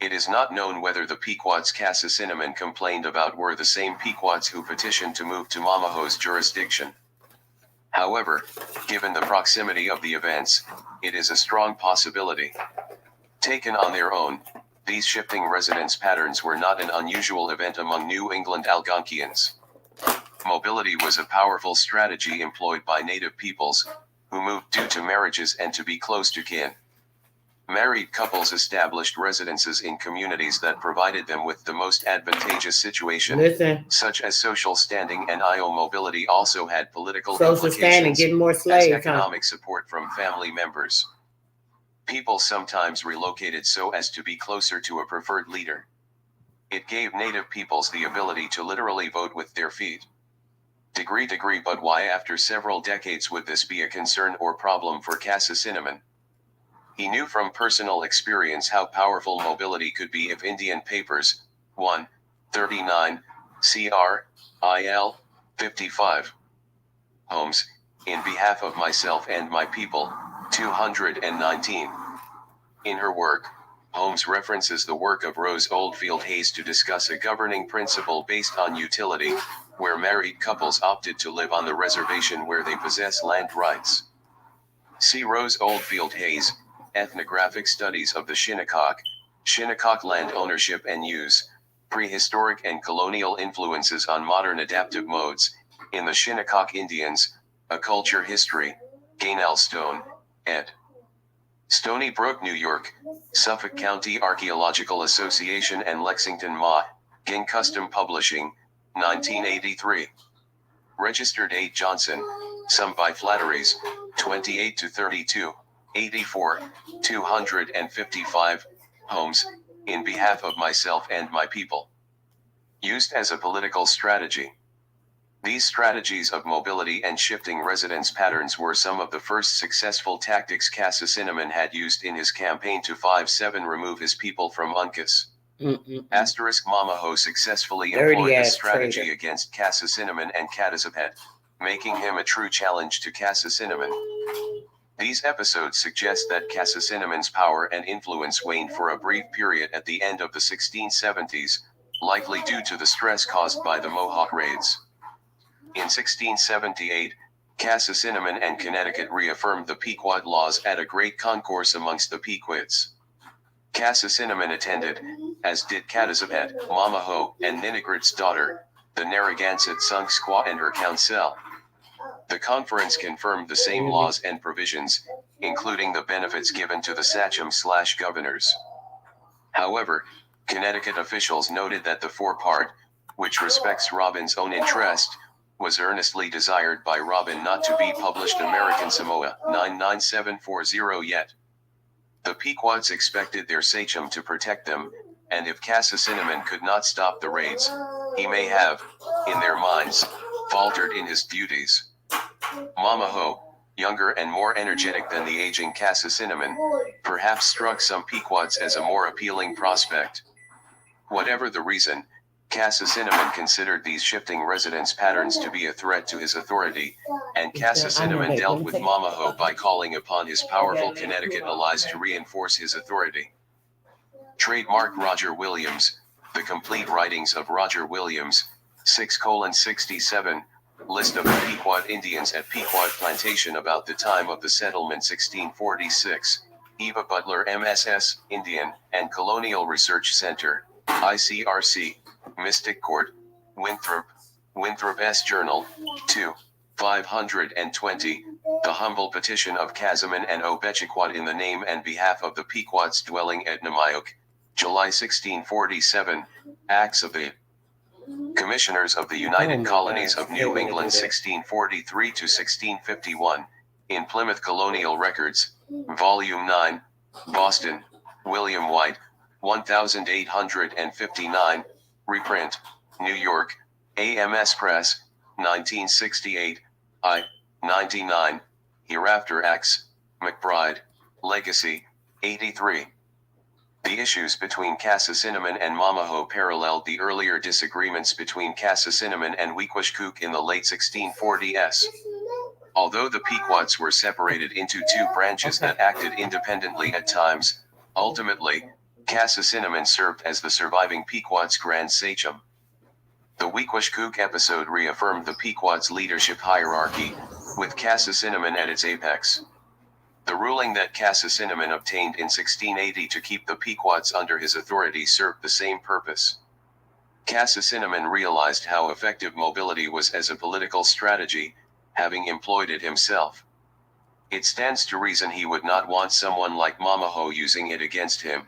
It is not known whether the Pequots Cassacinamon complained about were the same Pequots who petitioned to move to Mamaho's jurisdiction. However, given the proximity of the events, it is a strong possibility. Taken on their own, these shifting residence patterns were not an unusual event among New England Algonquians. Mobility was a powerful strategy employed by native peoples, who moved due to marriages and to be close to kin. Married couples established residences in communities that provided them with the most advantageous situation, such as social standing, and mobility also had political implications, getting more slaves, as economic support from family members. People sometimes relocated so as to be closer to a preferred leader. It gave native peoples the ability to literally vote with their feet. Degree, but why after several decades would this be a concern or problem for Cassacinamon? He knew from personal experience how powerful mobility could be if Indian papers, 1, 39, CR, IL, 55. Homes, in behalf of myself and my people, 219. In her work, Holmes references the work of Rose Oldfield Hayes to discuss a governing principle based on utility, where married couples opted to live on the reservation where they possess land rights. See Rose Oldfield Hayes, Ethnographic Studies of the Shinnecock Land Ownership and Use, Prehistoric and Colonial Influences on Modern Adaptive Modes, in the Shinnecock Indians, A Culture History, Gaynell Stone, ed. Stony Brook, New York, Suffolk County Archaeological Association and Lexington Ma, Ging Custom Publishing, 1983. Registered A. Johnson, Some by Flatteries, 28-32. 84, 255, Homes, in behalf of myself and my people. Used as a political strategy. These strategies of mobility and shifting residence patterns were some of the first successful tactics Cassacinamon had used in his campaign to 5-7 remove his people from Uncas. Asterisk Mamaho successfully employed this strategy against Cassacinamon and Catazapet, making him a true challenge to Cassacinamon. These episodes suggest that Cassacinamon's power and influence waned for a brief period at the end of the 1670s, likely due to the stress caused by the Mohawk raids. In 1678, Cassacinamon and Connecticut reaffirmed the Pequot Laws at a great concourse amongst the Pequots. Cassacinamon attended, as did Catazapet, Mamaho, and Ninigrit's daughter, the Narragansett Sunk Squaw and her council. The conference confirmed the same laws and provisions, including the benefits given to the sachem/governors. However, Connecticut officials noted that the forepart, which respects Robin's own interest, was earnestly desired by Robin not to be published American Samoa 99740 yet. The Pequots expected their sachem to protect them, and if Cassacinamon could not stop the raids, he may have, in their minds, faltered in his duties. Mamaho, younger and more energetic than the aging Cassacinamon, perhaps struck some Pequots as a more appealing prospect. Whatever the reason, Cassacinamon considered these shifting residence patterns to be a threat to his authority, and Cassacinamon dealt with Mamaho by calling upon his powerful Connecticut allies to reinforce his authority. Trademark Roger Williams, The Complete Writings of Roger Williams, 6:67, List of the Pequot Indians at Pequot Plantation about the time of the settlement 1646, Eva Butler MSS, Indian, and Colonial Research Center, ICRC, Mystic Court, Winthrop, Winthrop S. Journal, 2, 520, The humble petition of Cassasimon and Pequot in the name and behalf of the Pequots dwelling at Namayoke, July 1647, Acts of the Commissioners of the United Colonies of New England 1643 to 1651, in Plymouth Colonial Records, Volume 9, Boston, William White, 1859, reprint, New York, AMS Press, 1968, I, 99, Hereafter Acts, McBride, Legacy, 83. The issues between Cassacinamon and Mamaho paralleled the earlier disagreements between Cassacinamon and Wequishcook in the late 1640s. Although the Pequots were separated into two branches that acted independently at times, ultimately, Cassacinamon served as the surviving Pequots' grand sachem. The Wequishcook episode reaffirmed the Pequots' leadership hierarchy, with Cassacinamon at its apex. The ruling that Cassacinamon obtained in 1680 to keep the Pequots under his authority served the same purpose. Cassacinamon realized how effective mobility was as a political strategy, having employed it himself. It stands to reason he would not want someone like Mamaho using it against him.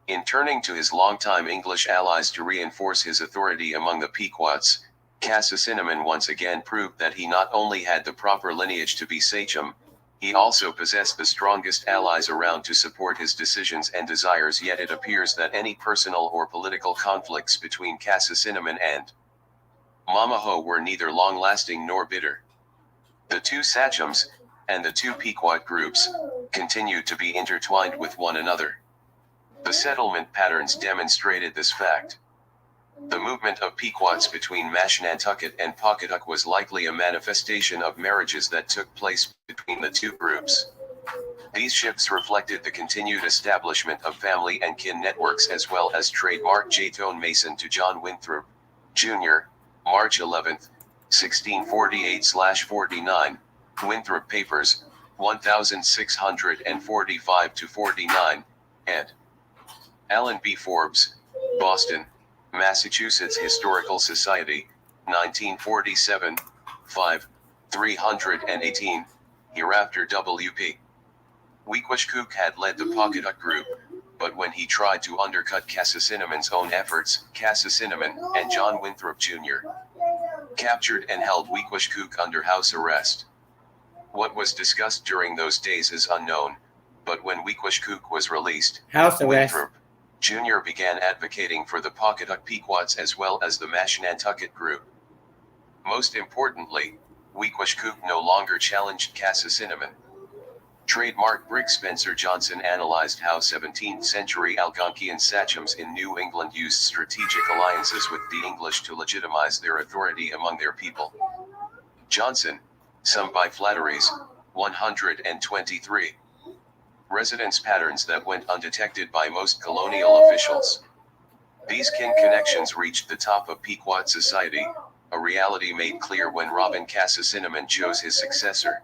In turning to his longtime English allies to reinforce his authority among the Pequots, Cassacinamon once again proved that he not only had the proper lineage to be sachem, he also possessed the strongest allies around to support his decisions and desires. Yet it appears that any personal or political conflicts between Cassacinamon and Mamaho were neither long-lasting nor bitter. The two sachems, and the two Pequot groups, continued to be intertwined with one another. The settlement patterns demonstrated this fact. The movement of Pequots between Mashantuckett and Pawcatuck was likely a manifestation of marriages that took place between the two groups. These shifts reflected the continued establishment of family and kin networks as well as trademark J-Tone Mason to John Winthrop, Jr., March 11, 1648/49, Winthrop Papers, 1645-49, ed. Allen B. Forbes, Boston, Massachusetts Historical Society, 1947, 5, 318, hereafter W.P. Wequishcook had led the Pawcatuck group, but when he tried to undercut Cassacinamon's own efforts, Cassacinamon and John Winthrop Jr. captured and held Wequishcook under house arrest. What was discussed during those days is unknown, but when Wequishcook was released, House arrest. Winthrop Jr. began advocating for the Pawcatuck Pequots as well as the Mashantuckett group. Most importantly, Wequishcook no longer challenged Cassacinamon. Trademark Brick Spencer Johnson analyzed how 17th-century Algonquian sachems in New England used strategic alliances with the English to legitimize their authority among their people. Johnson, some by flatteries, 123. Residence patterns that went undetected by most colonial officials. These kin connections reached the top of Pequot society, a reality made clear when Robin Cassacinamon chose his successor.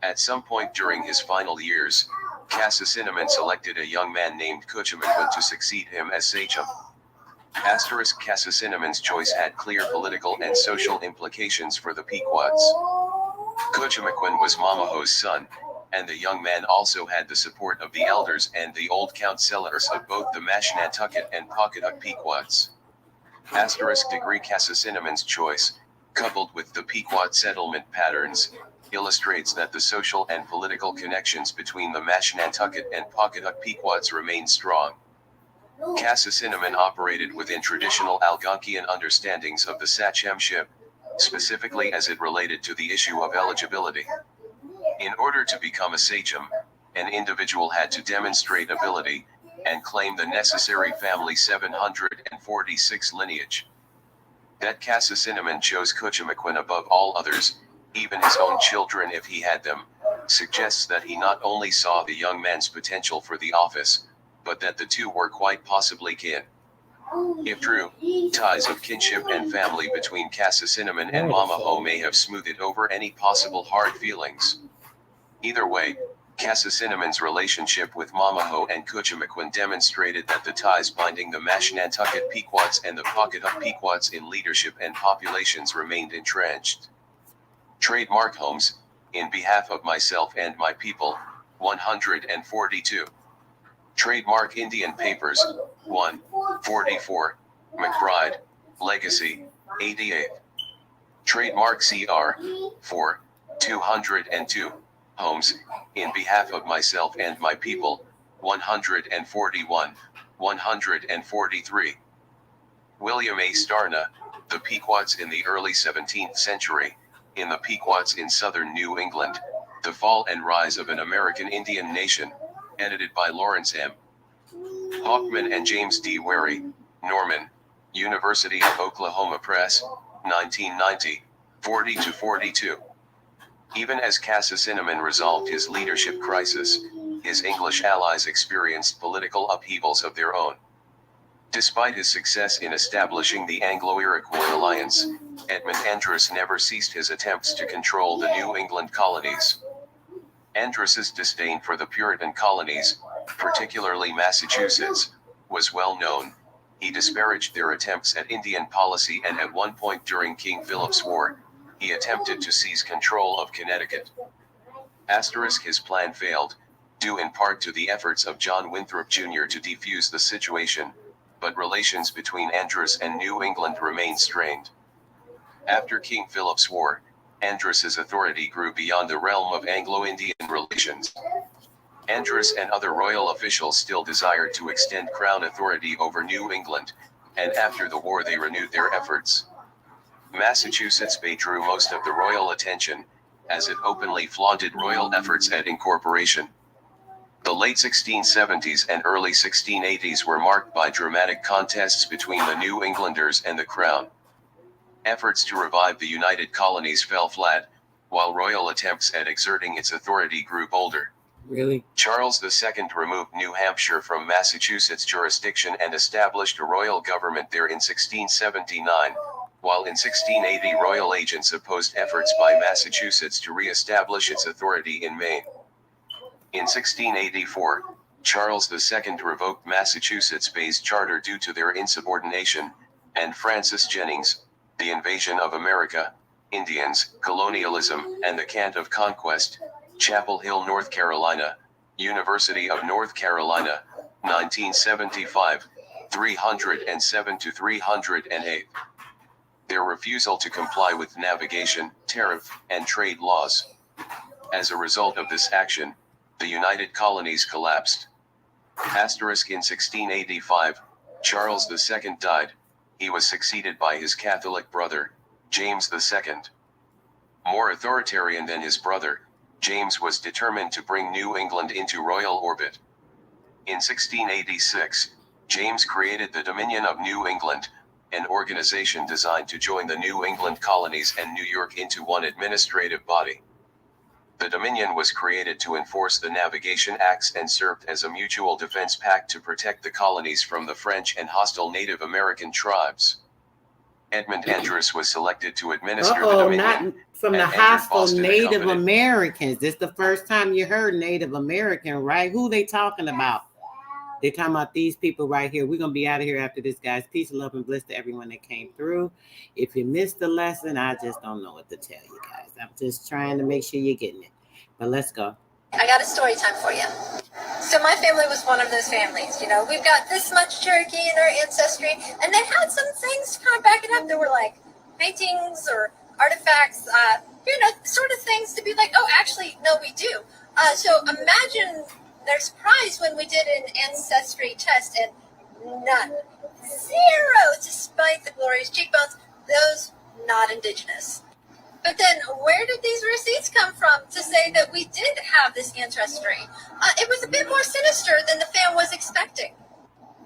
At some point during his final years, Cassacinamon selected a young man named Cuchamaquin to succeed him as sachem. Cassaciнаmon's choice had clear political and social implications for the Pequots. Cuchamaquin was Mamaho's son, and the young man also had the support of the elders and the old councillors of both the Mashantucket and Pawcatuck Pequots. Degree Cassaciнаmon's choice, coupled with the Pequot settlement patterns, illustrates that the social and political connections between the Mashantucket and Pawcatuck Pequots remain strong. Cassacinamon operated within traditional Algonquian understandings of the sachemship, specifically as it related to the issue of eligibility. In order to become a sachem, an individual had to demonstrate ability, and claim the necessary family 746 lineage. That Cassacinamon chose Cuchamaquin above all others, even his own children if he had them, suggests that he not only saw the young man's potential for the office, but that the two were quite possibly kin. If true, ties of kinship and family between Cassacinamon and Mamaho may have smoothed over any possible hard feelings. Either way, Cassacinamon's relationship with Mamaho and Cuchamaquin demonstrated that the ties binding the Mashantucket Pequots and the Pawcatuck Pequots in leadership and populations remained entrenched. Trademark homes, in behalf of myself and my people, 142. Trademark Indian Papers, 144. McBride, Legacy, 88. Trademark CR, 4, 202. Homes, in behalf of myself and my people, 141, 143. William A. Starna, The Pequots in the Early 17th Century, in the Pequots in Southern New England, The Fall and Rise of an American Indian Nation, edited by Lawrence M. Hoffman and James D. Wary, Norman, University of Oklahoma Press, 1990, 40-42. Even as Cassacinamon resolved his leadership crisis, his English allies experienced political upheavals of their own. Despite his success in establishing the Anglo-Iroquois alliance, Edmund Andros never ceased his attempts to control the New England colonies. Andros's disdain for the Puritan colonies, particularly Massachusetts, was well known. He disparaged their attempts at Indian policy, and at one point during King Philip's War, he attempted to seize control of Connecticut. His plan failed, due in part to the efforts of John Winthrop Jr. to defuse the situation, but relations between Andros and New England remained strained. After King Philip's War, Andros's authority grew beyond the realm of Anglo-Indian relations. Andros and other royal officials still desired to extend crown authority over New England, and after the war they renewed their efforts. Massachusetts Bay drew most of the royal attention, as it openly flaunted royal efforts at incorporation. The late 1670s and early 1680s were marked by dramatic contests between the New Englanders and the Crown. Efforts to revive the United Colonies fell flat, while royal attempts at exerting its authority grew bolder. Really? Charles II removed New Hampshire from Massachusetts' jurisdiction and established a royal government there in 1679, while in 1680 royal agents opposed efforts by Massachusetts to re-establish its authority in Maine. In 1684, Charles II revoked Massachusetts Bay's charter due to their insubordination, and Francis Jennings, The Invasion of America, Indians, Colonialism, and the Cant of Conquest, Chapel Hill, North Carolina, University of North Carolina, 1975, 307-308. Their refusal to comply with navigation, tariff, and trade laws. As a result of this action, the United Colonies collapsed. In 1685, Charles II died. He was succeeded by his Catholic brother, James II. More authoritarian than his brother, James was determined to bring New England into royal orbit. In 1686, James created the Dominion of New England, an organization designed to join the New England colonies and New York into one administrative body. The Dominion was created to enforce the Navigation Acts and served as a mutual defense pact to protect the colonies from the French and hostile Native American tribes. Edmund Andros was selected to administer the Dominion. Not from the hostile Native Americans. This is the first time you heard Native American, right? Who they talking about? They talking about these people right here. We're going to be out of here after this, guys. Peace, love, and bliss to everyone that came through. If you missed the lesson, I just don't know what to tell you guys. I'm just trying to make sure you're getting it. But let's go. I got a story time for you. So my family was one of those families, we've got this much Cherokee in our ancestry, and they had some things to kind of back it up. There were like paintings or artifacts, sort of things to be like, oh, actually, no, we do. So imagine their surprise when we did an ancestry test, and none. 0, despite the glorious cheekbones, those not indigenous. But then where did these receipts come from to say that we did have this ancestry? It was a bit more sinister than the fam was expecting.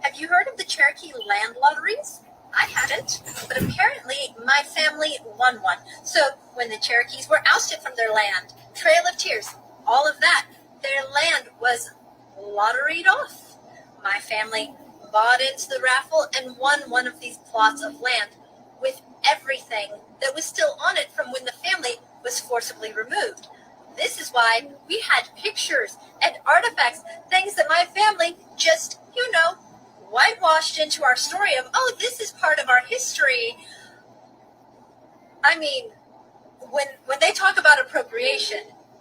Have you heard of the Cherokee land lotteries? I hadn't, but apparently my family won one. So when the Cherokees were ousted from their land, Trail of Tears, all of that, their land was lotteried off. My family bought into the raffle and won one of these plots of land with everything that was still on it from when the family was forcibly removed. This is why we had pictures and artifacts, things that my family just, whitewashed into our story of, oh, this is part of our history. I mean, when they talk about appropriation,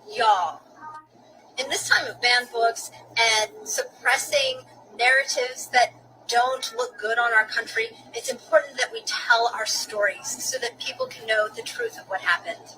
y'all, in this time of banned books and suppressing narratives that don't look good on our country, it's important that we tell our stories so that people can know the truth of what happened.